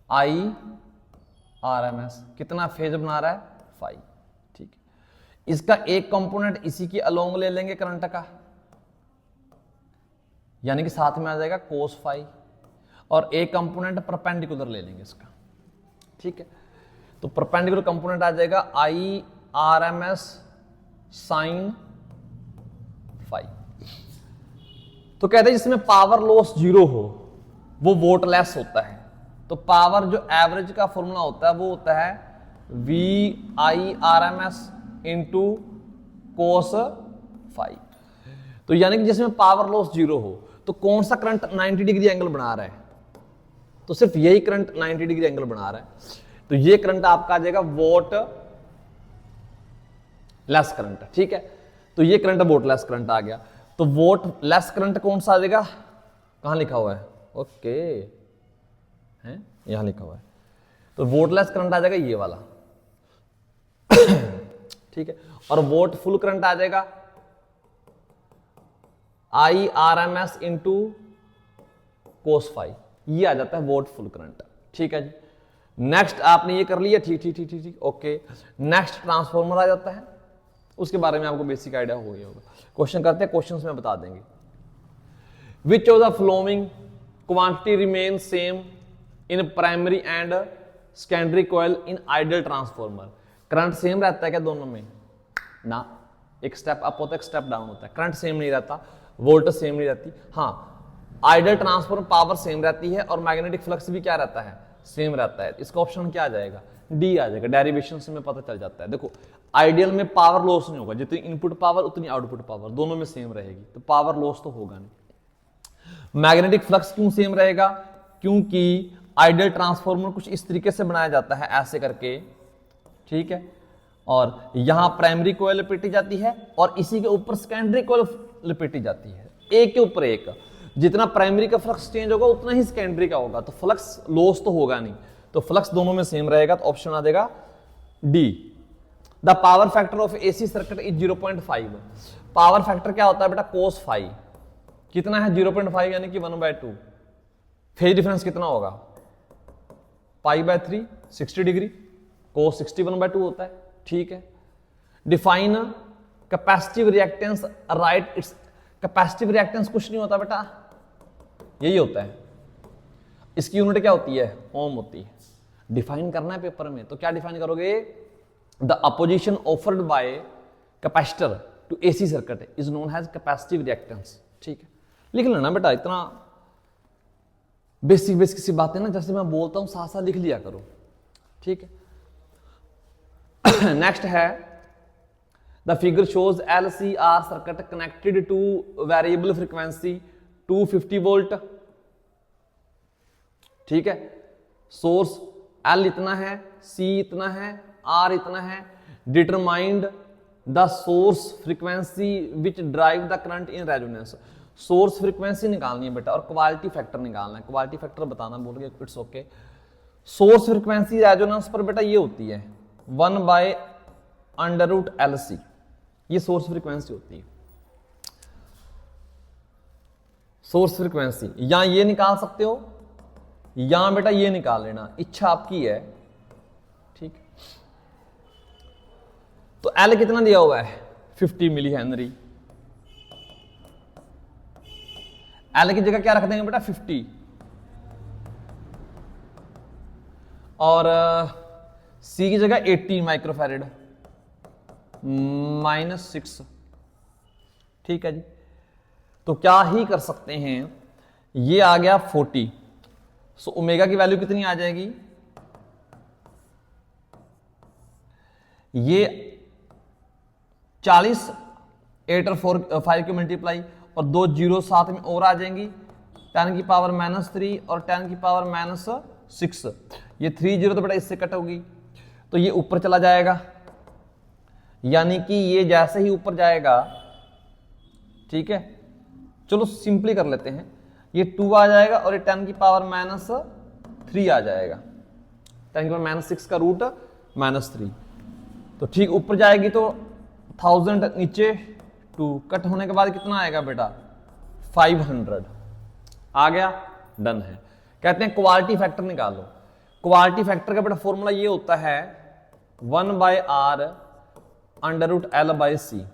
IRMS, कितना फेज बना रहा है? फाई, ठीक है। इसका एक कंपोनेंट इसी के अलोंग ले लेंगे करंट का, यानी कि साथ में आ जाएगा कोस फाई, और एक कंपोनेंट परपेंडिकुलर ले लेंगे इसका, ठीक है। तो परपेंडिकुलर कंपोनेंट आ जाएगा IRMS साइन फाई। तो कहते हैं जिसमें पावर लॉस 0 हो वो वोटलेस होता है। तो पावर जो एवरेज का फॉर्मूला होता है वो होता है VIRMS इंटू कोस फाई। तो यानी कि जिसमें पावर लॉस 0 हो, तो कौन सा करंट 90 डिग्री एंगल बना रहा है? तो सिर्फ यही करंट 90 डिग्री एंगल बना रहा है। तो ये करंट आपका आ जाएगा वोट लेस करंट, ठीक है। तो ये करंट वोट लेस करंट आ गया। तो वोट लेस करंट कौन सा आ जाएगा? कहां लिखा हुआ है? ओके, है यहां लिखा हुआ है। तो वोट लेस करंट आ जाएगा ये वाला, ठीक है। और वोट फुल करंट आ जाएगा IRMS इंटू कोस फाई, ये आ जाता है वोट फुल करंट, ठीक है जी। नेक्स्ट आपने ये कर लिया, ठीक ठीक ठीक ठीक ठीक, ओके। नेक्स्ट ट्रांसफॉर्मर आ जाता है, उसके बारे में आपको बेसिक आइडिया हो गया होगा। क्वेश्चन करते हैं, क्वेश्चंस में बता देंगे। विच of the following quantity remain same in primary and secondary coil in ideal transformer? Current same रहता है क्या दोनों में? ना, एक स्टेप अप होता है, एक स्टेप डाउन होता है। करंट सेम नहीं रहता, वोल्टेज सेम नहीं रहती। हाँ, आइडियल ट्रांसफॉर्मर पावर सेम रहती है और मैग्नेटिक फ्लक्स भी क्या रहता है? सेम रहता है। इसका ऑप्शन क्या आ जाएगा? डी आ जाएगा। डेरिवेशन से में पता चल जाता है। देखो, आइडियल में पावर लॉस नहीं होगा, जितनी इनपुट पावर उतनी आउटपुट पावर दोनों में सेम रहेगी, तो पावर लॉस तो होगा नहीं। मैग्नेटिक फ्लक्स क्यों सेम रहेगा? क्योंकि आइडियल ट्रांसफॉर्मर कुछ इस तरीके से बनाया जाता है, ऐसे करके, ठीक है। और यहां प्राइमरी कॉइल लपेटी जाती है और इसी के ऊपर सेकेंडरी कॉइल लपेटी जाती है, एक के ऊपर एक। जितना प्राइमरी का फ्लक्स चेंज होगा उतना ही सेकेंडरी का होगा, तो फ्लक्स लॉस तो होगा नहीं, तो फ्लक्स दोनों में सेम रहेगा, तो ऑप्शन आ जाएगा D. The power factor of AC circuit is 0.5। Power factor क्या होता है बेटा, cos फाइव कितना है 0.5 यानी कि 1/2। फेज डिफरेंस कितना होगा π/3 60 डिग्री, cos 60 1/2 होता है, ठीक है। Define capacitive reactance, right it's capacitive reactance कुछ नहीं होता बेटा, यही होता है, इसकी यूनिट क्या होती है, ओम होती है। डिफाइन करना है पेपर में, तो क्या डिफाइन करोगे, the opposition offered by capacitor to AC circuit is known as capacitive reactance, ठीक है। लिख लेना बेटा, इतना बेसिक बेसिक सी बातें ना जैसे मैं बोलता हूं साथ साथ लिख लिया करो, ठीक है। नेक्स्ट है the figure shows LCR circuit connected two variable frequency 250 volt, ठीक है। सोर्स L इतना है, C इतना है, R इतना है। Determined the source frequency which drive the current in resonance. Source frequency निकालनी है बेटा और क्वालिटी फैक्टर निकालना है, क्वालिटी फैक्टर बताना बोल गए, it's okay. Source frequency resonance पर बेटा ये होती है 1/√LC, ये सोर्स फ्रीक्वेंसी होती है। सोर्स फ्रीक्वेंसी या ये निकाल सकते हो या बेटा ये निकाल लेना, इच्छा आपकी है, ठीक। तो L कितना दिया हुआ है 50 मिली हेनरी, L की जगह क्या रख देंगे बेटा 50, और C की जगह 80 माइक्रोफैरेड -6, ठीक है जी। तो क्या ही कर सकते हैं, ये आ गया 40, सो ओमेगा की वैल्यू कितनी आ जाएगी, ये 40 8 और 5 की मल्टीप्लाई और 2 जीरो साथ में और आ जाएंगी, 10 की पावर -3 और 10 की पावर -6, ये 3 जीरो तो बेटा इससे कट होगी, तो ये ऊपर चला जाएगा, यानी कि ये जैसे ही ऊपर जाएगा, ठीक है। चलो सिंपली कर लेते हैं, ये 2 आ जाएगा और ये 10 की पावर -3 आ जाएगा, 10 की पावर -6 का रूट -3, तो ठीक ऊपर जाएगी तो 1000, नीचे 2, कट होने के बाद कितना आएगा बेटा 500 आ गया, डन है। कहते हैं क्वालिटी फैक्टर निकालो। क्वालिटी फैक्टर का बेटा फॉर्मूला ये होता है 1/R√L/C।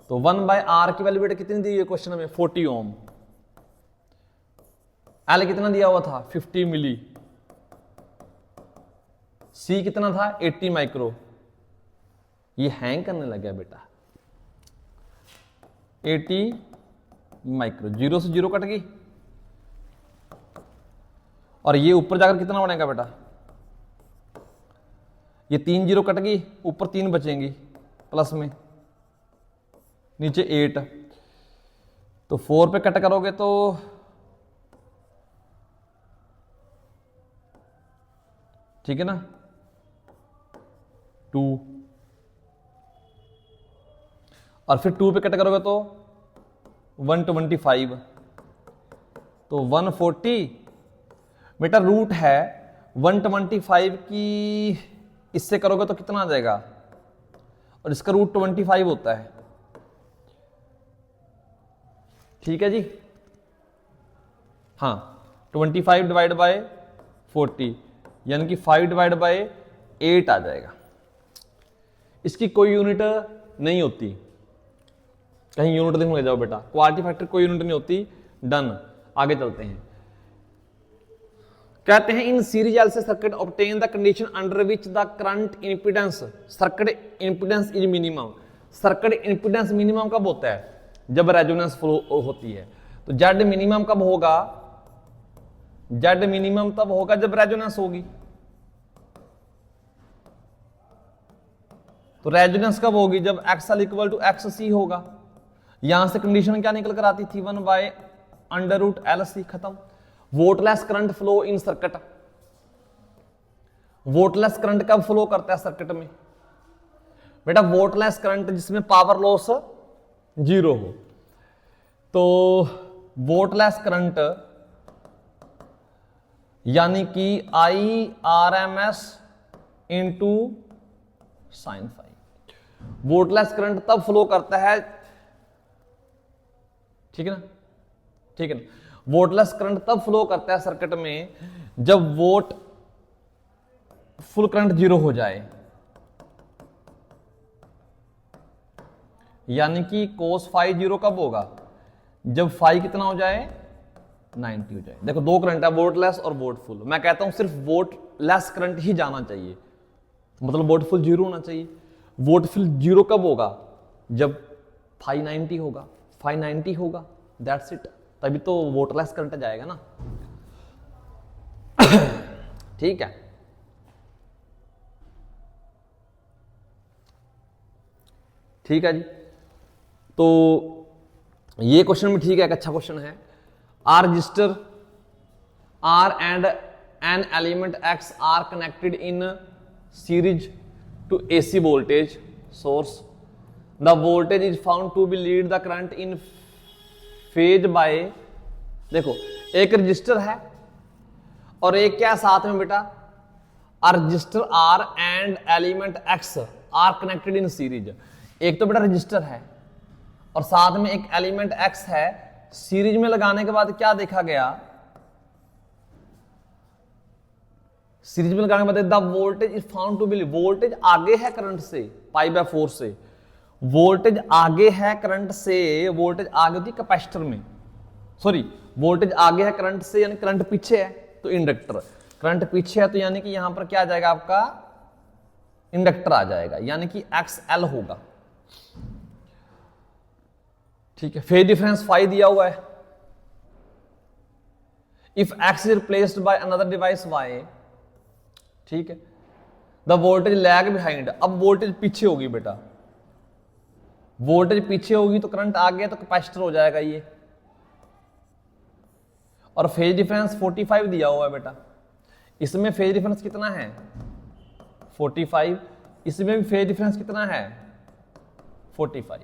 तो 1/R की वैल्यू बेटा कितनी दी है क्वेश्चन में 40 ओम, L कितना दिया हुआ था 50 मिली, C कितना था 80 माइक्रो, ये हैंग करने लग गया बेटा 80 माइक्रो, जीरो से जीरो कट गई और ये ऊपर जाकर कितना बनेगा बेटा, ये 3 जीरो कट गई, ऊपर 3 बचेंगी प्लस में, नीचे 8, तो 4 पे कट करोगे तो ठीक है ना 2, और फिर 2 पे कट करोगे तो 125, तो 140 बेटा रूट है 125 की, इससे करोगे तो कितना आ जाएगा, और इसका रूट 25 होता है, ठीक है जी। हाँ 25 डिवाइड बाय 40 यानी कि 5 डिवाइड बाय 8 आ जाएगा। इसकी कोई यूनिट नहीं होती, कहीं यूनिट देखने ले जाओ बेटा, क्वालिटी फैक्टर कोई यूनिट नहीं होती, डन। आगे चलते हैं, कहते हैं in series LC circuit obtain the condition under which the current impedance circuit impedance is minimum. Circuit impedance minimum कब होता है, जब रेजोनेंस फ्लो होती है। तो जेड मिनिमम कब होगा, जेड मिनिमम तब होगा जब रेजोनेंस होगी। तो रेजोनेंस कब होगी, जब XL इक्वल टू XC होगा। यहां से कंडीशन क्या निकल कर आती थी 1/√LC, खत्म। Wattless current flow in circuit, wattless current कब फ्लो करता है सर्किट में बेटा, वोटलेस करंट जिसमें पावर लॉस 0 हो। तो वोटलेस करंट यानी कि IRMS into sine phi. Wattless current तब फ्लो करता है, ठीक है ना, ठीक है ना, वोटलेस करंट तब फ्लो करता है सर्किट में जब वोट फुल करंट 0 हो जाए, यानी कि कोस फाई 0 कब होगा, जब फाई कितना हो जाए, 90 हो जाए। देखो दो करंट है, वोट लेस और वोट फुल। मैं कहता हूं सिर्फ वोट लेस करंट ही जाना चाहिए, मतलब वोट फुल 0 होना चाहिए। वोट फुल 0 कब होगा, जब फाई 90 होगा, फाई 90 होगा, दैट्स इट, तभी तो वोट लेस करंट जाएगा ना। ठीक है, ठीक है जी। तो ये क्वेश्चन भी ठीक है, एक अच्छा क्वेश्चन है। R resistor R and an element X are connected in series to AC voltage source. The voltage is found to be lead the current in phase by, देखो एक रजिस्टर है और एक क्या साथ में बेटा, R resistor R and element X are connected in series. एक तो बेटा रजिस्टर है और साथ में एक एलिमेंट एक्स है। सीरीज में लगाने के बाद क्या देखा गया, सीरीज में लगाने के बाद the voltage is found to be, voltage आगे है करंट से π/4 से, वोल्टेज आगे है करंट से, वोल्टेज आगे होती कैपेसिटर में, सॉरी वोल्टेज आगे है करंट से यानी करंट पीछे है तो इंडक्टर, करंट पीछे है तो यानी कि यहां पर क्या आ जाएगा आपका, इंडक्टर आ जाएगा, यानी कि XL होगा। ठीक है, फेज डिफरेंस फाई दिया हुआ है। If X is replaced by another device Y, ठीक है, द वोल्टेज लैग बिहाइंड, अब वोल्टेज पीछे होगी बेटा, वोल्टेज पीछे होगी तो करंट आगे तो कैपेसिटर हो जाएगा ये, और फेज डिफरेंस 45 दिया हुआ है बेटा। इसमें फेज डिफरेंस कितना है, 45, इसमें भी फेज डिफरेंस कितना है, 45।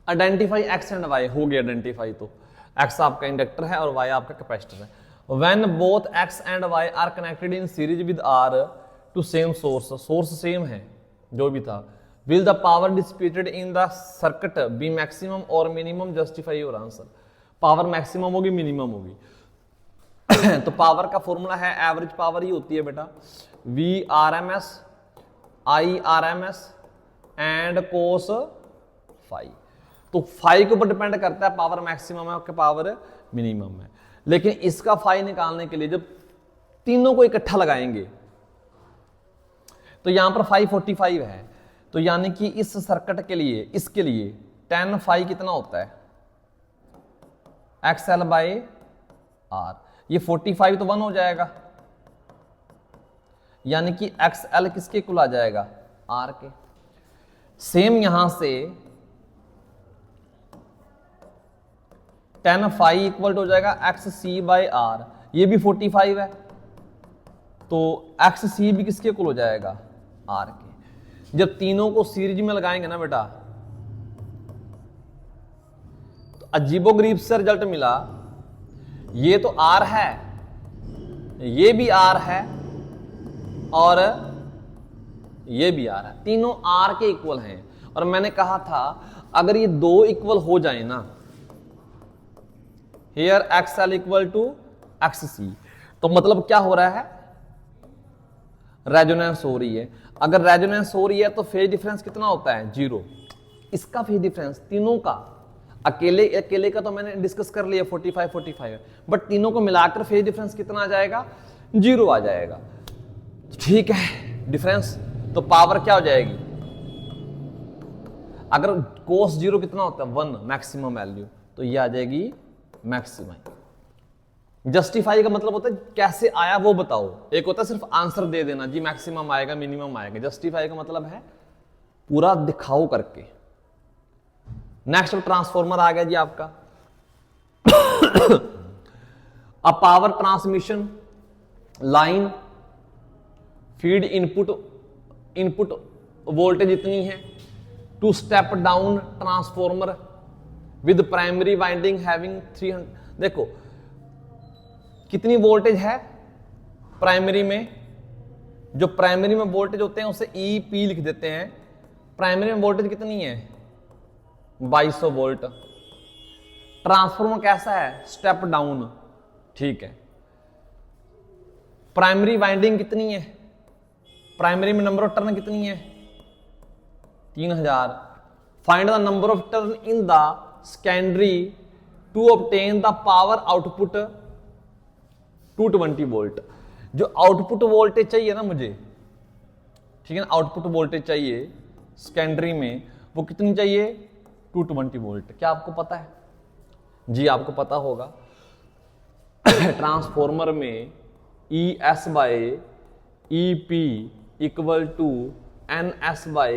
आइडेंटिफाई एक्स एंड वाई, हो गया आइडेंटिफाई, तो एक्स आपका इंडक्टर है और वाई आपका कैपेसिटर है। When both X and Y are connected in series with R to same source, source same है जो भी था, will the power dissipated in the circuit be maximum or minimum, justify your answer. Power maximum होगी minimum होगी। तो power का formula है, average power ही होती है बेटा, VRMS IRMS and cos phi. तो फाई के ऊपर डिपेंड करता है पावर मैक्सिमम है और पावर मिनिमम है। लेकिन इसका फाई निकालने के लिए जब तीनों को इकट्ठा लगाएंगे तो यहां पर फाई 45 है, तो यानी कि इस सर्किट के लिए, इसके लिए 10 फाई कितना होता है, XL/R। ये 45 तो 1 हो जाएगा, यानी कि XL किसके इक्वल आ जाएगा, R के। सेम यहां से 10 फाई इक्वल हो जाएगा XC/R, ये भी 45 है तो XC भी किसके इक्वल हो जाएगा, R के। जब तीनों को सीरीज में लगाएंगे ना बेटा तो अजीबोगरीब से रिजल्ट मिला। ये तो R है, ये भी R है और ये भी R है, तीनों R के इक्वल हैं। और मैंने कहा था अगर ये दो इक्वल हो जाए ना, here XL equal to XC, तो मतलब क्या हो रहा है, रेजोनेंस हो रही है। अगर रेजोनेंस हो रही है तो फेज डिफरेंस कितना होता है, 0। इसका फेज डिफरेंस तीनों का, अकेले का तो मैंने डिस्कस कर लिया 45, बट तीनों को मिलाकर फेज डिफरेंस कितना आ जाएगा, 0 आ जाएगा। ठीक है डिफरेंस, तो पावर क्या हो जाएगी, अगर कोस 0 कितना होता है 1 मैक्सिमम वैल्यू, तो ये आ जाएगी मैक्सिमम। जस्टिफाई का मतलब होता है कैसे आया वो बताओ, एक होता है सिर्फ आंसर दे देना जी मैक्सिमम आएगा मिनिमम आएगा, जस्टिफाई का मतलब है पूरा दिखाओ करके। नेक्स्ट ट्रांसफॉर्मर आ गया जी आपका। अब power transmission line feed input voltage इतनी है, to step down transformer with primary winding having 300। देखो कितनी वोल्टेज है प्राइमरी में, जो प्राइमरी में वोल्टेज होते हैं उसे EP लिख देते हैं। प्राइमरी में वोल्टेज कितनी है 2200 वोल्ट। ट्रांसफॉर्मर कैसा है स्टेप डाउन, ठीक है। प्राइमरी वाइंडिंग कितनी है, प्राइमरी में नंबर ऑफ टर्न कितनी है 3000। Find the number of turn in the secondary to obtain the power output 220 volt. जो आउटपुट वोल्टेज चाहिए ना मुझे, ठीक है ना, आउटपुट वोल्टेज चाहिए सेकेंडरी में, वो कितनी चाहिए 220 वोल्ट। क्या आपको पता है जी? आपको पता होगा ट्रांसफॉर्मर में ES by EP equal to NS by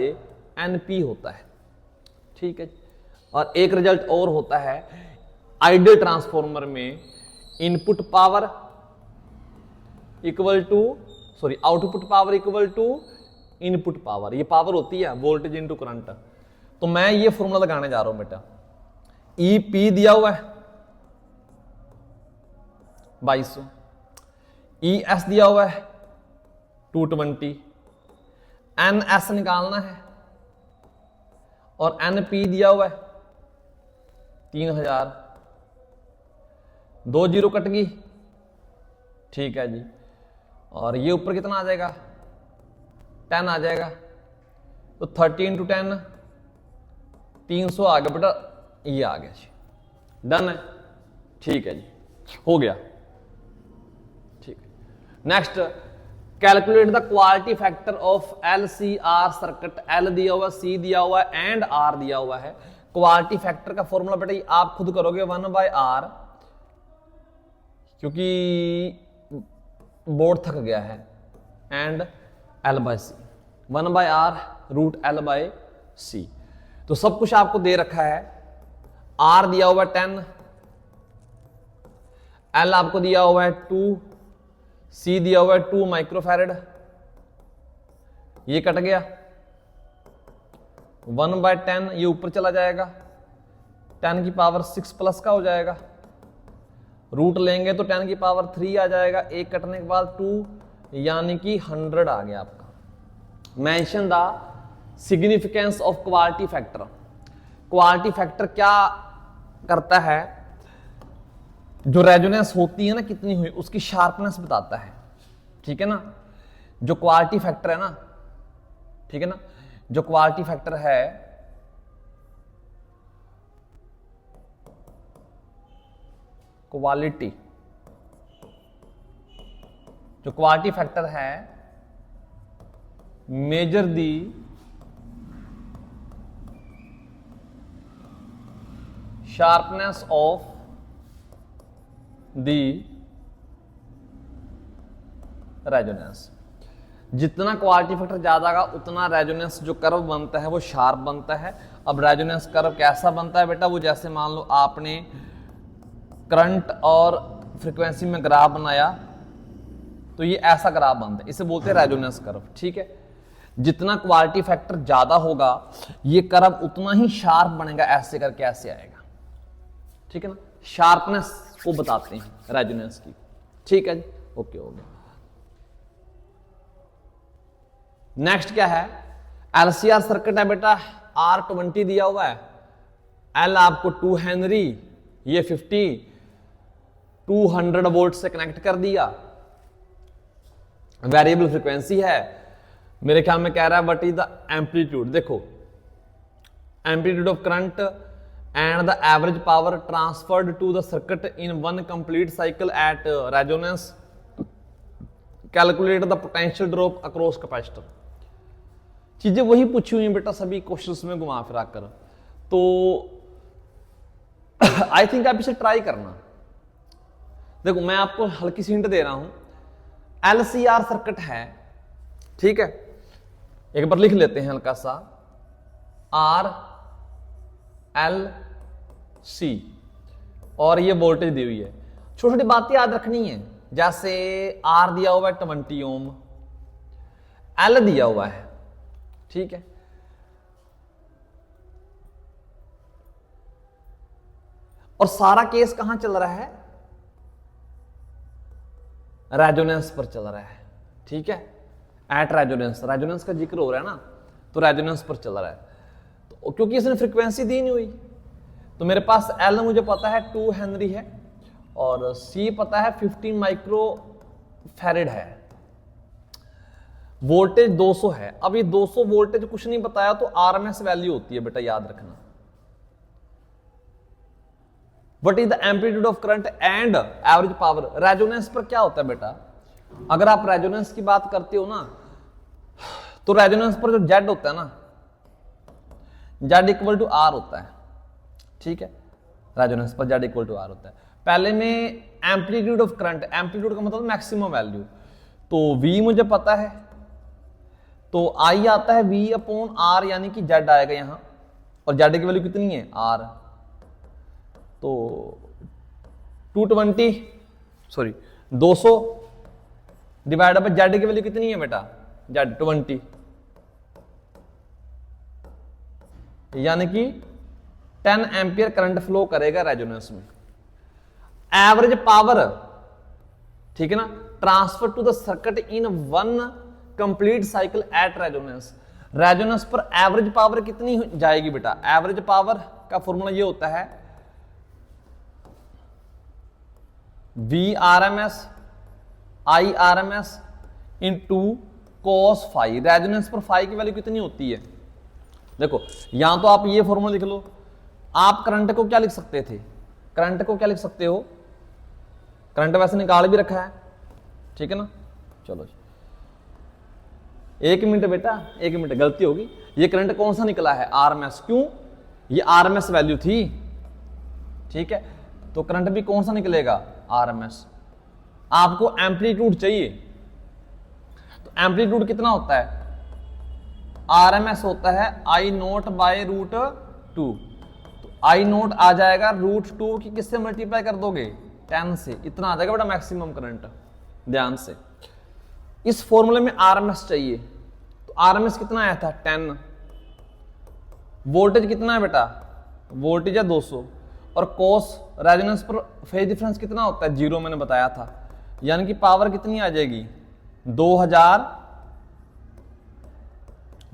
NP होता है, ठीक है। और एक रिजल्ट और होता है आइडियल ट्रांसफॉर्मर में input power equal to output power equal to input power. ये पावर होती है वोल्टेज इनटू करंट। तो मैं ये फॉर्मूला लगाने जा रहा हूं बेटा। EP दिया हुआ है 2200, ES दिया हुआ है 220, NS निकालना है और NP दिया हुआ है 3000। 2 जीरो कट गई, ठीक है जी। और ये ऊपर कितना आ जाएगा 10 आ जाएगा। तो 30 × 10 300 आ गया बेटा, ये आ गया जी, डन है, ठीक है जी, हो गया, ठीक है। Next, calculate the quality factor of LCR circuit. L दिया हुआ, C दिया हुआ है एंड R दिया हुआ है। क्वालिटी फैक्टर का फॉर्मूला बेटा आप खुद करोगे 1/R, क्योंकि बोर्ड थक गया है, and L/C 1/R root L/C। तो सब कुछ आपको दे रखा है। R दिया हुआ 10, L आपको दिया हुआ है 2, C दिया हुआ है 2 माइक्रोफैरड, ये कट गया 1/10, ये ऊपर चला जाएगा 10 की पावर 6 प्लस का हो जाएगा। रूट लेंगे तो 10 की पावर 3 आ जाएगा, एक कटने के बाद 2, यानी कि 100 आ गया आपका। Mention the significance of quality factor. Quality factor क्या करता है, जो रेजोनेंस होती है ना कितनी हुई, उसकी शार्पनेस बताता है, ठीक है ना। जो क्वालिटी फैक्टर है ना, ठीक है ना, जो क्वालिटी फैक्टर है क्वालिटी, जो क्वालिटी फैक्टर है measure the sharpness of the resonance. जितना क्वालिटी फैक्टर ज्यादा का उतना रेजोनेंस जो कर्व बनता है वो शार्प बनता है। अब रेजोनेंस कर्व कैसा बनता है बेटा, वो जैसे मान लो आपने करंट और फ्रीक्वेंसी में ग्राफ बनाया तो ये ऐसा ग्राफ बनता है, इसे बोलते हैं रेजोनेंस कर्व, ठीक है। जितना क्वालिटी फैक्टर ज्यादा होगा ये कर्व उतना ही शार्प बनेगा, ऐसे करके ऐसे आएगा, ठीक है ना। शार्पनेस को बताते हैं रेजोनेंस की, ठीक है जी, ओके हो गया। नेक्स्ट क्या है, LCR सर्किट है बेटा, R20 दिया हुआ है, L आपको 2 हेनरी, ये 50, 200 वोल्ट से कनेक्ट कर दिया। वेरिएबल फ्रीक्वेंसी है, मेरे ख्याल में कह रहा है व्हाट इज द एम्पलीट्यूड। देखो amplitude of current and the average power transferred to the circuit in one complete cycle at resonance. Calculate the potential drop across capacitor. चीजें वही पूछी हुई बेटा सभी क्वेश्चंस में घुमा फिरा कर, तो आई थिंक आप इसे ट्राई करना। देखो मैं आपको हल्की सी हिंट दे रहा हूं, LCR सर्किट है, ठीक है, एक बार लिख लेते हैं हल्का सा, RLC, और ये वोल्टेज दी हुई है। छोटी छोटी बातें याद रखनी है, जैसे R दिया हुआ है 20 ओम, L दिया हुआ है, ठीक है, और सारा केस कहां चल रहा है, रेजोनेंस पर चल रहा है, ठीक है, एट रेजोनेंस, रेजोनेंस का जिक्र हो रहा है ना, तो रेजोनेंस पर चल रहा है। तो क्योंकि इसने फ्रीक्वेंसी दी नहीं हुई, तो मेरे पास एल मुझे पता है 2 हेनरी है और सी पता है 15 माइक्रो फैरेड है, वोल्टेज 200 है। अब ये 200 वोल्टेज कुछ नहीं बताया तो आरएमएस वैल्यू होती है बेटा, याद रखना। What is the amplitude of current and average power. Resonance पर क्या होता है बेटा, अगर आप रेजोनेंस की बात करते हो ना, तो रेजोनेंस पर जो जेड होता है ना, जेड इक्वल टू आर होता है, ठीक है, रेजोनेंस पर जेड इक्वल टू आर होता है। पहले में एम्पलीट्यूड ऑफ करंट, एम्पलीट्यूड का मतलब मैक्सिमम वैल्यू, तो वी मुझे पता है, तो आई आता है वी अपॉन आर, यानी कि जेड आएगा यहां, और जेड की वैल्यू कितनी है आर, तो 200 डिवाइड बाय जेड की वैल्यू कितनी है बेटा, जेड 20, यानी कि 10 एम्पियर करंट फ्लो करेगा रेजोनेंस में। एवरेज पावर, ठीक है ना, transfer to the circuit in 1 complete cycle at resonance. Resonance पर एवरेज पावर कितनी जाएगी बेटा, एवरेज पावर का फॉर्मूला ये होता है V R M S I R M S into cos phi. Resonance पर फाई की वैल्यू कितनी होती है, देखो यहां तो आप ये फॉर्मूला लिख लो। आप करंट को क्या लिख सकते थे, करंट को क्या लिख सकते हो, करंट वैसे निकाल भी रखा है, ठीक है ना। चलो 1 मिनट बेटा, 1 मिनट, गलती होगी। ये करंट कौन सा निकला है, आरएमएस। क्यों, ये आरएमएस वैल्यू थी, ठीक है, तो करंट भी कौन सा निकलेगा, आरएमएस। आपको एम्पलीट्यूड चाहिए, तो एम्पलीट्यूड कितना होता है, आरएमएस होता है आई नोट बाय रूट 2, तो आई नोट आ जाएगा रूट 2 की किससे मल्टीप्लाई कर दोगे, 10 से, इतना आ जाएगा बेटा मैक्सिमम करंट। ध्यान से, इस फॉर्मूले में आरएमएस चाहिए, तो आरएमएस कितना आया था 10, वोल्टेज कितना है बेटा, वोल्टेज है 200, और कोस रेजोनेंस पर फेज डिफरेंस कितना होता है 0, मैंने बताया था, यानी कि पावर कितनी आ जाएगी 2000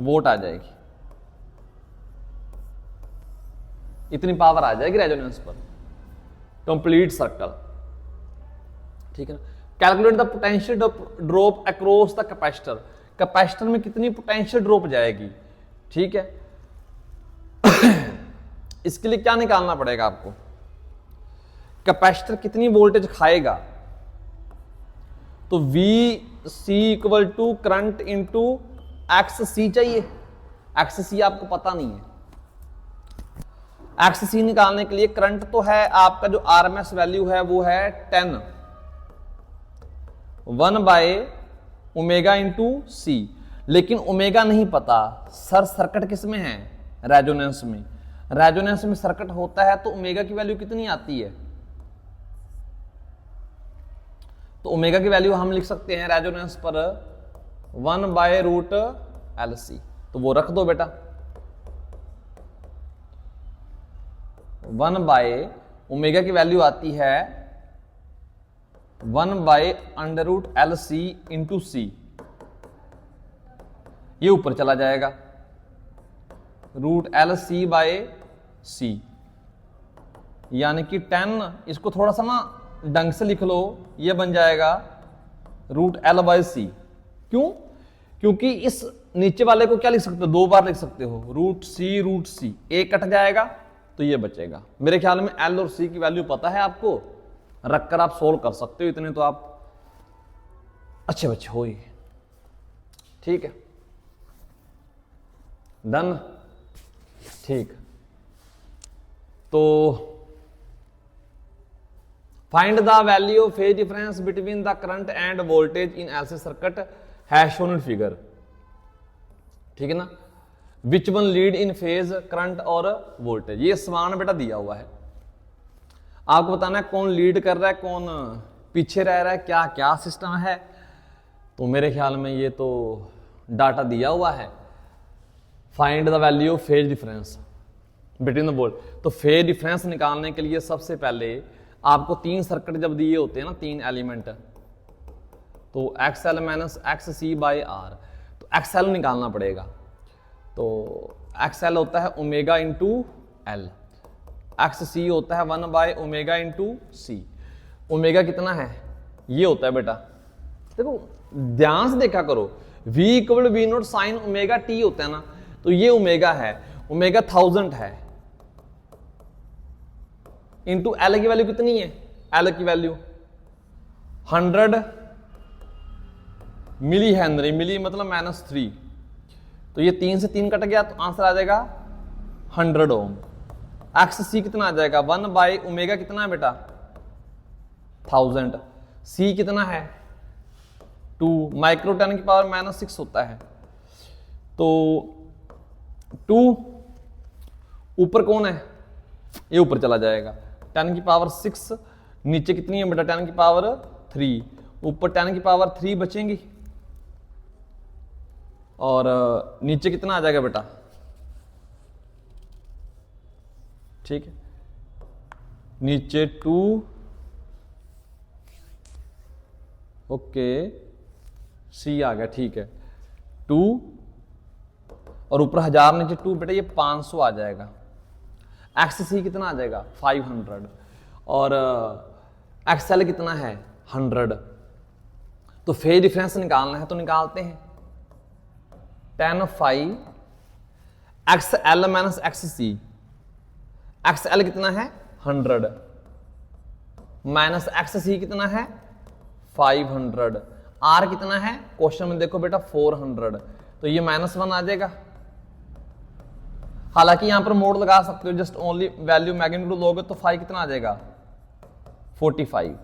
वोट आ जाएगी, इतनी पावर आ जाएगी रेजोनेंस पर कंप्लीट सर्कल, ठीक है ना। Calculate the potential drop across the capacitor, capacitor में कितनी पोटेंशियल ड्रॉप जाएगी, ठीक है। इसके लिए क्या निकालना पड़ेगा आपको, कैपेसिटर कितनी वोल्टेज खाएगा, तो V C equal to current into X C चाहिए। एक्स सी आपको पता नहीं है, एक्स सी निकालने के लिए करंट तो है आपका, जो आरएमएस वैल्यू है वो है 10, 1 बाय ओमेगा इंटू सी, लेकिन ओमेगा नहीं पता। सर सर्किट किस में है, रेजोनेंस में, रेजोनेंस में सर्किट होता है तो ओमेगा की वैल्यू कितनी आती है, तो ओमेगा की वैल्यू हम लिख सकते हैं रेजोनेंस पर 1 बाय रूट एल सी, तो वो रख दो बेटा, 1 बाय ओमेगा की वैल्यू आती है 1 by under root L C into C, ये ऊपर चला जाएगा root L C by C, यानी कि 10, इसको थोड़ा सा ना ढंग से लिख लो, ये बन जाएगा रूट एल बाय सी। क्यों, क्योंकि इस नीचे वाले को क्या लिख सकते हो, 2 बार लिख सकते हो, रूट सी, एक कट जाएगा तो ये बचेगा। मेरे ख्याल में एल और सी की वैल्यू पता है आपको, रखकर आप सोल्व कर सकते हो, इतने तो आप अच्छे बच्चे हो ही, ठीक है, डन, ठीक। तो find the value of phase difference between the current end voltage in LC circuit has shown in figure, ठीक है ना। Which one lead in phase current और वोल्टेज, ये समान बेटा दिया हुआ है, आपको बताना है कौन लीड कर रहा है, कौन पीछे रह रहा है, क्या क्या सिस्टम है। तो मेरे ख्याल में ये तो डाटा दिया हुआ है, find the value of phase difference between the volt. तो फेज डिफरेंस निकालने के लिए सबसे पहले आपको 3 सर्किट जब दिए होते हैं ना, 3 एलिमेंट, तो XL minus XC by R, तो XL निकालना पड़ेगा। तो XL होता है ओमेगा इंटू एल, XC होता है 1 by omega into C. Omega कितना है, ये होता है बेटा, देखो ध्यान से देखा करो, V equal V naught sine omega t होता है ना, तो ये ओमेगा है, ओमेगा 1000 है, इंटू एल की वैल्यू कितनी है, एल की वैल्यू 100 मिली हेनरी, मिली मतलब -3, तो ये 3 से 3 कट गया, तो आंसर आ जाएगा 100 ओम। XC कितना आ जाएगा, 1 बाई ओमेगा कितना है बेटा 1000, C कितना है 2, माइक्रो 10 की पावर -6 होता है, तो 2 ऊपर कौन है, ये ऊपर चला जाएगा, 10 की पावर 6, नीचे कितनी है बेटा 10 की पावर 3, ऊपर 10 की पावर 3 बचेंगी, और नीचे कितना आ जाएगा बेटा, ठीक है, नीचे 2, ओके, C आ गया, ठीक है 2, और ऊपर 1000 नीचे 2, बेटा ये 500 आ जाएगा। XC कितना आ जाएगा 500, और XL कितना है 100। तो फेज डिफरेंस निकालना है, तो निकालते हैं, tan phi XL minus XC, XL कितना है 100 माइनस XC कितना है 500, R कितना है क्वेश्चन में देखो बेटा 400, तो ये -1 आ जाएगा। हालांकि यहां पर मोड लगा सकते हो, जस्ट ओनली वैल्यू मैग्नीट्यूड लोगे तो फाई कितना आ जाएगा 45।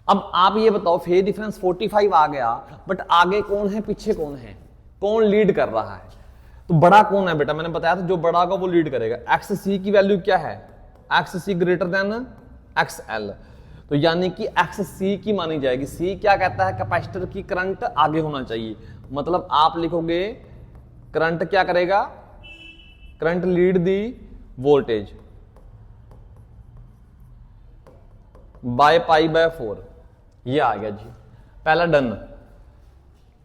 अब आप ये बताओ फेज डिफरेंस 45 आ गया, बट आगे कौन है पीछे कौन है, कौन लीड कर रहा है, तो बड़ा कौन है बेटा, मैंने बताया था जो बड़ा होगा वो लीड करेगा। XC की वैल्यू क्या है, XC ग्रेटर देन XL, तो यानी कि XC की मानी जाएगी। C क्या कहता है, कैपेसिटर की करंट आगे होना चाहिए, मतलब आप लिखोगे करंट क्या करेगा, current lead the voltage by pi by 4, ये आ गया जी, पहला done.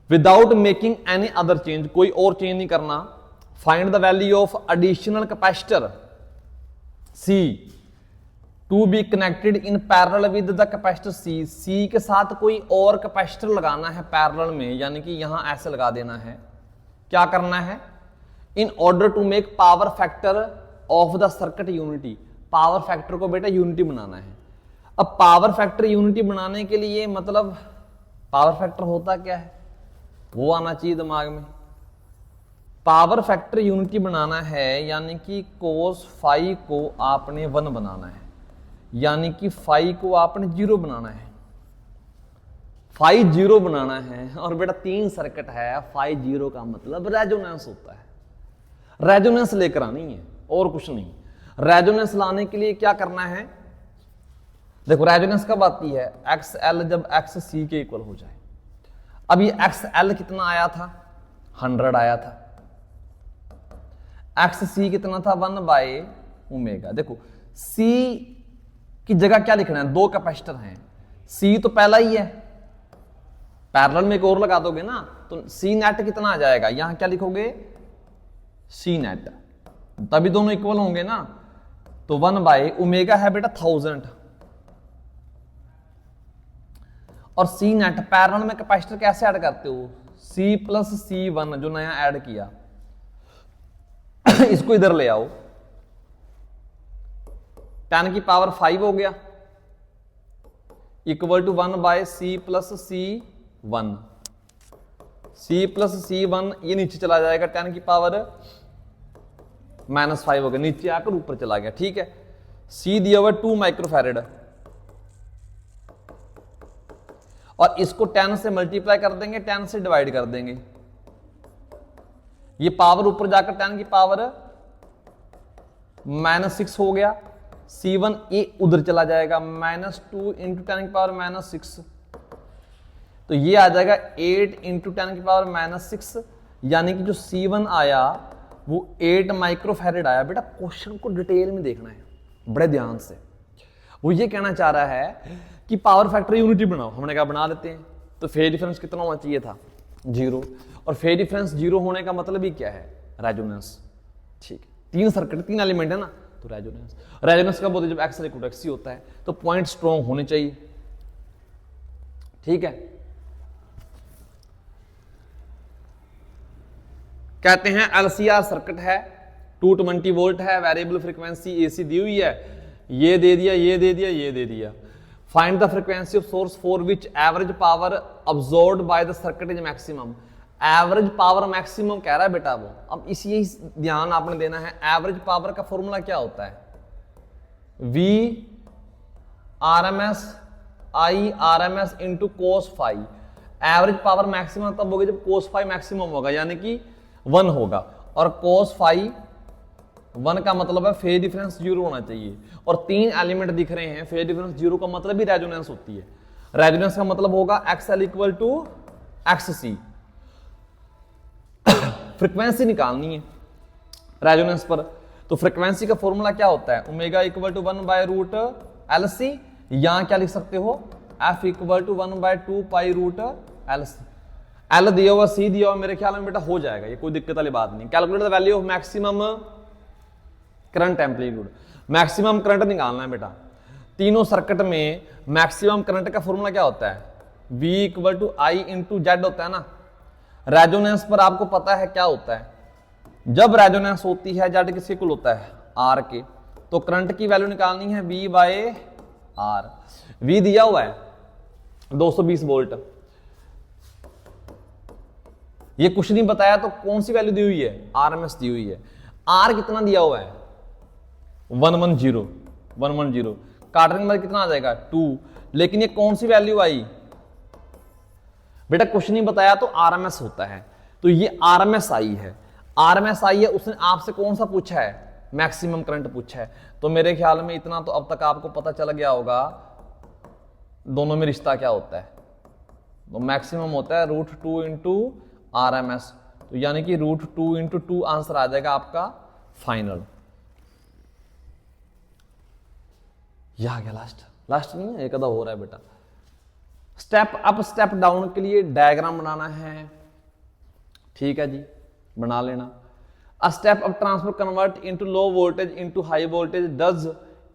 Without making any other change, कोई और चेंज नहीं करना। Find the value of additional capacitor C to be connected in parallel with the capacitor C, C के साथ कोई और कैपेसिटर लगाना है पैरेलल में, यानी कि यहां ऐसे लगा देना है। क्या करना है, in order to make power factor of the circuit unity, power factor को बेटा यूनिटी बनाना है। अब पावर फैक्टर यूनिटी बनाने के लिए मतलब पावर फैक्टर होता क्या है वो आना चाहिए दिमाग में। पावर फैक्टर यूनिटी बनाना है यानी कि कोस फाई को आपने 1 बनाना है, यानी कि फाई को आपने 0 बनाना है, फाई 0 बनाना है। और बेटा 3 सर्किट है, फाई 0 का मतलब रेजोनेंस होता है, रेजोनेंस लेकर आनी है और कुछ नहीं। रेजोनेंस लाने के लिए क्या करना है, देखो रेजोनेंस कब आती है, XL जब XC के इक्वल हो जाए। अब ये XL कितना आया था 100 आया था, XC कितना था 1 बाय ओमेगा। देखो C की जगह क्या लिखना है, 2 कैपेसिटर हैं, C तो पहला ही है, पैरेलल में एक और लगा दोगे ना तो C नेट कितना आ जाएगा, यहां क्या लिखोगे C नेट, तभी दोनों इक्वल होंगे ना। तो 1 बाय ओमेगा है बेटा 1000, और C नेट पैरेलल में कैपेसिटर कैसे ऐड करते हो, C प्लस C1 जो नया ऐड किया इसको इधर ले आओ, 10 की पावर 5 हो गया equal to 1 by C plus C1, C plus C1 ये नीचे चला जाएगा, 10 की पावर -5 हो गया, नीचे आकर ऊपर चला गया, ठीक है। C दिया हुआ 2 माइक्रोफैरेड, और इसको 10 से मल्टीप्लाई कर देंगे, 10 से डिवाइड कर देंगे, ये पावर ऊपर जाकर 10 की पावर -6 हो गया, C1 ये उधर चला जाएगा, -2 इंटू 10 की पावर -6, तो ये आ जाएगा 8 इंटू 10 की पावर -6, यानी कि जो C1 आया वो 8 माइक्रोफैरेड आया। बेटा क्वेश्चन को डिटेल में देखना है बड़े ध्यान से। वो ये कहना चाह रहा है कि पावर फैक्टर यूनिटी बनाओ, हमने कहा बना लेते हैं। तो फेज डिफरेंस कितना होना चाहिए था? 0। और फेज डिफरेंस 0 होने का मतलब ही क्या है? रेजोनेंस। ठीक है, 3 सर्किट 3 एलिमेंट है ना, तो रेजोनेंस। रेजोनेंस कब होता है? जब एक्स इक्वल टू एक्स होता है। तो पॉइंट स्ट्रॉन्ग होने चाहिए। ठीक है, कहते हैं एलसीआर सर्किट है, 220 वोल्ट है, वेरिएबल फ्रीक्वेंसी एसी दी हुई है, ये दे दिया, ये दे दिया, ये दे दिया। Find the frequency of source for which average power absorbed by the circuit is maximum. Average power maximum कह रहा है बेटा वो। अब इसी ध्यान आपने देना है, एवरेज पावर का फॉर्मूला क्या होता है? V RMS I RMS into cos phi. Average power maximum तब होगी जब कोस फाई मैक्सिमम होगा, यानी कि 1 होगा। और कोस फाई 1 का मतलब है फेज डिफरेंस 0 होना चाहिए। और 3 एलिमेंट दिख रहे हैं, फेज डिफरेंस 0 का मतलब ही रेजोनेंस होती है। रेजोनेंस का मतलब होगा XL equal to XC। Frequency निकालनी है रेजोनेंस पर, तो फ्रीक्वेंसी का फॉर्मूला क्या होता है? Omega equal to 1 by root LC। यहां क्या लिख सकते हो? F equal to 1 by 2 pi root LC। L दिया हुआ, C दिया हुआ, मेरे ख्याल में बेटा हो जाएगा, ये कोई दिक्कत वाली बात नहीं। Calculate the value of maximum current amplitude. Maximum current निकालना है बेटा। तीनों सर्किट में मैक्सिमम करंट का फॉर्मूला क्या होता है? V equal to I into Z होता है ना। रेजोनेंस पर आपको पता है क्या होता है? जब रेजोनेंस होती है जेड किसके इक्वल होता है? R के। तो करंट की वैल्यू निकालनी है V बाय R। V दिया हुआ है 220 वोल्ट, ये कुछ नहीं बताया तो कौन सी वैल्यू दी हुई है? RMS दी हुई है। R कितना दिया हुआ है? 110। काटने के बाद कितना आ जाएगा? 2। लेकिन ये कौन सी वैल्यू आई बेटा? कुछ नहीं बताया तो RMS होता है। तो ये RMS आई है, RMS आई है। उसने आपसे कौन सा पूछा है? मैक्सिमम करंट पूछा है। तो मेरे ख्याल में इतना तो अब तक आपको पता चल गया होगा दोनों में रिश्ता क्या होता है। तो मैक्सिमम होता है √2 इंटू RMS। तो यानी कि √2 इंटू 2 आंसर आ जाएगा आपका फाइनल। यह आ गया लास्ट नहीं है, एक आधा हो रहा है बेटा। स्टेप अप स्टेप डाउन के लिए डायग्राम बनाना है। ठीक है जी, बना लेना। A step up transfer convert into low voltage into high voltage does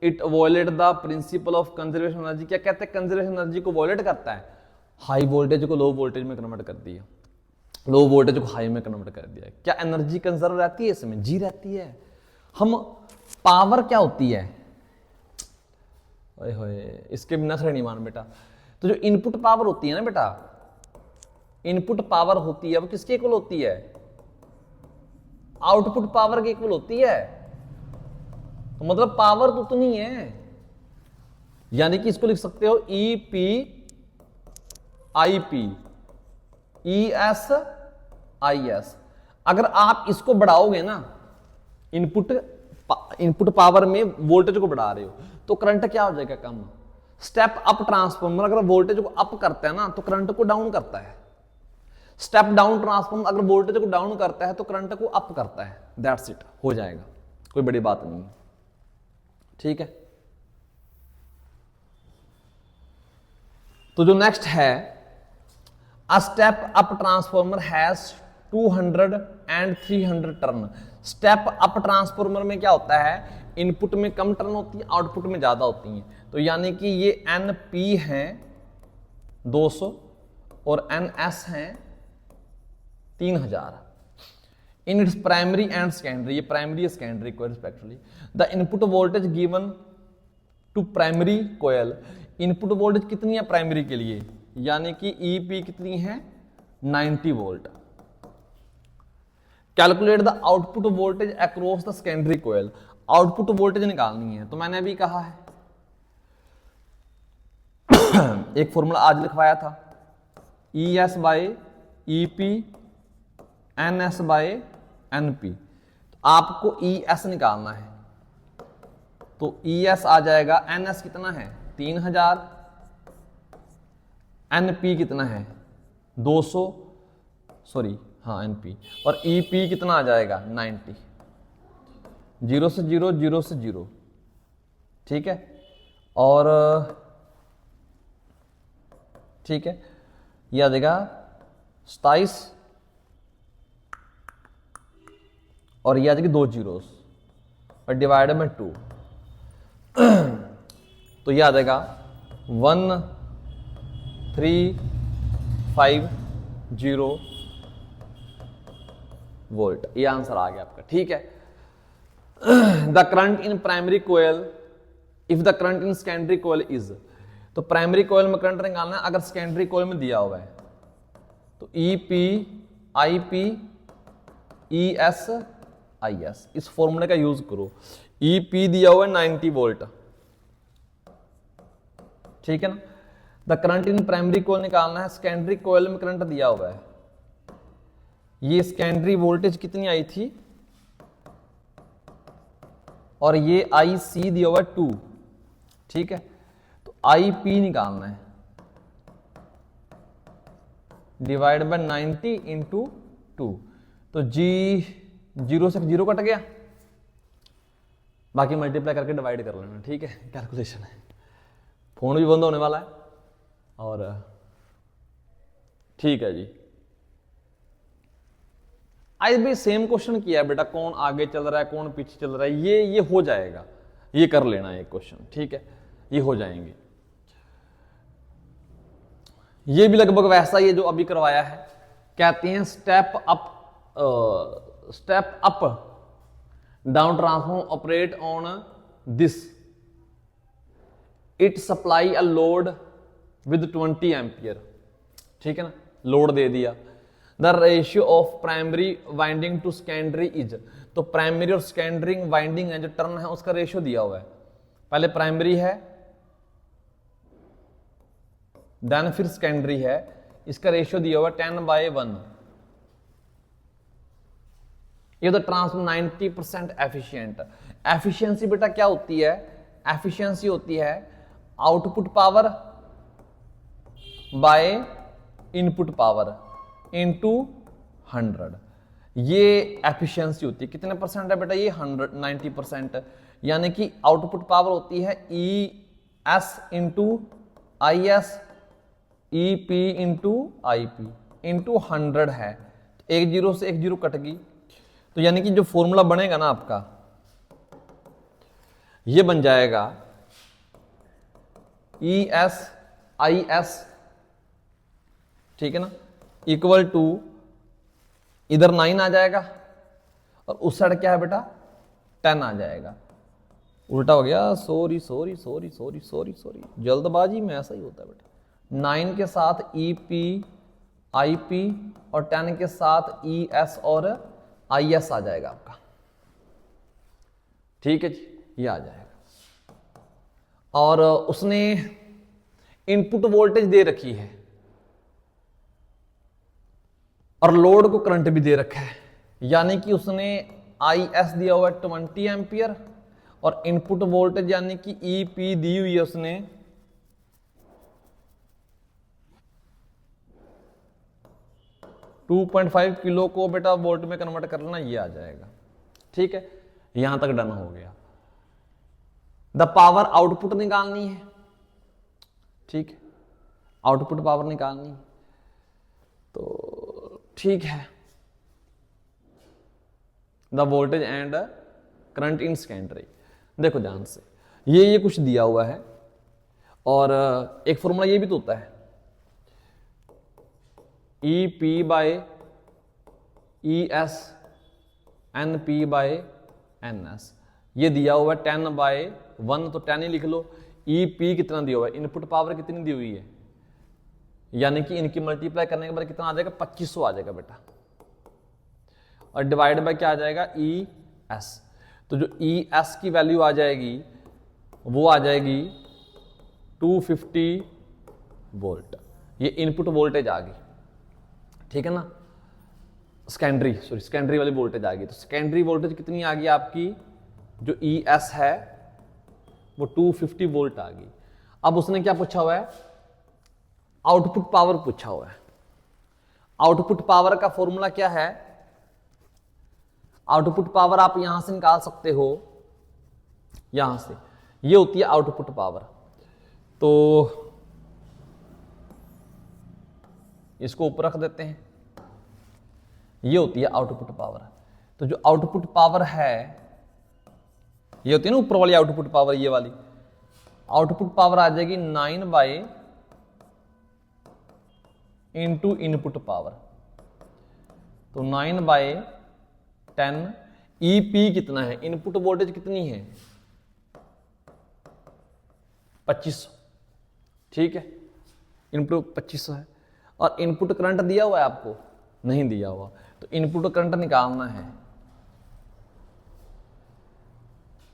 it violate the principle of conservation energy. क्या कहते हैं? कंजर्वेशन एनर्जी को वॉयलेट करता है। हाई वोल्टेज को लो वोल्टेज में कन्वर्ट कर दिया, लो वोल्टेज को हाई में कन्वर्ट कर दिया। क्या एनर्जी कंजर्व रहती है इसमें? जी रहती है। हम पावर क्या होती है? ओए इसके बिना खड़े नहीं मान बेटा। तो जो इनपुट पावर होती है ना बेटा, इनपुट पावर होती है वो किसके इक्वल होती है? आउटपुट पावर के इक्वल होती है। तो मतलब पावर तो उतनी है, यानी कि इसको लिख सकते हो EP IP ES IS। अगर आप इसको बढ़ाओगे ना, इनपुट पावर में वोल्टेज को बढ़ा रहे हो तो करंट क्या हो जाएगा? कम। स्टेप अप ट्रांसफॉर्मर अगर वोल्टेज को अप करता है ना तो करंट को डाउन करता है। स्टेप डाउन ट्रांसफॉर्मर अगर वोल्टेज को डाउन करता है तो करंट को अप करता है। दैट्स इट, हो जाएगा, कोई बड़ी बात नहीं है। ठीक है, तो जो नेक्स्ट है, अ step up transformer has 200 and 300 turn. Step up transformer में क्या होता है? इनपुट में कम टर्न होती है, आउटपुट में ज्यादा होती है। तो यानी कि ये NP है 200 और NS है 3000 in its primary and secondary. ये प्राइमरी सेकेंडरी को respectively. The input voltage given to primary coil. Input voltage कितनी है प्राइमरी के लिए? यानी कि EP कितनी है? 90 volt. Calculate the output voltage across the secondary coil. Output voltage निकालनी है। तो मैंने अभी कहा है एक फॉर्मूला आज लिखवाया था, ES by EP NS by NP। तो आपको ES निकालना है, तो ES आ जाएगा, NS कितना है? 3000, NP कितना है? 200, सॉरी हाँ NP, और EP कितना आ जाएगा 90, 0 से 0, 0 से 0, ठीक है। और ठीक है, ये आ जाएगा 27 और ये आ जाएगी 2 जीरोस और डिवाइड में 2, तो ये आ जाएगा 1350 वोल्ट। ये आंसर आ गया आपका, ठीक है। The current in primary coil if the current in secondary coil is, तो प्राइमरी कोयल में करंट निकालना है अगर सेकेंडरी कोयल में दिया हुआ है तो EP IP ES IS, इस फॉर्मूले का यूज करो। EP दिया हुआ है 90 वोल्ट, ठीक है ना। The current in primary coil निकालना है, सेकेंडरी कोयल में करंट दिया हुआ है, ये सेकेंडरी वोल्टेज कितनी आई थी और ये IC दिया हुआ है 2, ठीक है। तो IP निकालना है, डिवाइड बाय 90 इंटू 2, तो G 0 से 0 कट गया, बाकी मल्टीप्लाई करके डिवाइड कर लेना, ठीक है। कैलकुलेशन है, फोन भी बंद होने वाला है और ठीक है जी। आज भी सेम क्वेश्चन किया है बेटा, कौन आगे चल रहा है कौन पीछे चल रहा है, ये हो जाएगा, ये कर लेना एक क्वेश्चन, ठीक है, ये हो जाएंगे। ये भी लगभग वैसा ही है जो अभी करवाया है, कहते हैं step up down transform operate on this, it supply a load with 20 ampere, ठीक है ना, लोड दे दिया। The ratio of primary winding to secondary is, तो प्राइमरी और सेकेंडरी वाइंडिंग है जो टर्न है उसका रेशियो दिया हुआ है, पहले प्राइमरी है देन फिर सेकेंडरी है, इसका रेशियो दिया हुआ है 10/1। ये तो ट्रांसफर 90% एफिशिएंट। एफिशिएंसी बेटा क्या होती है, एफिशिएंसी होती है output power by input power into 100, ये एफिशिएंसी होती है। कितने परसेंट है बेटा, ये 90%, यानी कि आउटपुट पावर होती है ES into IS EP into IP into 100 है, एक जीरो से एक जीरो कट गई, तो यानी कि जो फॉर्मूला बनेगा ना आपका ये बन जाएगा ES IS, ठीक है ना, इक्वल टू इधर 9 आ जाएगा और उस साइड क्या है बेटा 10 आ जाएगा, उल्टा हो गया, sorry sorry sorry sorry sorry sorry, जल्दबाजी में ऐसा ही होता है बेटा। 9 के साथ EP IP और 10 के साथ ES और IS आ जाएगा आपका, ठीक है जी, ये आ जाएगा। और उसने इनपुट वोल्टेज दे रखी है और लोड को करंट भी दे रखा है, यानी कि उसने IS दिया हुआ है 20 एम्पियर और इनपुट वोल्टेज यानी कि EP दी हुई है उसने 2.5 किलो को बेटा वोल्ट में कन्वर्ट कर लेना, ये आ जाएगा, ठीक है। यहां तक डन हो गया। द पावर आउटपुट निकालनी है, ठीक है, आउटपुट पावर निकालनी है, तो ठीक है। The voltage and current in secondary, देखो ध्यान से, ये कुछ दिया हुआ है और एक फॉर्मूला ये भी तो होता है EP by ES NP by NS, ये दिया हुआ है 10/1, तो 10 ही लिख लो। EP कितना दिया हुआ है, इनपुट पावर कितनी दी हुई है, यानी कि इनकी मल्टीप्लाई करने के बाद कितना आ जाएगा 2500 आ जाएगा बेटा, और डिवाइड बाय क्या आ जाएगा ES, तो जो ES की वैल्यू आ जाएगी वो आ जाएगी 250 वोल्ट, ये इनपुट वोल्टेज आ गई, ठीक है ना, सेकेंडरी वाली वोल्टेज आ गई। तो सेकेंडरी वोल्टेज कितनी आ गई आपकी, जो ES है वो 250 वोल्ट आ गई। अब उसने क्या पूछा हुआ है, आउटपुट पावर पूछा हुआ है। आउटपुट पावर का फॉर्मूला क्या है? आउटपुट पावर आप यहां से निकाल सकते हो, यहां से, ये होती है आउटपुट पावर। तो इसको ऊपर रख देते हैं, ये होती है आउटपुट पावर। तो जो आउटपुट पावर है, ये होती है ना ऊपर वाली आउटपुट पावर, ये वाली आउटपुट पावर आ जाएगी 9 इंटू इनपुट पावर। तो 9/10। ईपी कितना है? इनपुट वोल्टेज कितनी है? 2500। ठीक है, इनपुट 2500 है। और इनपुट करंट दिया हुआ है आपको? नहीं दिया हुआ। तो इनपुट करंट निकालना है,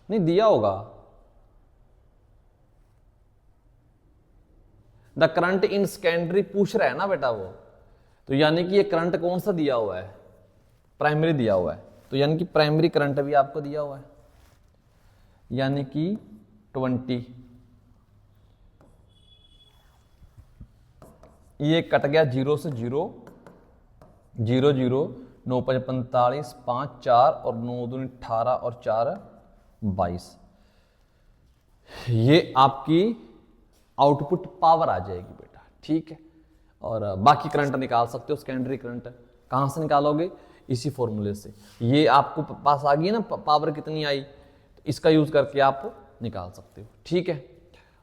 नहीं दिया होगा। द करंट इन सेकेंडरी पूछ रहा है ना बेटा वो, तो यानी कि ये करंट कौन सा दिया हुआ है? प्राइमरी दिया हुआ है। तो यानी कि प्राइमरी करंट भी आपको दिया हुआ है, यानी कि 20। ये कट गया 0 से 0, 0 0, 9 5 45, 5 4 और 9 2 18 और 4 22। ये आपकी आउटपुट पावर आ जाएगी बेटा। ठीक है, और बाकी करंट निकाल सकते हो। सेकेंडरी करंट कहाँ से निकालोगे? इसी फॉर्मूले से। ये आपको पास आ गई ना पावर कितनी आई, तो इसका यूज करके आप निकाल सकते हो। ठीक है,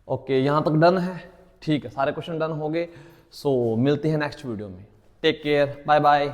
ओके, यहाँ तक डन है। ठीक है, सारे क्वेश्चन डन हो गए। सो मिलते हैं नेक्स्ट वीडियो में। Take care, bye bye.